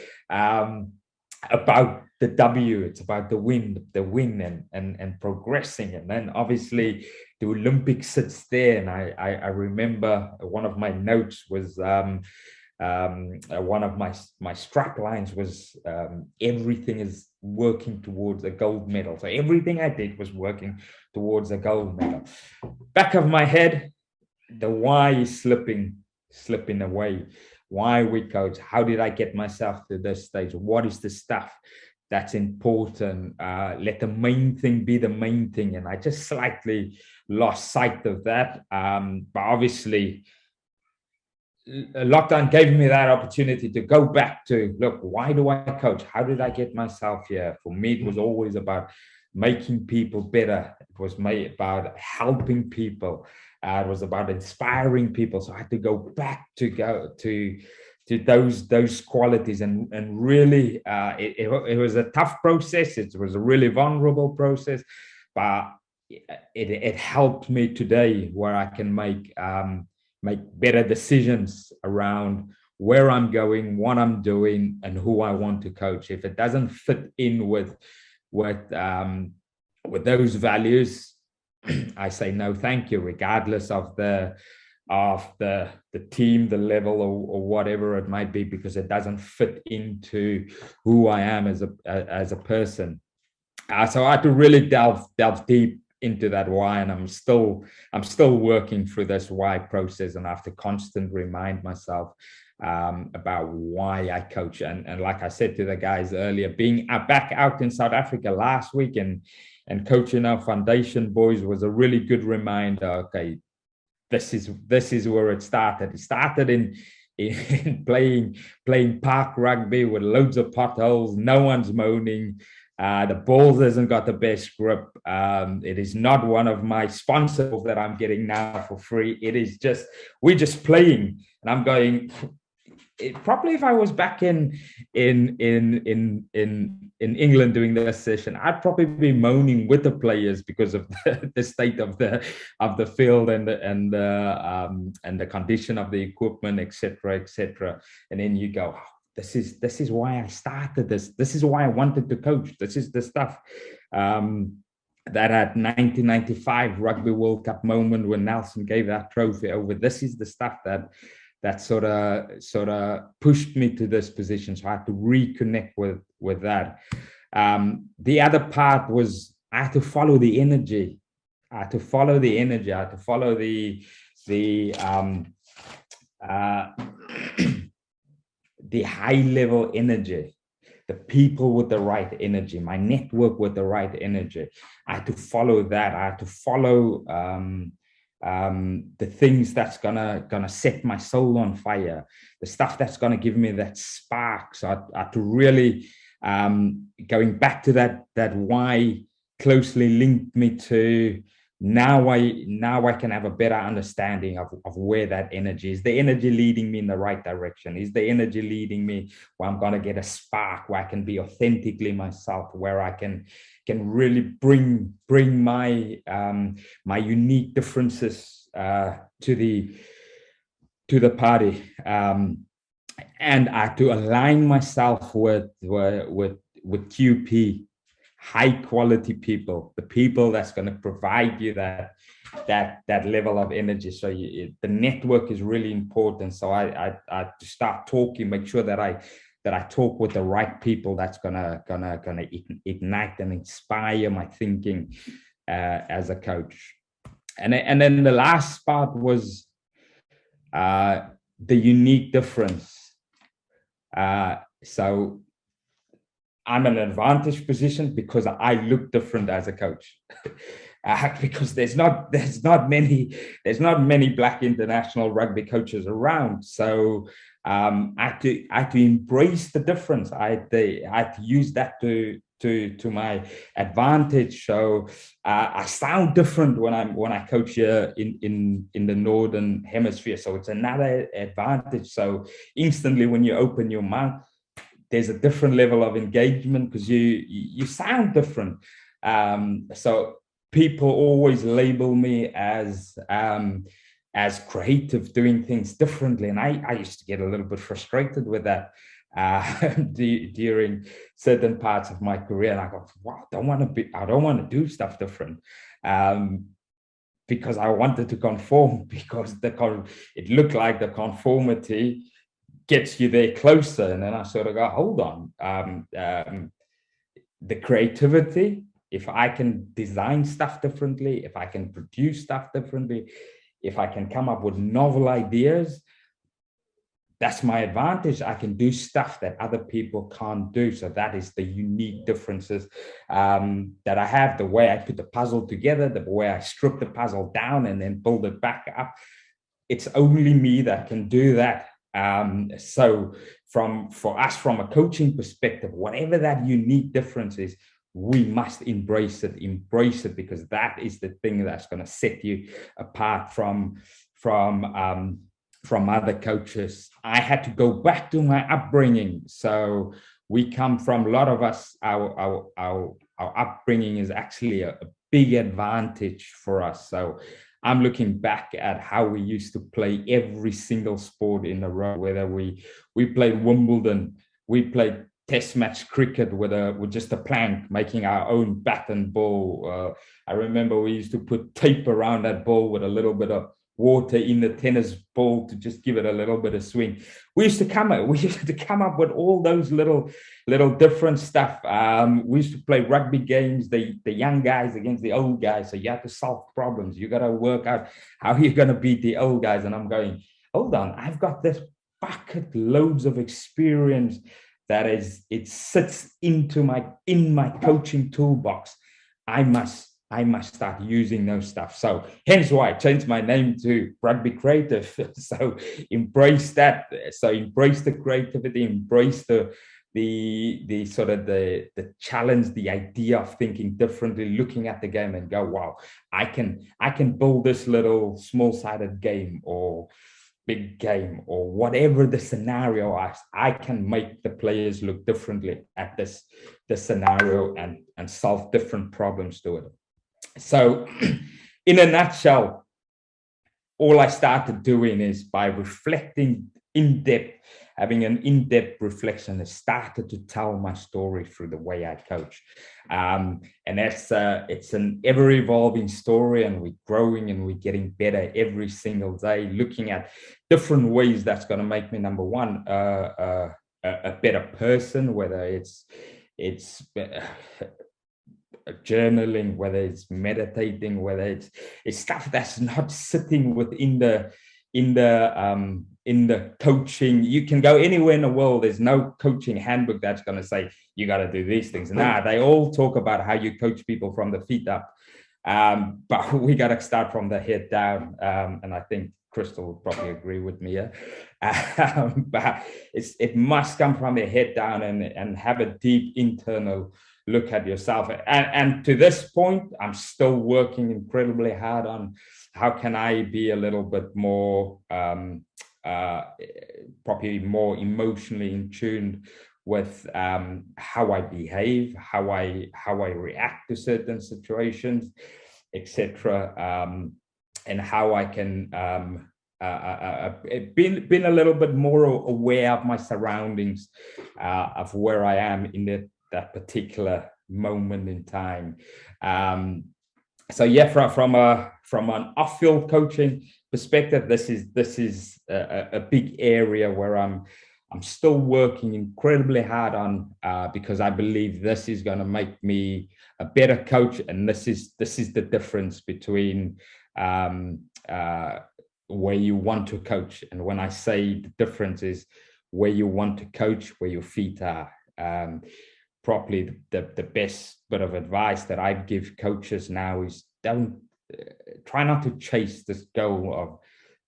about the W, it's about the win and progressing. And then obviously the Olympics sits there, and I remember one of my notes was one of my strap lines was everything is working towards a gold medal. So everything I did was working towards a gold medal. Back of my head, the why is slipping away. Why we coach? How did I get myself to this stage? What is the stuff that's important? Let the main thing be the main thing. And I just slightly lost sight of that. But obviously, lockdown gave me that opportunity to go back to, look, why do I coach? How did I get myself here? For me, it was always about making people better. It was about helping people. It was about inspiring people. So I had to go back to those qualities, and really it was a tough process. It was a really vulnerable process, but it helped me today, where I can make better decisions around where I'm going, what I'm doing, and who I want to coach. If it doesn't fit in with those values, I say no, thank you, regardless of the team, the level, or whatever it might be, because it doesn't fit into who I am as a person. So I had to really delve deep into that why, and I'm still working through this why process, and I have to constantly remind myself about why I coach. And like I said to the guys earlier, being back out in South Africa last week and coaching our foundation boys was a really good reminder. Okay, this is where it started. It started in playing park rugby with loads of potholes. No one's moaning. The ball hasn't got the best grip. It is not one of my sponsors that I'm getting now for free. It is just, we're just playing. And I'm going, probably if I was back in England doing this session, I'd probably be moaning with the players because of the state of the field and the condition of the equipment, etc. And then you go, this is why I started this. This is why I wanted to coach. This is the stuff that at 1995 Rugby World Cup moment when Nelson gave that trophy over. This is the stuff that sort of pushed me to this position. So I had to reconnect with that. The other part was I had to follow the energy. I had to follow the high level energy, the people with the right energy, my network with the right energy. I had to follow that. I had to follow the things that's gonna set my soul on fire, the stuff that's gonna give me that spark. So I had to really going back to that why closely linked me to now I can have a better understanding of where that energy is. The energy leading me in the right direction? Is the energy leading me where I'm going to get a spark, where I can be authentically myself, where I can really bring my my unique differences to the party, and I have to align myself with QP, high quality people, the people that's going to provide you that level of energy. So the network is really important. So I to start talking, make sure that I talk with the right people that's gonna ignite and inspire my thinking as a coach. And then the last part was the unique difference. So I'm in an advantage position because I look different as a coach. Because there's not many Black international rugby coaches around. So I had to embrace the difference. I had to use that to my advantage. So I sound different when I coach here in the Northern Hemisphere. So it's another advantage. So instantly when you open your mouth, there's a different level of engagement because you sound different. So people always label me as creative, doing things differently, and I used to get a little bit frustrated with that during certain parts of my career. And I go, wow, I don't want to do stuff different. Because I wanted to conform, because it looked like the conformity gets you there closer. And then I sort of go, hold on, the creativity, if I can design stuff differently, if I can produce stuff differently, if I can come up with novel ideas, that's my advantage. I can do stuff that other people can't do. So that is the unique differences that I have, the way I put the puzzle together, the way I strip the puzzle down and then build it back up. It's only me that can do that. So for us, from a coaching perspective, whatever that unique difference is, we must embrace it, because that is the thing that's going to set you apart from other coaches. I had to go back to my upbringing. So we come from, a lot of us, our upbringing is actually a big advantage for us. So I'm looking back at how we used to play every single sport in a row, whether we played Wimbledon, we played test match cricket with just a plank, making our own bat and ball. I remember we used to put tape around that ball with a little bit of water in the tennis ball to just give it a little bit of swing. We used to come up with all those little different stuff. We used to play rugby games, the young guys against the old guys. So you have to solve problems. You got to work out how you're going to beat the old guys. And I'm going, hold on, I've got this bucket loads of experience it sits in my coaching toolbox. I must start using those stuff. So hence why I changed my name to Rugby Creative. So embrace that. So embrace the creativity, embrace the sort of the challenge, the idea of thinking differently, looking at the game and go, wow, I can build this little small-sided game or big game or whatever the scenario is. I can make the players look differently at this scenario and solve different problems to it. So in a nutshell, all I started doing is by reflecting in depth, having an in-depth reflection, I started to tell my story through the way I coach. And it's an ever-evolving story, and we're growing and we're getting better every single day, looking at different ways that's going to make me, number one, a better person, whether it's journaling, whether it's meditating, whether it's stuff that's not sitting within the coaching. You can go anywhere in the world, there's no coaching handbook that's going to say you got to do these things. They all talk about how you coach people from the feet up, but we got to start from the head down, and I think Crystal would probably agree with me here. But it must come from the head down and have a deep internal look at yourself. And to this point, I'm still working incredibly hard on how can I be a little bit more, probably more emotionally in tune with how I behave, how I react to certain situations, etc. And how I can been a little bit more aware of my surroundings, of where I am in that particular moment in time. So yeah, from an off-field coaching perspective, this is a big area where I'm still working incredibly hard on, because I believe this is going to make me a better coach, and this is the difference between where you want to coach. And when I say the difference is where you want to coach, where your feet are. Probably the best bit of advice that I give coaches now is try not to chase this goal of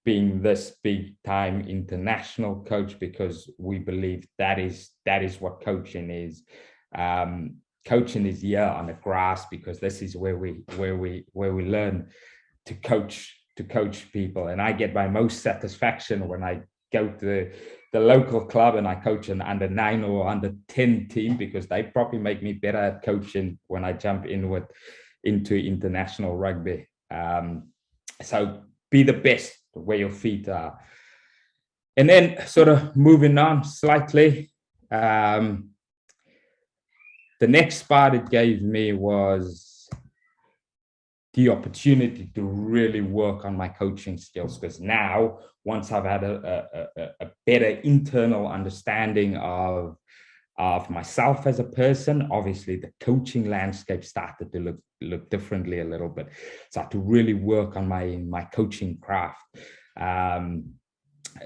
being this big time international coach, because we believe that is what coaching is. Coaching is here on the grass, because this is where we learn to coach people. And I get my most satisfaction when I go to the local club and I coach an under 9 or under 10 team, because they probably make me better at coaching when I jump into international rugby. So be the best where your feet are. And then sort of moving on slightly, the next part it gave me was the opportunity to really work on my coaching skills, because now, once I've had a better internal understanding of myself as a person, obviously the coaching landscape started to look differently a little bit. So I had to really work on my coaching craft.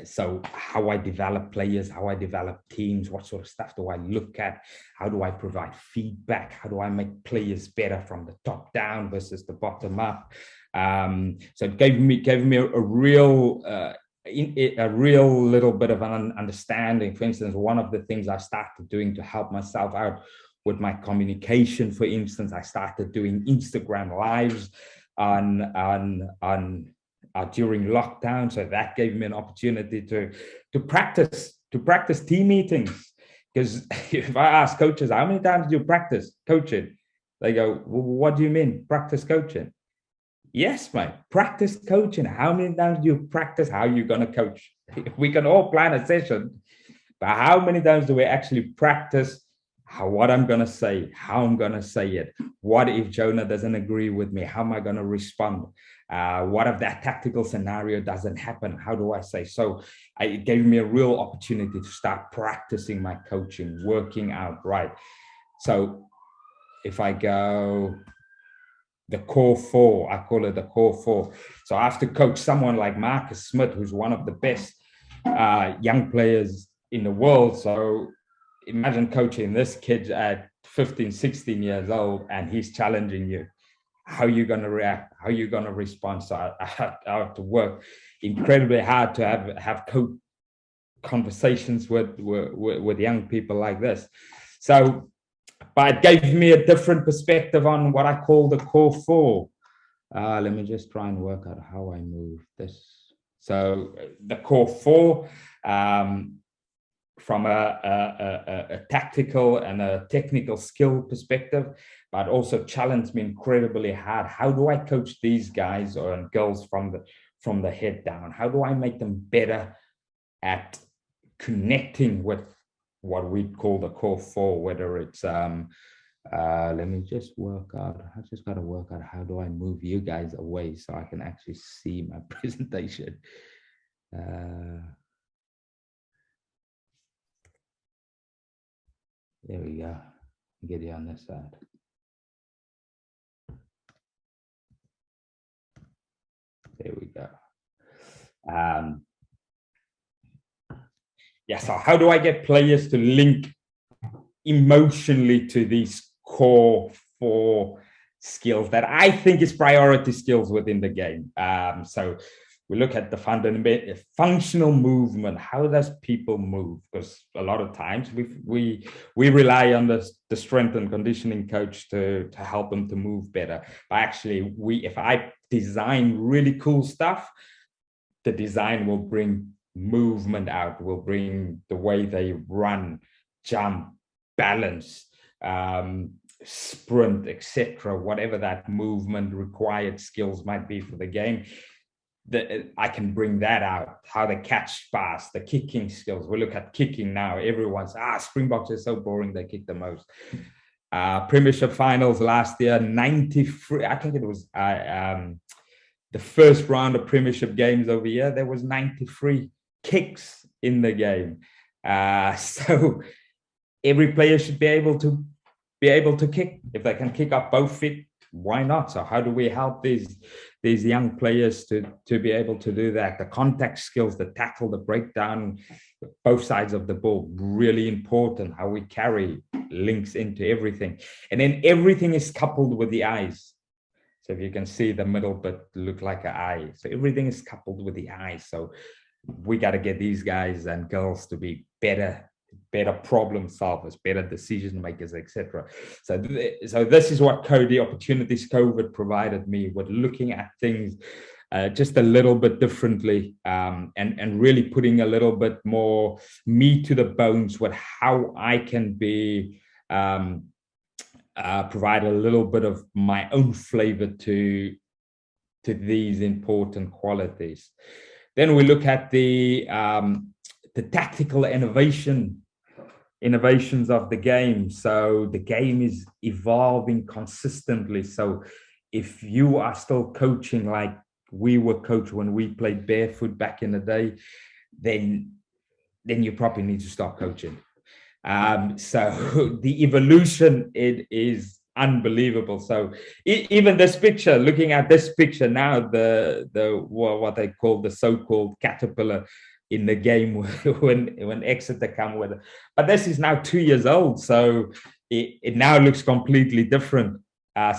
So how I develop players, how I develop teams, what sort of stuff do I look at? How do I provide feedback? How do I make players better from the top down versus the bottom up? So it gave me a real little bit of an understanding. For instance, one of the things I started doing to help myself out with my communication, for instance, I started doing Instagram lives on during lockdown. So that gave me an opportunity to practice team meetings. Because if I ask coaches, how many times do you practice coaching? They go, well, what do you mean, practice coaching? Yes, mate, practice coaching. How many times do you practice how you're going to coach? We can all plan a session, but how many times do we actually practice what I'm going to say, how I'm going to say it? What if Jonah doesn't agree with me? How am I going to respond? What if that tactical scenario doesn't happen? How do I say? So it gave me a real opportunity to start practicing my coaching, working out, right? So if I go the core four, I call it the core four. So I have to coach someone like Marcus Smith, who's one of the best young players in the world. So imagine coaching this kid at 15, 16 years old, and he's challenging you. How are you going to react? How are you going to respond? So I have to work incredibly hard to have conversations with young people like this. So, but it gave me a different perspective on what I call the core four. Let me just try and work out how I move this. So the core four, from a tactical and a technical skill perspective, but also challenged me incredibly hard. How do I coach these guys or girls from the head down? How do I make them better at connecting with what we call the core four, whether it's let me just work out. I just got to work out how do I move you guys away so I can actually see my presentation. There we go. Get you on this side. There we go. Yeah, so how do I get players to link emotionally to these core four skills that I think is priority skills within the game? So we look at the fundamental functional movement. How does people move? Because a lot of times we rely on the strength and conditioning coach to help them to move better. But actually, if I design really cool stuff, the design will bring movement out, will bring the way they run, jump, balance, sprint, etc. Whatever that movement required skills might be for the game. I can bring that out, how they catch pass, the kicking skills. We look at kicking now. Everyone's, Springboks is so boring, they kick the most. Premiership finals last year, 93, I think it was the first round of Premiership games over here, there was 93 kicks in the game. So every player should be able to kick. If they can kick up both feet, why not? So how do we help these young players to be able to do that? The contact skills, the tackle, the breakdown, both sides of the ball, really important. How we carry links into everything. And then everything is coupled with the eyes. So if you can see the middle bit look like an eye. So everything is coupled with the eyes. So we got to get these guys and girls to be better problem solvers, better decision makers, etc. So this is what the opportunities COVID provided me with looking at things just a little bit differently, and really putting a little bit more meat to the bones with how I can be provide a little bit of my own flavor to these important qualities. Then we look at the tactical innovations of the game. So the game is evolving consistently. So if you are still coaching like we were coached when we played barefoot back in the day, then you probably need to stop coaching. So the evolution, it is unbelievable. So even this picture, looking at this picture now, what they call the so-called caterpillar in the game when Exeter come with it. But this is now 2 years old, so it now looks completely different.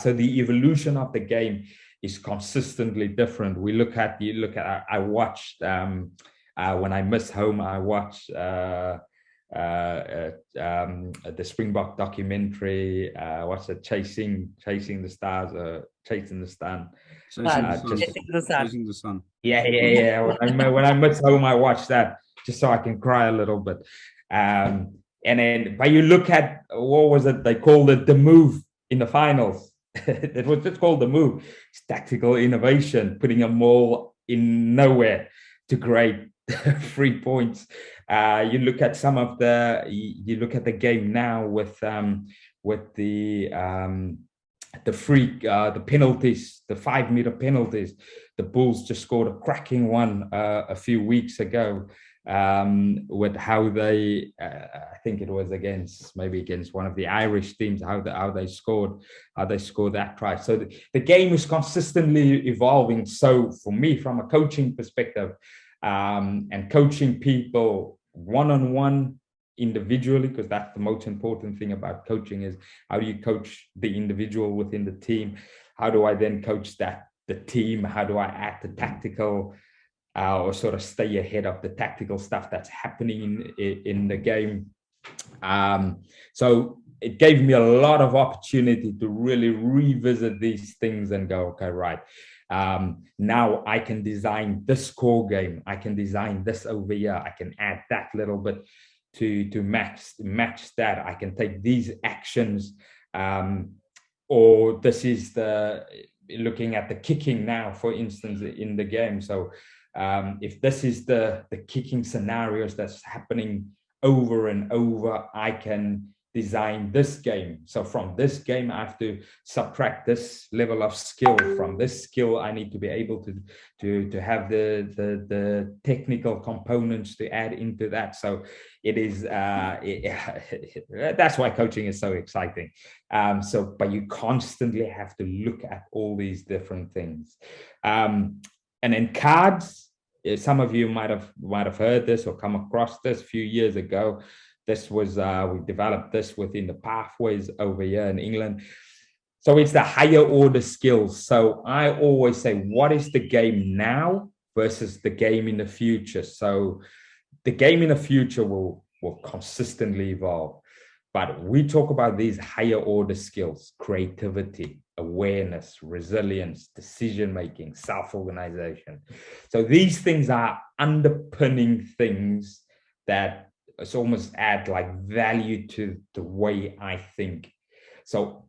So the evolution of the game is consistently different. I watched when I miss home, I watched the Springbok documentary. What's it? Chasing the Stars, Chasing the Sun. Chasing the Sun. Yeah. When I miss home, I watch that just so I can cry a little bit. And then, but you look at, what was it? They called it the move in the finals. It was just called the move. It's tactical innovation, putting a ball in nowhere to create 3 points. You look at you look at the game now with the penalties, the 5-meter penalties. The Bulls just scored a cracking one a few weeks ago, with how they, I think it was against one of the Irish teams, how they scored that try. So the game is consistently evolving. So for me, from a coaching perspective, and coaching people one-on-one, individually, because that's the most important thing about coaching, is how do you coach the individual within the team? How do I then coach the team? How do I add the tactical, or sort of stay ahead of the tactical stuff that's happening in the game? So it gave me a lot of opportunity to really revisit these things and go, okay, right. Now I can design this core game. I can design this over here. I can add that little bit to match that. I can take these actions, or this is looking at the kicking now, for instance, in the game. So if this is the kicking scenarios that's happening over and over, I can design this game. So from this game, I have to subtract this level of skill. From this skill, I need to be able to have the technical components to add into that. So it is that's why coaching is so exciting. But you constantly have to look at all these different things. And then cards, some of you might have heard this or come across this a few years ago. This was, we developed this within the pathways over here in England. So it's the higher order skills. So I always say, what is the game now versus the game in the future? So the game in the future will consistently evolve. But we talk about these higher order skills: creativity, awareness, resilience, decision-making, self-organization. So these things are underpinning things that it's almost add like value to the way I think. So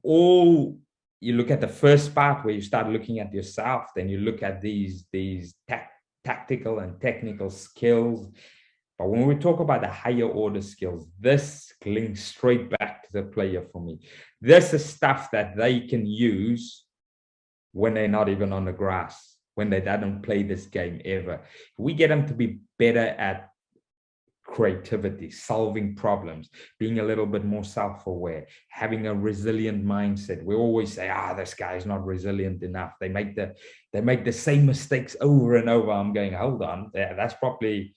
you look at the first part where you start looking at yourself, then you look at these tactical and technical skills. But when we talk about the higher order skills, this links straight back to the player for me. This is stuff that they can use when they're not even on the grass, when they don't play this game ever. We get them to be better at creativity, solving problems, being a little bit more self-aware, having a resilient mindset. We always say, this guy is not resilient enough. They make the same mistakes over and over. I'm going, hold on, that's probably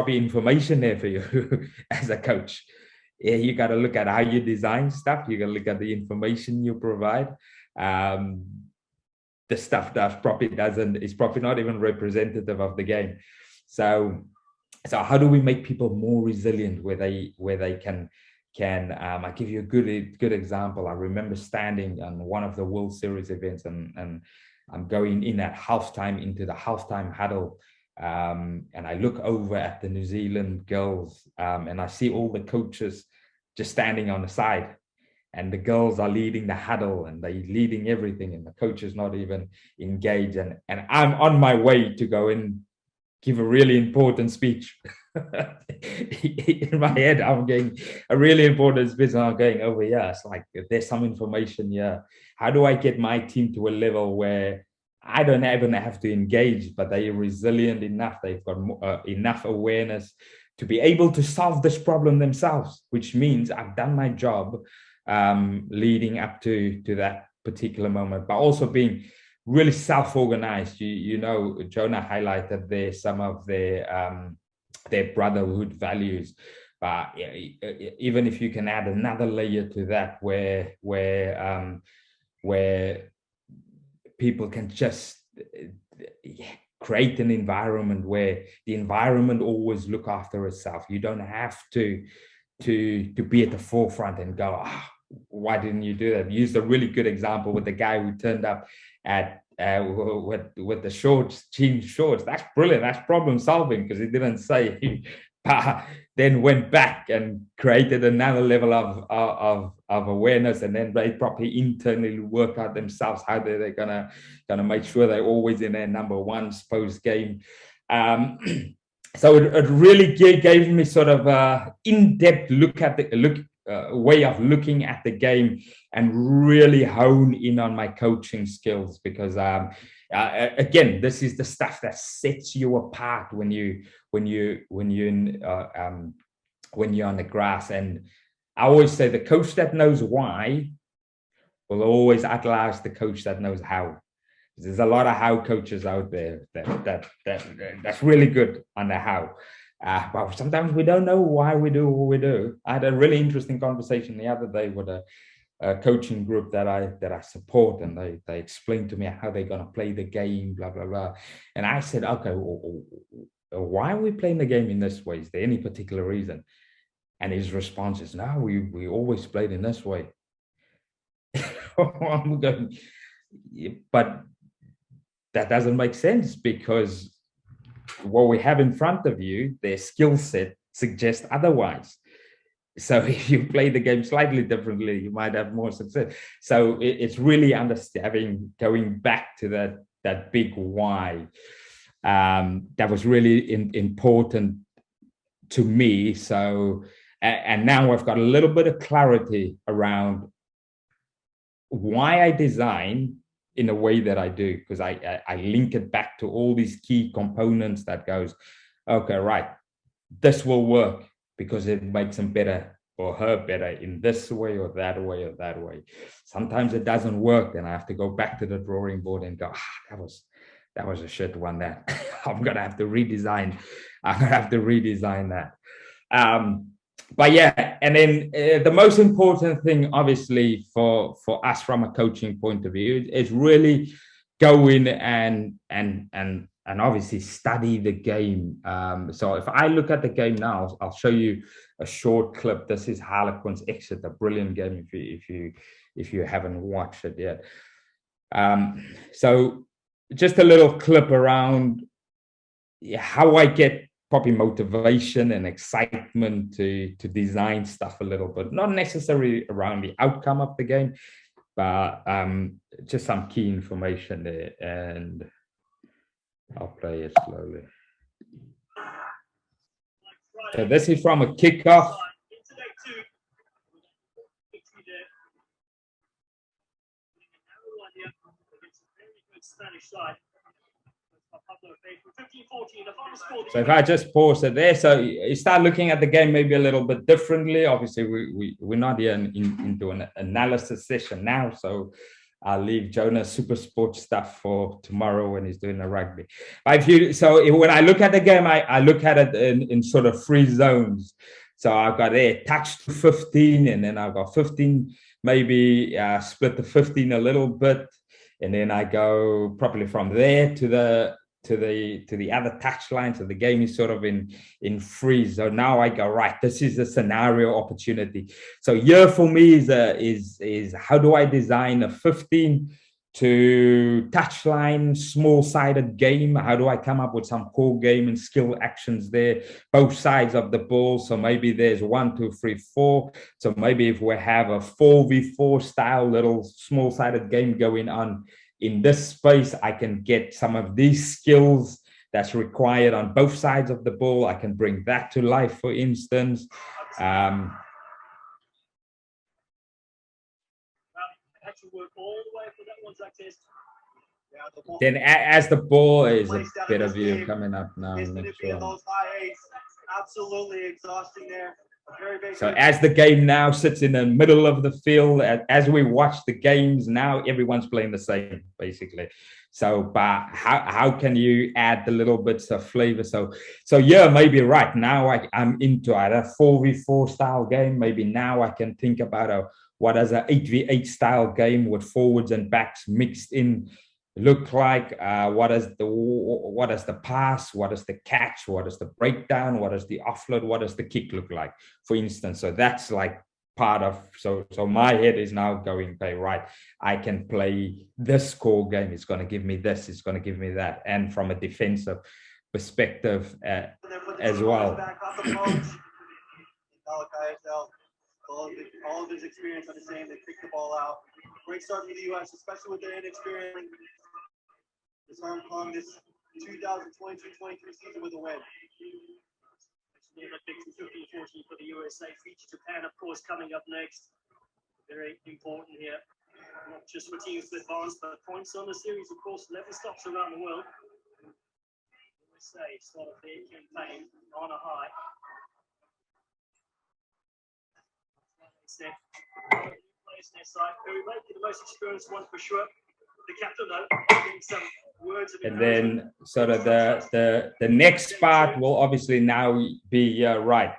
information there for you as a coach. Yeah, you got to look at how you design stuff. You got to look at the information you provide. The stuff that is probably not even representative of the game. So how do we make people more resilient where they can I'll give you a good example. I remember standing on one of the World Series events and I'm going in at halftime into the halftime huddle, and I look over at the New Zealand girls, and I see all the coaches just standing on the side, and the girls are leading the huddle and they're leading everything, and the coach is not even engaged, and I'm on my way to go and give a really important speech. in my head, I'm going a really important business. I'm going over here. It's like there's some information here. How do I get my team to a level where I don't even have to engage, but they're resilient enough? They've got enough awareness to be able to solve this problem themselves, which means I've done my job leading up to that particular moment, but also being really self-organized. You know, Jonah highlighted there some of their brotherhood values, but even if you can add another layer to that, where people can just create an environment where the environment always look after itself. You don't have to be at the forefront and go, why didn't you do that? Used a really good example with the guy who turned up at with the shorts, jean shorts. That's brilliant. That's problem solving, because he didn't say, but then went back and created another level of awareness, and then they probably internally work out themselves how they're gonna make sure they're always in their number ones post game. So it really gave me sort of a in-depth look at the way of looking at the game, and really hone in on my coaching skills, because again, this is the stuff that sets you apart when you're on the grass. And I always say the coach that knows why will always outlast the coach that knows how. There's a lot of how coaches out there that's really good on the how. But sometimes we don't know why we do what we do. I had a really interesting conversation the other day with a coaching group that I support, and they explained to me how they're going to play the game, blah blah blah. And I said, okay, why are we playing the game in this way? Is there any particular reason? And his response is, no, we always played in this way. I'm going, but that doesn't make sense, because what we have in front of you, their skill set suggests otherwise. So if you play the game slightly differently, you might have more success. So it's really understanding, going back to that big why, that was really important to me. So, and now I've got a little bit of clarity around why I design in a way that I do, because I link it back to all these key components that goes, okay, right, this will work because it makes them better or her better in this way or that way or that way. Sometimes it doesn't work, and I have to go back to the drawing board and go, that was a shit one. That I'm gonna have to redesign. I'm gonna have to redesign that. But yeah, and then the most important thing, obviously, for us from a coaching point of view, is really go in and obviously study the game. So if I look at the game now, I'll show you a short clip. This is Harlequins Exit, a brilliant game if you haven't watched it yet. So just a little clip around how I get probably motivation and excitement to design stuff a little bit, not necessarily around the outcome of the game, but just some key information there. And I'll play it slowly. So this is from a kickoff. So if I just pause it there, so you start looking at the game maybe a little bit differently. Obviously, we're not here into an analysis session now, so I'll leave Jonah's super sports stuff for tomorrow when he's doing the rugby. But when I look at the game, I look at it in sort of 3 zones. So I've got there touch to 15, and then I've got 15, maybe split the 15 a little bit, and then I go probably from there to the other touch line. So the game is sort of in freeze. So now I go, right, this is a scenario opportunity. So here for me is how do I design a 15 to touchline, small-sided game? How do I come up with some core game and skill actions there, both sides of the ball? So maybe there's 1, 2, 3, 4. So maybe if we have a 4v4 style little small-sided game going on in this space, I can get some of these skills that's required on both sides of the ball. I can bring that to life, for instance. Then as the ball is a better view coming up now. Absolutely exhausting there. So as the game now sits in the middle of the field, as we watch the games now, everyone's playing the same, basically. So, but how can you add the little bits of flavor? So yeah, maybe right now I'm into a 4v4 style game. Maybe now I can think about what is an 8v8 style game with forwards and backs mixed in look like. What is the pass, what is the catch, what is the breakdown, what is the offload, what does the kick look like, for instance? So that's like part of, so my head is now going, okay, right, I can play this core game, it's going to give me this, it's going to give me that, and from a defensive perspective as well. All of his experience understanding they pick the ball out. Great start for the U.S., especially with their inexperience. This Hong Kong, this 2022-23 season with a win. The Olympics in 2014 for the USA. Feature Japan, of course, coming up next. Very important here, not just for teams to advance, but points on the series, of course, 11 stops around the world. USA start off their campaign on a high. Place their side. Very likely the most experienced one for sure. The captain, though, giving some words of encouragement. And then sort of the next part will obviously now be right.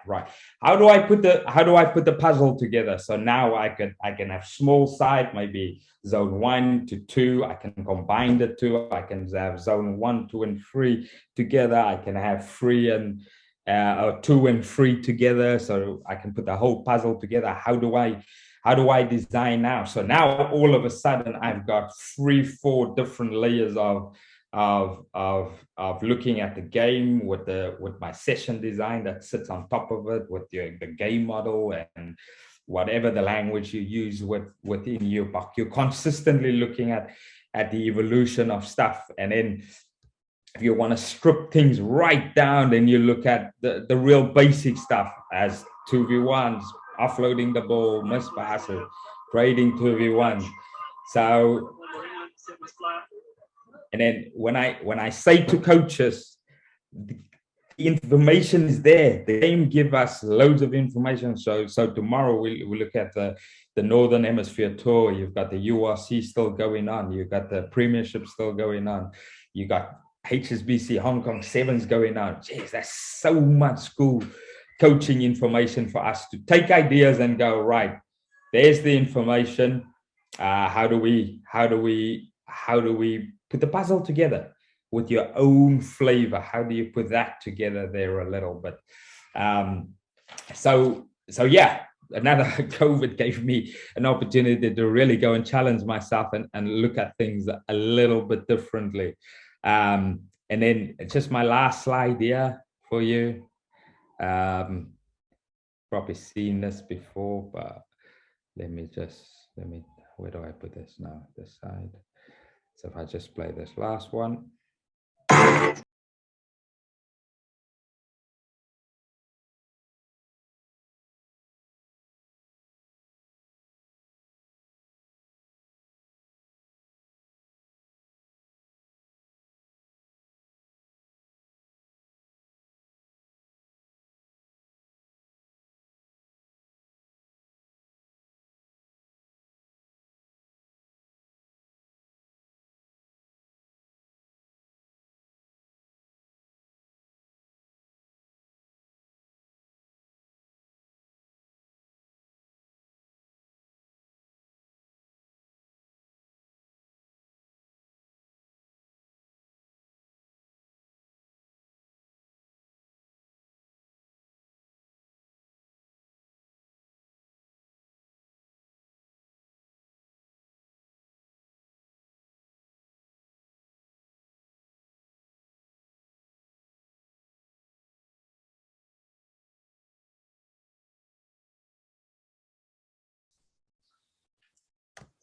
How do I put the puzzle together? So now I can have small side, maybe zone 1 to 2. I can combine the two. I can have zone 1, 2, and 3 together. I can have 3 and 2 and 3 together. So I can put the whole puzzle together. How do I design now? So now all of a sudden I've got 3-4 different layers of looking at the game with my session design that sits on top of it, with the game model and whatever the language you use within your book. You're consistently looking at the evolution of stuff. And then if you want to strip things right down, then you look at the real basic stuff as 2v1s, offloading the ball, miss passes, creating 2v1. So, and then when I say to coaches, the information is there. The game give us loads of information. So tomorrow we look at the Northern Hemisphere tour. You've got the URC still going on. You've got the Premiership still going on. You got HSBC Hong Kong Sevens going on. Jeez, that's so much school coaching information for us to take ideas and go, right, there's the information. How do we put the puzzle together with your own flavor? How do you put that together there a little bit? So yeah, another COVID gave me an opportunity to really go and challenge myself and look at things a little bit differently. And then just my last slide here for you. Probably seen this before, but let me, where do I put this now? This side. So if I just play this last one.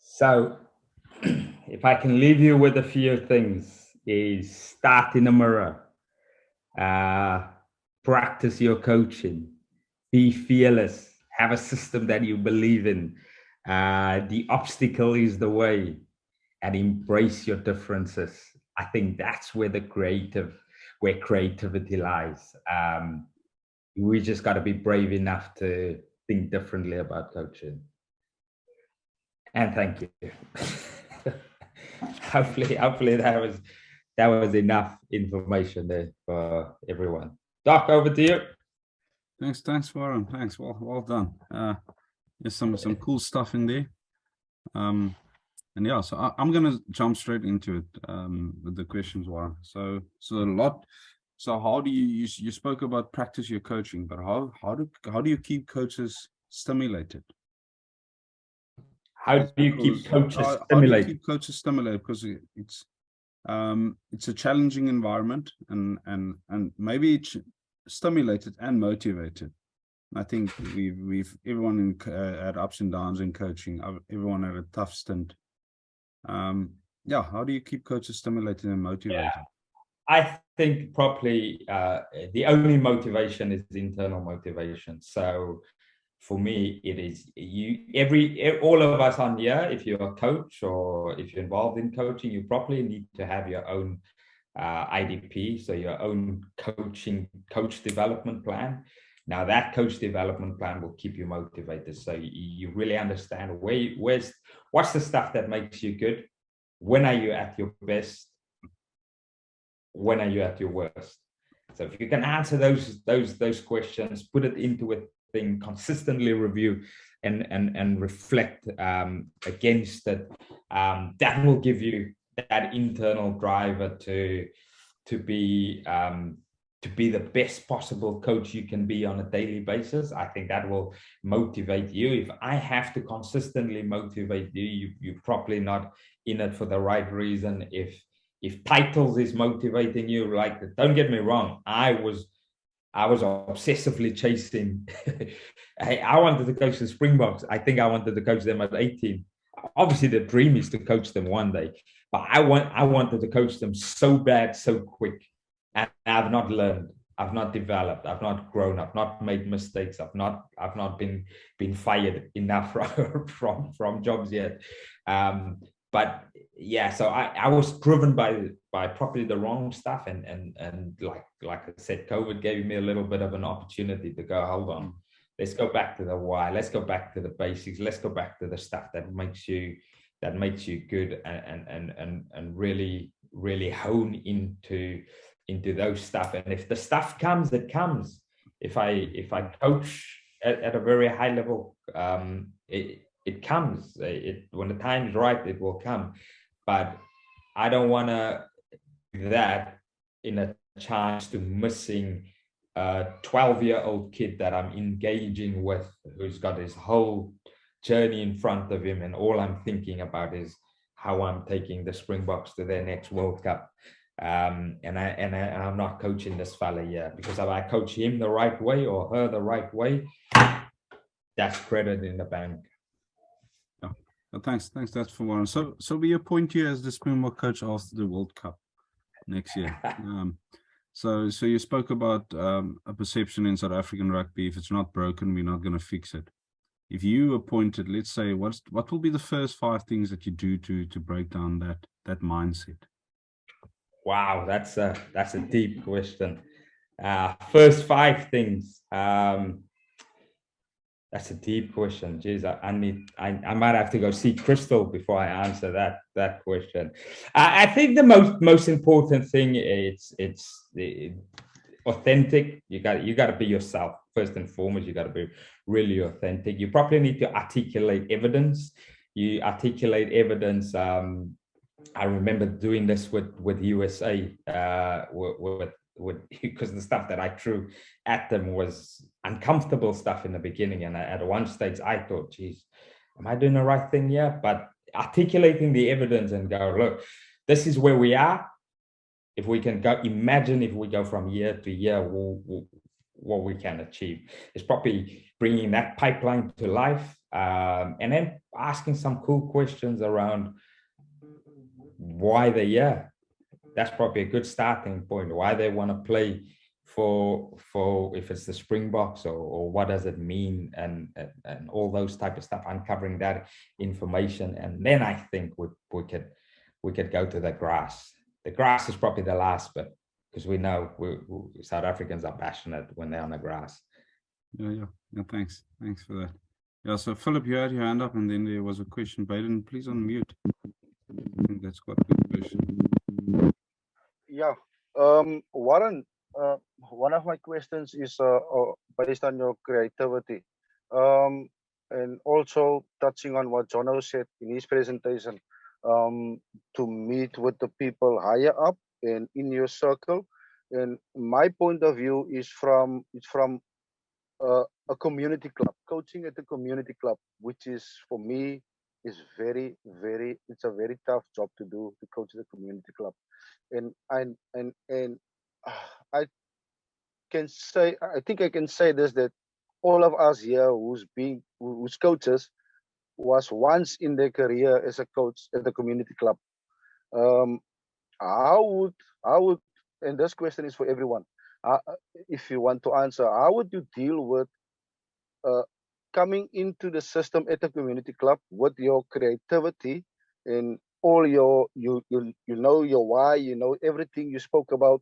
So if I can leave you with a few things, is start in the mirror. Practice your coaching. Be fearless. Have a system that you believe in. The obstacle is the way, and embrace your differences. I think that's where creativity lies. We just got to be brave enough to think differently about coaching. And thank you. hopefully that was enough information there for everyone. Doc, over to you. Thanks, Warren. Thanks. Well done. There's some cool stuff in there. And yeah, so I'm gonna jump straight into it with the questions, Warren. So how do you spoke about practice your coaching, but how do you keep coaches stimulated? How do you keep coaches stimulated? How do you keep coaches stimulated? Because it's a challenging environment, and maybe it's stimulated and motivated. I think everyone had ups and downs in coaching. Everyone had a tough stint. Yeah, how do you keep coaches stimulated and motivated? Yeah. I think probably the only motivation is internal motivation. So for me, it is all of us on here, if you're a coach or if you're involved in coaching, you probably need to have your own IDP, so your own coach development plan. Now that coach development plan will keep you motivated. So you really understand what's the stuff that makes you good? When are you at your best? When are you at your worst? So if you can answer those questions, put it into a thing, consistently review and reflect against it, that will give you that internal driver to be the best possible coach you can be on a daily basis. I think that will motivate you. If I have to consistently motivate you, you're probably not in it for the right reason. If titles is motivating you, like, don't get me wrong, I was obsessively chasing. I wanted to coach the Springboks. I think I wanted to coach them at 18. Obviously, the dream is to coach them one day, but I wanted to coach them so bad, so quick. And I've not learned, I've not developed, I've not grown, I've not made mistakes, I've not been fired enough from jobs yet. But yeah, so I was driven by probably the wrong stuff, and like I said, COVID gave me a little bit of an opportunity to go, hold on, let's go back to the why, let's go back to the basics, let's go back to the stuff that makes you good, and really hone into those stuff. And if the stuff comes, it comes. If I coach at a very high level, it comes. When the time is right, it will come. But I don't want to do that in a chance to missing a 12-year-old kid that I'm engaging with, who's got his whole journey in front of him, and all I'm thinking about is how I'm taking the Springboks to their next World Cup. And I'm not coaching this fella here, because if I coach him the right way or her the right way, that's credit in the bank. Thanks. That's for one. So we appoint you as the Springbok coach after the World Cup next year. So you spoke about a perception in South African rugby: if it's not broken, we're not going to fix it. If you appointed, let's say, what will be the first 5 things that you do to break down that mindset? Wow, that's a deep question. First 5 things. That's a deep question. Jeez, I might have to go see Crystal before I answer that question. I think the most important thing is it's authentic. You got to be yourself first and foremost. You got to be really authentic. You probably need to articulate evidence. You articulate evidence. I remember doing this with USA because the stuff that I threw at them was uncomfortable stuff in the beginning, and at one stage I thought, geez, am I doing the right thing here? But articulating the evidence and go, look, this is where we are. If we can go, imagine if we go from year to year, what we can achieve. It's probably bringing that pipeline to life, and then asking some cool questions around why they're here. That's probably a good starting point. Why they want to play for if it's the Springboks or what does it mean and all those type of stuff, uncovering that information, and then I think we could go to the grass. The grass is probably the last bit, because we know South Africans are passionate when they're on the grass. Yeah, thanks for that. Yeah, so Philip, you had your hand up, and then there was a question. Baden, please unmute. I think that's quite a good question. Yeah, Warren, one of my questions is based on your creativity, and also touching on what Jono said in his presentation, to meet with the people higher up and in your circle. And my point of view is from a community club, coaching at a community club, which is for me is it's a very tough job to do, to coach at a community club. And I can say, I think I can say this, that all of us here who's coaches was once in their career as a coach at the community club. How would, and this question is for everyone, if you want to answer, how would you deal with coming into the system at the community club with your creativity and all your you know your why, you know everything you spoke about,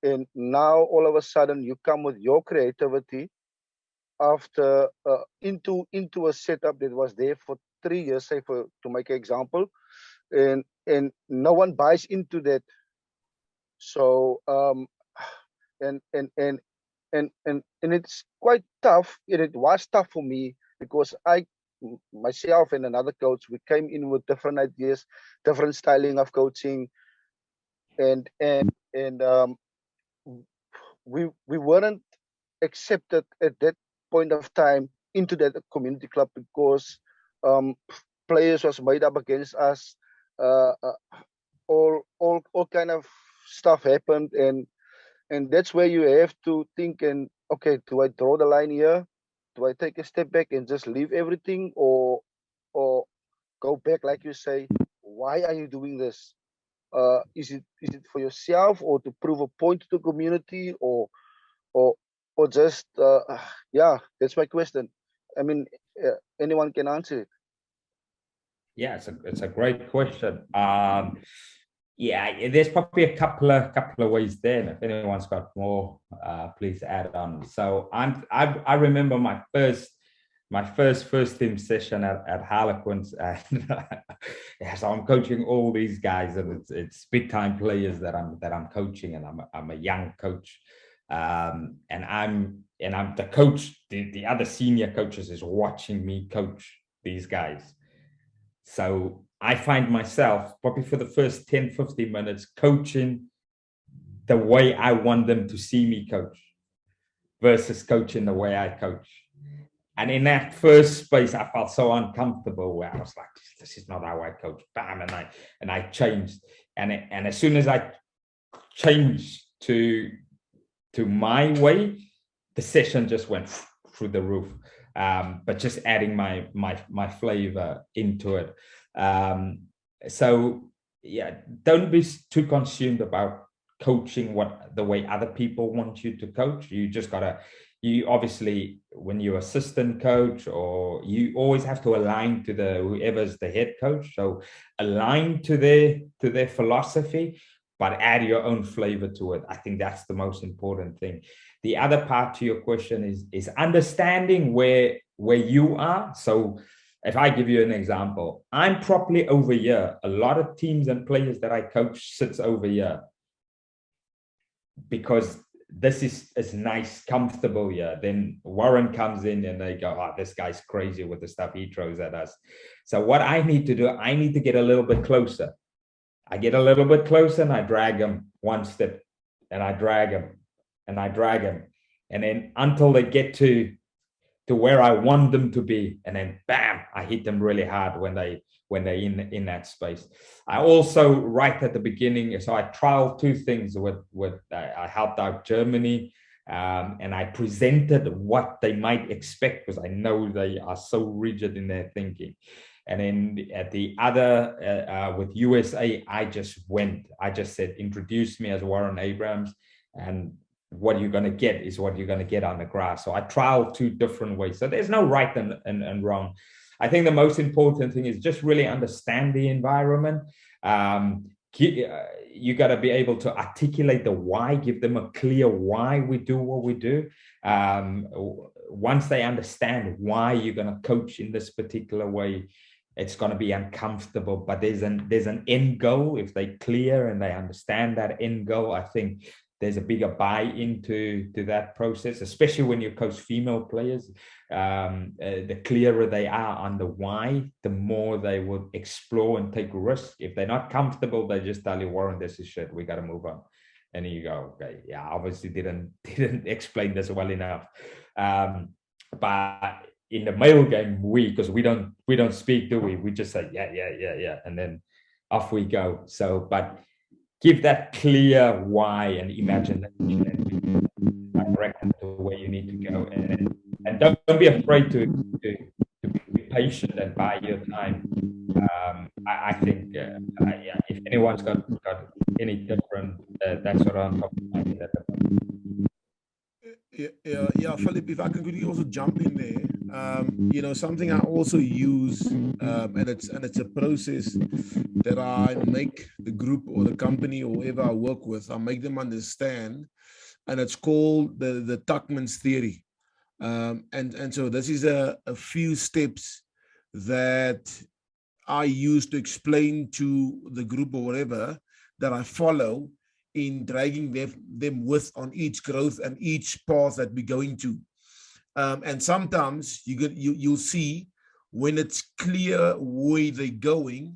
and now all of a sudden you come with your creativity after into a setup that was there for 3 years, say, for to make an example, and no one buys into that. So and it's quite tough, and it was tough for me because myself and another coach, we came in with different ideas, different styling of coaching, and we weren't accepted at that point of time into that community club because players was made up against us. All kind of stuff happened, and that's where you have to think, and okay, do I draw the line here? Do I take a step back and just leave everything, or go back, like you say? Why are you doing this? Is it for yourself, or to prove a point to the community, or just yeah? That's my question. I mean, anyone can answer it. Yeah, it's a great question. Yeah, there's probably a couple of ways there. If anyone's got more, please add on. So I remember my first team session at Harlequins, and yeah, so I'm coaching all these guys, and it's big time players that I'm coaching, and I'm a young coach, and I'm the coach. The other senior coaches is watching me coach these guys. So I find myself probably for the first 10, 15 minutes coaching the way I want them to see me coach versus coaching the way I coach. And in that first space, I felt so uncomfortable, where I was like, this is not how I coach. Bam, and I changed. And as soon as I changed to my way, the session just went through the roof. But just adding my flavor into it. So yeah, don't be too consumed about coaching the way other people want you to coach. You just you obviously, when you're assistant coach, or you always have to align to whoever's the head coach. So align to their philosophy, but add your own flavor to it. I think that's the most important thing. The other part to your question is understanding where you are. So if I give you an example, I'm properly over here. A lot of teams and players that I coach sits over here because this is nice, comfortable here. Then Warren comes in and they go, oh, this guy's crazy with the stuff he throws at us. So what I need to do, I need to get a little bit closer. I get a little bit closer and I drag him one step, and I drag him and I drag him. And then until they get to where I want them to be, and then bam, I hit them really hard when they're in that space. I also, right at the beginning, so I trialed two things I helped out Germany, and I presented what they might expect, because I know they are so rigid in their thinking. And then at the other, with USA, I just said, introduce me as Warren Abrams, and what you're going to get is what you're going to get on the grass. So I trial 2 different ways. So there's no right and wrong. I think the most important thing is just really understand the environment. You got to be able to articulate the why, give them a clear why we do what we do. Once they understand why you're going to coach in this particular way, it's going to be uncomfortable, but there's an end goal. If they clear and they understand that end goal, I think there's a bigger buy-in to that process, especially when you coach female players. The clearer they are on the why, the more they will explore and take risks. If they're not comfortable, they just tell you, Warren, this is shit, we got to move on. And then you go, okay, yeah, obviously didn't explain this well enough. But in the male game, because we don't speak, do we? We just say, yeah, and then off we go. So, but give that clear why and imagine that direct to where you need to go, and don't be afraid to be patient and buy your time. I think if anyone's got any different, that's what I'm talking about. Yeah, Philip, if I can quickly also jump in there, something I also use, and it's a process that I make the group or the company or whoever I work with, I make them understand, and it's called the Tuckman's theory. And so this is a few steps that I use to explain to the group or whatever that I follow in dragging them with on each growth and each path that we're going to. And sometimes you'll see when it's clear where they're going,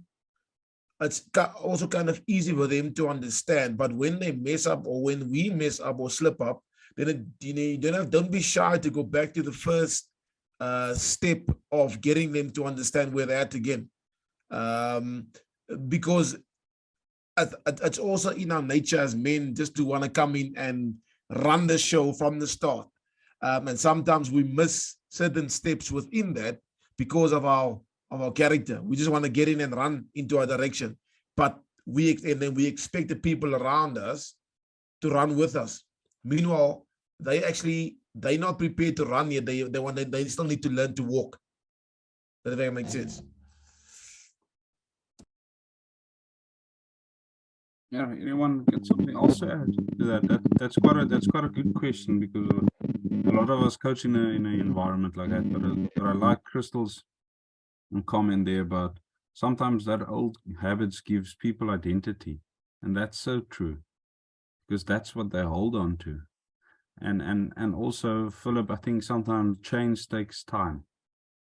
it's also kind of easy for them to understand. But when they mess up, or when we mess up or slip up, then don't be shy to go back to the first step of getting them to understand where they're at again. Because it's also in our nature as men just to want to come in and run the show from the start. And sometimes we miss certain steps within that because of our character. We just want to get in and run into our direction. But then we expect the people around us to run with us. Meanwhile, they're not prepared to run yet. They still need to learn to walk. Does that make sense? Yeah, anyone get something else to add to that? That's quite a good question, because a lot of us coach in an environment like that. But I like Crystal's comment there about sometimes that old habits gives people identity, and that's so true, because that's what they hold on to. And also, Philip, I think sometimes change takes time.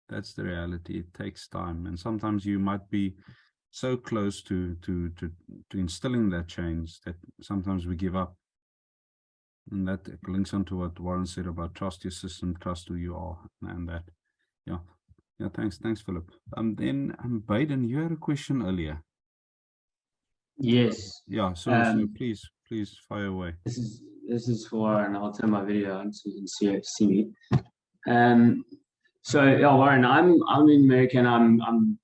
That's the reality. It takes time, and sometimes you might be so close to instilling that change that sometimes we give up. And that links onto what Warren said about trust your system, trust who you are, and that. Yeah, thanks, Philip. Then Baden, you had a question earlier. Yes. Yeah, so please fire away. This is for, and I'll turn my video on so you can see me. So yeah, Warren, I'm in America, and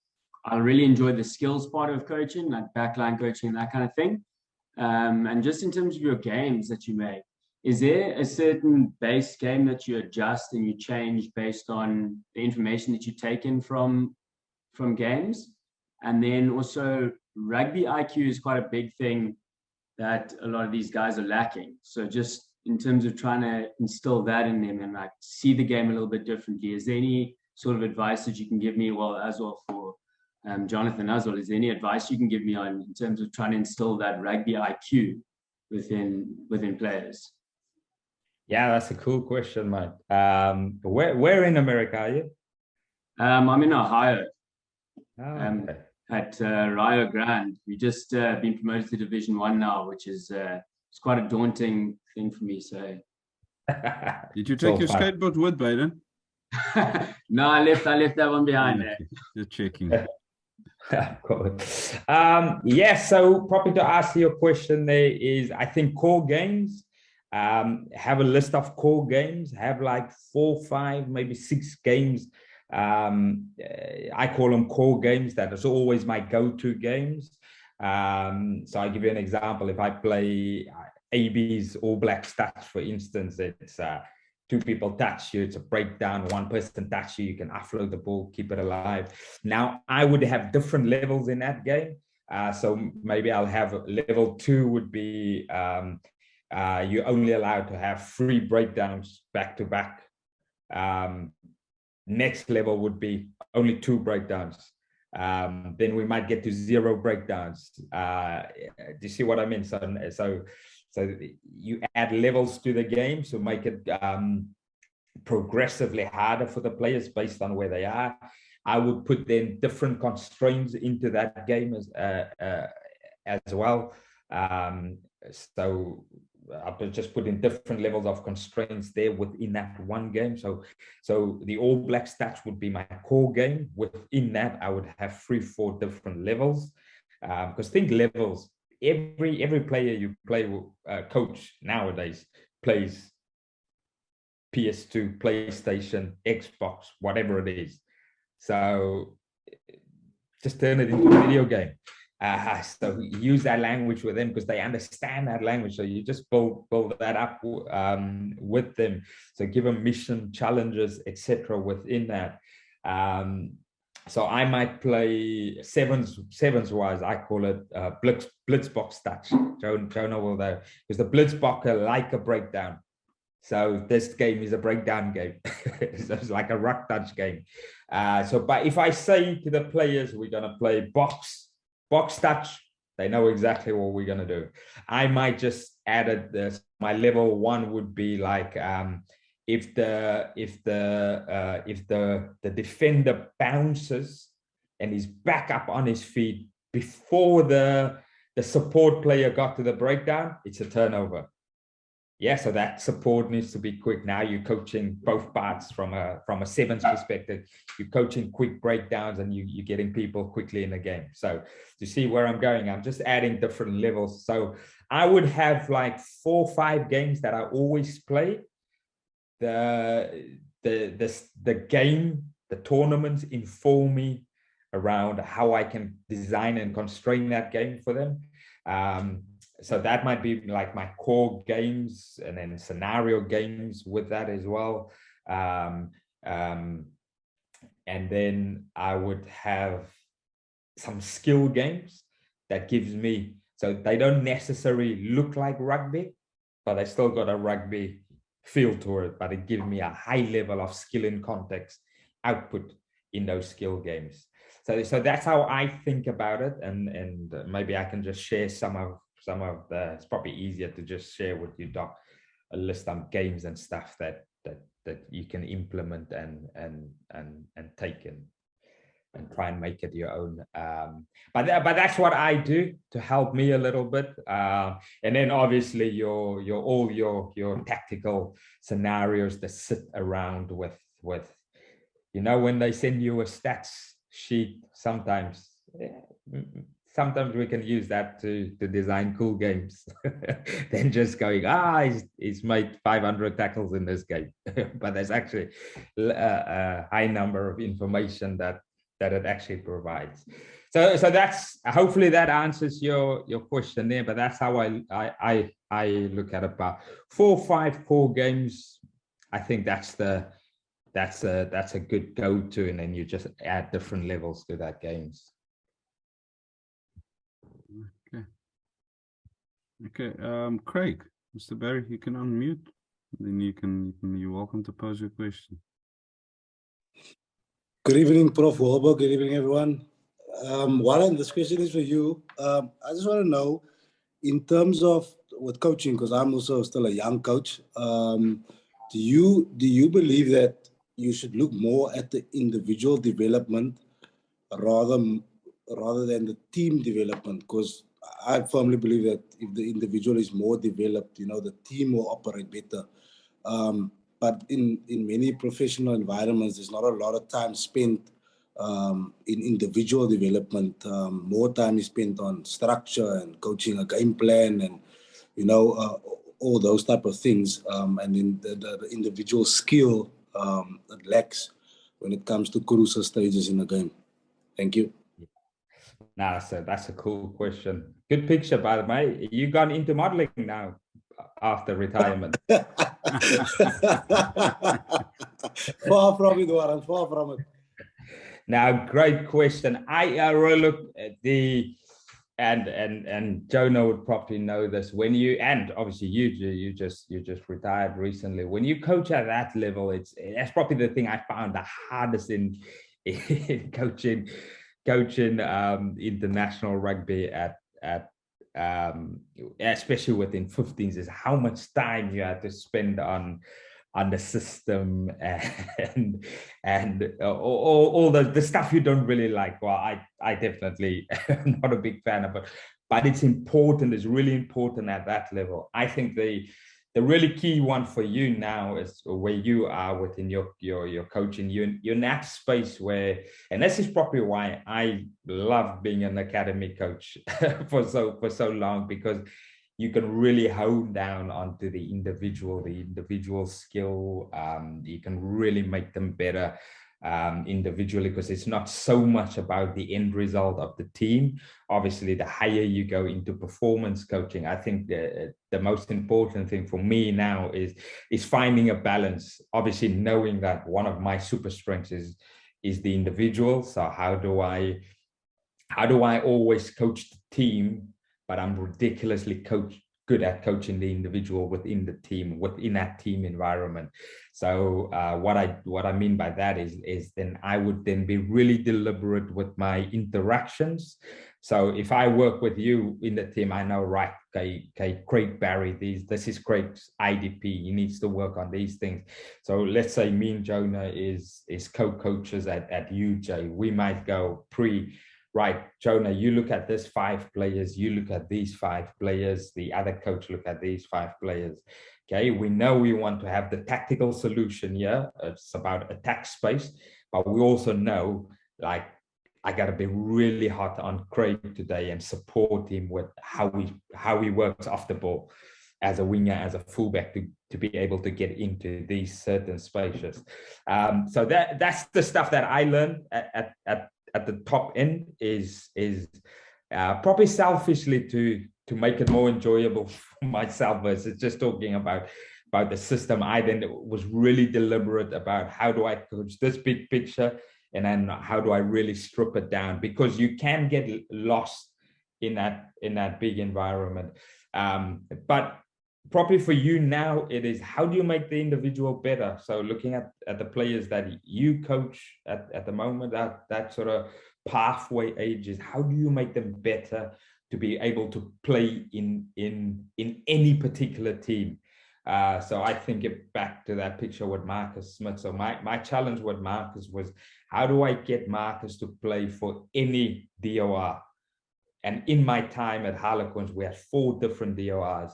I really enjoy the skills part of coaching, like backline coaching, that kind of thing. And just in terms of your games that you make, is there a certain base game that you adjust and you change based on the information that you take in from games? And then also rugby IQ is quite a big thing that a lot of these guys are lacking. So just in terms of trying to instill that in them and like see the game a little bit differently, is there any sort of advice that you can give me, as well for Jonathan as well? Is there any advice you can give me on in terms of trying to instill that rugby IQ within players? Yeah, that's a cool question, mate. Where in America are you? I'm in Ohio. Okay. At Rio Grande. We just been promoted to Division 1 now, which is it's quite a daunting thing for me. So, did you take your skateboard with, Baden? No, I left that one behind there. Just checking. Cool. So probably to answer your question, there is, I think, core games. Have a list of core games. Have like 4, 5, maybe 6 games. I call them core games. That is always my go-to games. So I'll give you an example. If I play, AB's All Blacks touch, for instance. It's 2 people touch you, it's a breakdown, 1 person touch you, you can offload the ball, keep it alive. Now, I would have different levels in that game. So maybe I'll have level 2 would be you're only allowed to have 3 breakdowns back to back. Next level would be only 2 breakdowns. Then we might get to 0 breakdowns. Do you see what I mean? So you add levels to the game to make it progressively harder for the players based on where they are. I would put then different constraints into that game as well. So I'll just put in different levels of constraints there within that one game. So the All Black stats would be my core game. Within that, I would have 3-4 different levels. Because think levels. Every player you play with, coach nowadays plays PS2, PlayStation, Xbox, whatever it is. So just turn it into a video game. So use that language with them because they understand that language. So you just build that up with them. So give them mission challenges, etc. within that. So I might play sevens wise. I call it Blitzbox touch. Jonah will know because the Blitzbox like a breakdown. So this game is a breakdown game. So it's like a ruck touch game. But if I say to the players, we're gonna play box touch, they know exactly what we're gonna do. I might just add this. My level 1 would be like if the defender bounces and is back up on his feet before the support player got to the breakdown, it's a turnover. Yeah, so that support needs to be quick. Now you're coaching both parts from a sevens perspective. You're coaching quick breakdowns and you're getting people quickly in the game. So to see where I'm going, I'm just adding different levels. So I would have like 4 or 5 games that I always play. The game, the tournaments inform me around how I can design and constrain that game for them. So that might be like my core games, and then scenario games with that as well. And then I would have some skill games that gives me, so they don't necessarily look like rugby, but they still got a rugby feel to it, but it gives me a high level of skill in context output in those skill games. So that's how I think about it, and maybe I can just share some of the. It's probably easier to just share with you, Doc, a list of games and stuff that you can implement and take and try and make it your own. But that's what I do to help me a little bit. And then obviously all your tactical scenarios that sit around with when they send you a stats sheet, sometimes we can use that to design cool games than just going, he's made 500 tackles in this game. But there's actually a high number of information that it actually provides. So that's, hopefully that answers your question there, but that's how I look at it. About 4 or 5 core games, I think that's a good go-to, and then you just add different levels to that games. Okay, Craig, Mr. Barry, you can unmute, then you're welcome to pose your question. Good evening, Prof. Walberg. Good evening, everyone. Warren, this question is for you. I just want to know, in terms of with coaching, because I'm also still a young coach, do you believe that you should look more at the individual development rather than the team development? Because I firmly believe that if the individual is more developed, the team will operate better. But in many professional environments, there's not a lot of time spent in individual development. More time is spent on structure and coaching a game plan and, all those type of things. And then the individual skill that lacks when it comes to crucial stages in the game. Thank you. Nah, so that's a cool question. Good picture, by the way. You gone into modeling now. after retirement? Far from it, Warren, far from it. Now, great question. I really look at the and Jonah would probably know this. When you, and obviously you just retired recently. When you coach at that level, that's probably the thing I found the hardest in coaching international rugby at especially within 15s, is how much time you have to spend on the system and all the stuff you don't really like. Well, I definitely am not a big fan of it, but it's important. It's really important at that level. I think the really key one for you now is where you are within your coaching. You're in that space where, and this is probably why I love being an academy coach for so long, because you can really hone down onto the individual skill. You can really make them better individually, because it's not so much about the end result of the team. Obviously, the higher you go into performance coaching, I think the most important thing for me now is finding a balance. Obviously, knowing that one of my super strengths is the individual. So how do I always coach the team, but I'm ridiculously good at coaching the individual within the team, within that team environment. So what I mean by that is then I would then be really deliberate with my interactions. So if I work with you in the team, I know, right, okay, Craig Barry, this is Craig's IDP. He needs to work on these things. So let's say me and Jonah is co-coaches at UJ. We might go right, Jonah, you look at this 5 players, you look at these 5 players, the other coach look at these 5 players. Okay, we know we want to have the tactical solution here. It's about attack space, but we also know, like, I got to be really hot on Craig today and support him with how he works off the ball as a winger, as a fullback, to be able to get into these certain spaces. So that's the stuff that I learned at the top end, is probably selfishly to make it more enjoyable for myself versus just talking about the system. I then was really deliberate about how do I coach this big picture, and then how do I really strip it down, because you can get lost in that big environment. But probably for you now, it is how do you make the individual better? So looking at the players that you coach at the moment, that sort of pathway ages, how do you make them better to be able to play in any particular team? So I think it back to that picture with Marcus Smith. So my challenge with Marcus was, how do I get Marcus to play for any DOR? And in my time at Harlequins, we had 4 different DORs.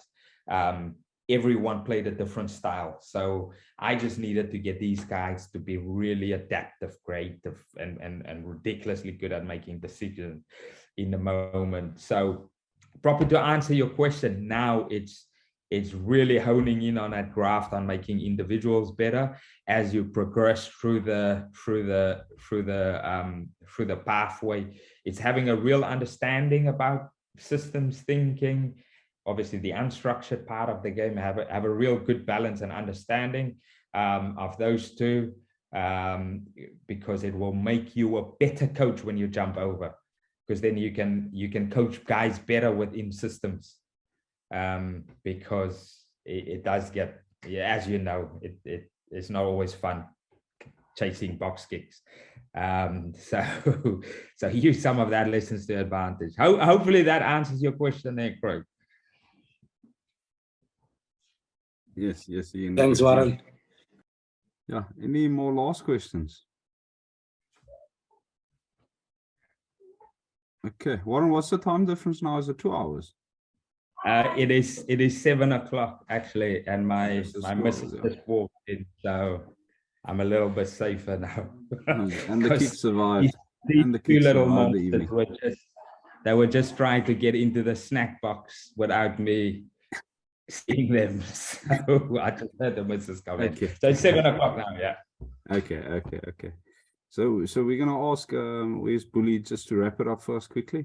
Everyone played a different style. So I just needed to get these guys to be really adaptive, creative, and ridiculously good at making decisions in the moment. So probably to answer your question, now it's really honing in on that graft, on making individuals better as you progress through the pathway. It's having a real understanding about systems thinking. Obviously, the unstructured part of the game, have a real good balance and understanding of those two, because it will make you a better coach when you jump over, because then you can coach guys better within systems, because it does get, as you know, it's not always fun chasing box kicks. So use some of that lessons to advantage. Hopefully that answers your question there, Craig. Yes, Ian. Thanks, Warren. Yeah, any more last questions? Okay, Warren, what's the time difference now? Is it 2 hours? It is 7 o'clock actually, and my missus just walked in, so I'm a little bit safer now. And the kids survived. These 2 little monsters were just trying to get into the snack box without me seeing them. So I just heard the missus come in. So it's 7 o'clock now, yeah. Okay. So we're gonna ask where's Bully, just to wrap it up for us quickly.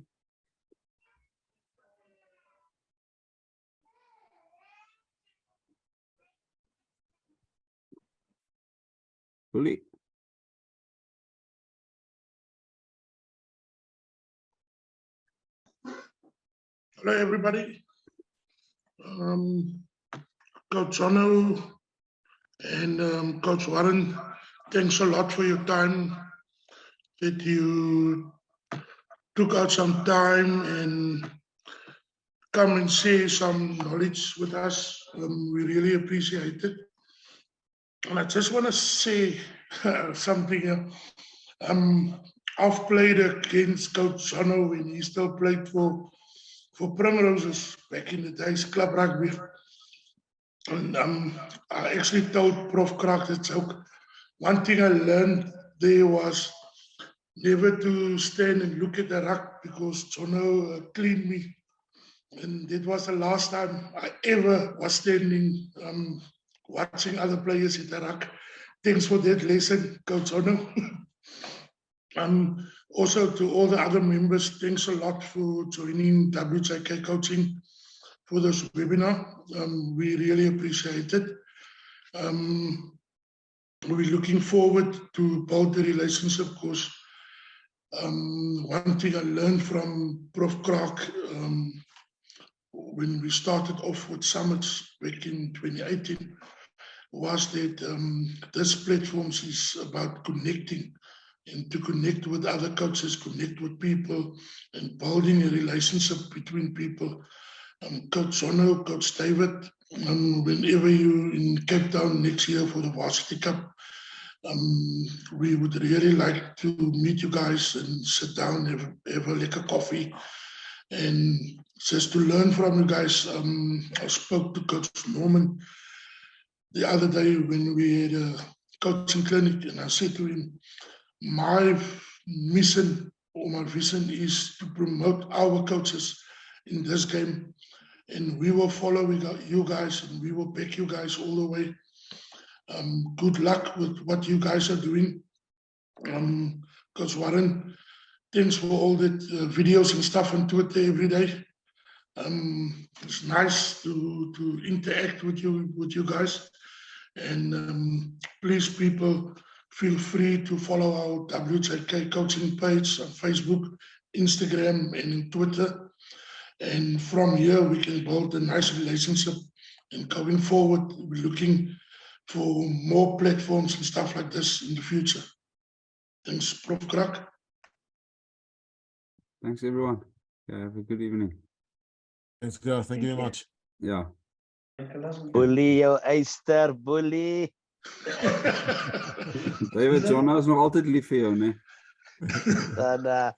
Bully. Hello, everybody. Coach Jono and Coach Warren, thanks a lot for your time that you took out some time and come and share some knowledge with us. We really appreciate it. And I just want to say something here. I've played against Coach Jono when he still played for Primroses back in the days, club rugby. And I actually told Prof. Krak that joke. One thing I learned there was never to stand and look at the ruck because Jono cleaned me. And that was the last time I ever was standing watching other players at the ruck. Thanks for that lesson, Coach Jono. Also to all the other members, thanks a lot for joining WJK Coaching for this webinar. We really appreciate it. We're looking forward to build the relationship because one thing I learned from Prof. Krak when we started off with summits back in 2018 was that this platform is about connecting and to connect with other coaches, connect with people and building a relationship between people. Coach Jono, Coach David, whenever you're in Cape Town next year for the Varsity Cup, we would really like to meet you guys and sit down, have a lekker coffee and just to learn from you guys. I spoke to Coach Norman the other day when we had a coaching clinic and I said to him, my mission or my vision is to promote our coaches in this game, and we will follow you guys and we will back you guys all the way. Good luck with what you guys are doing. Coach Warren, thanks for all that videos and stuff on Twitter every day. It's nice to interact with you guys, and please people, feel free to follow our WJK coaching page on Facebook, Instagram, and Twitter. And from here, we can build a nice relationship. And going forward, we're looking for more platforms and stuff like this in the future. Thanks, Prof. Krak. Thanks, everyone. Yeah, have a good evening. Thanks, guys. Thank you very much. Yeah. Bully, jou eyster, bully. David, Jono is nog altyd lief vir jou, né? Dan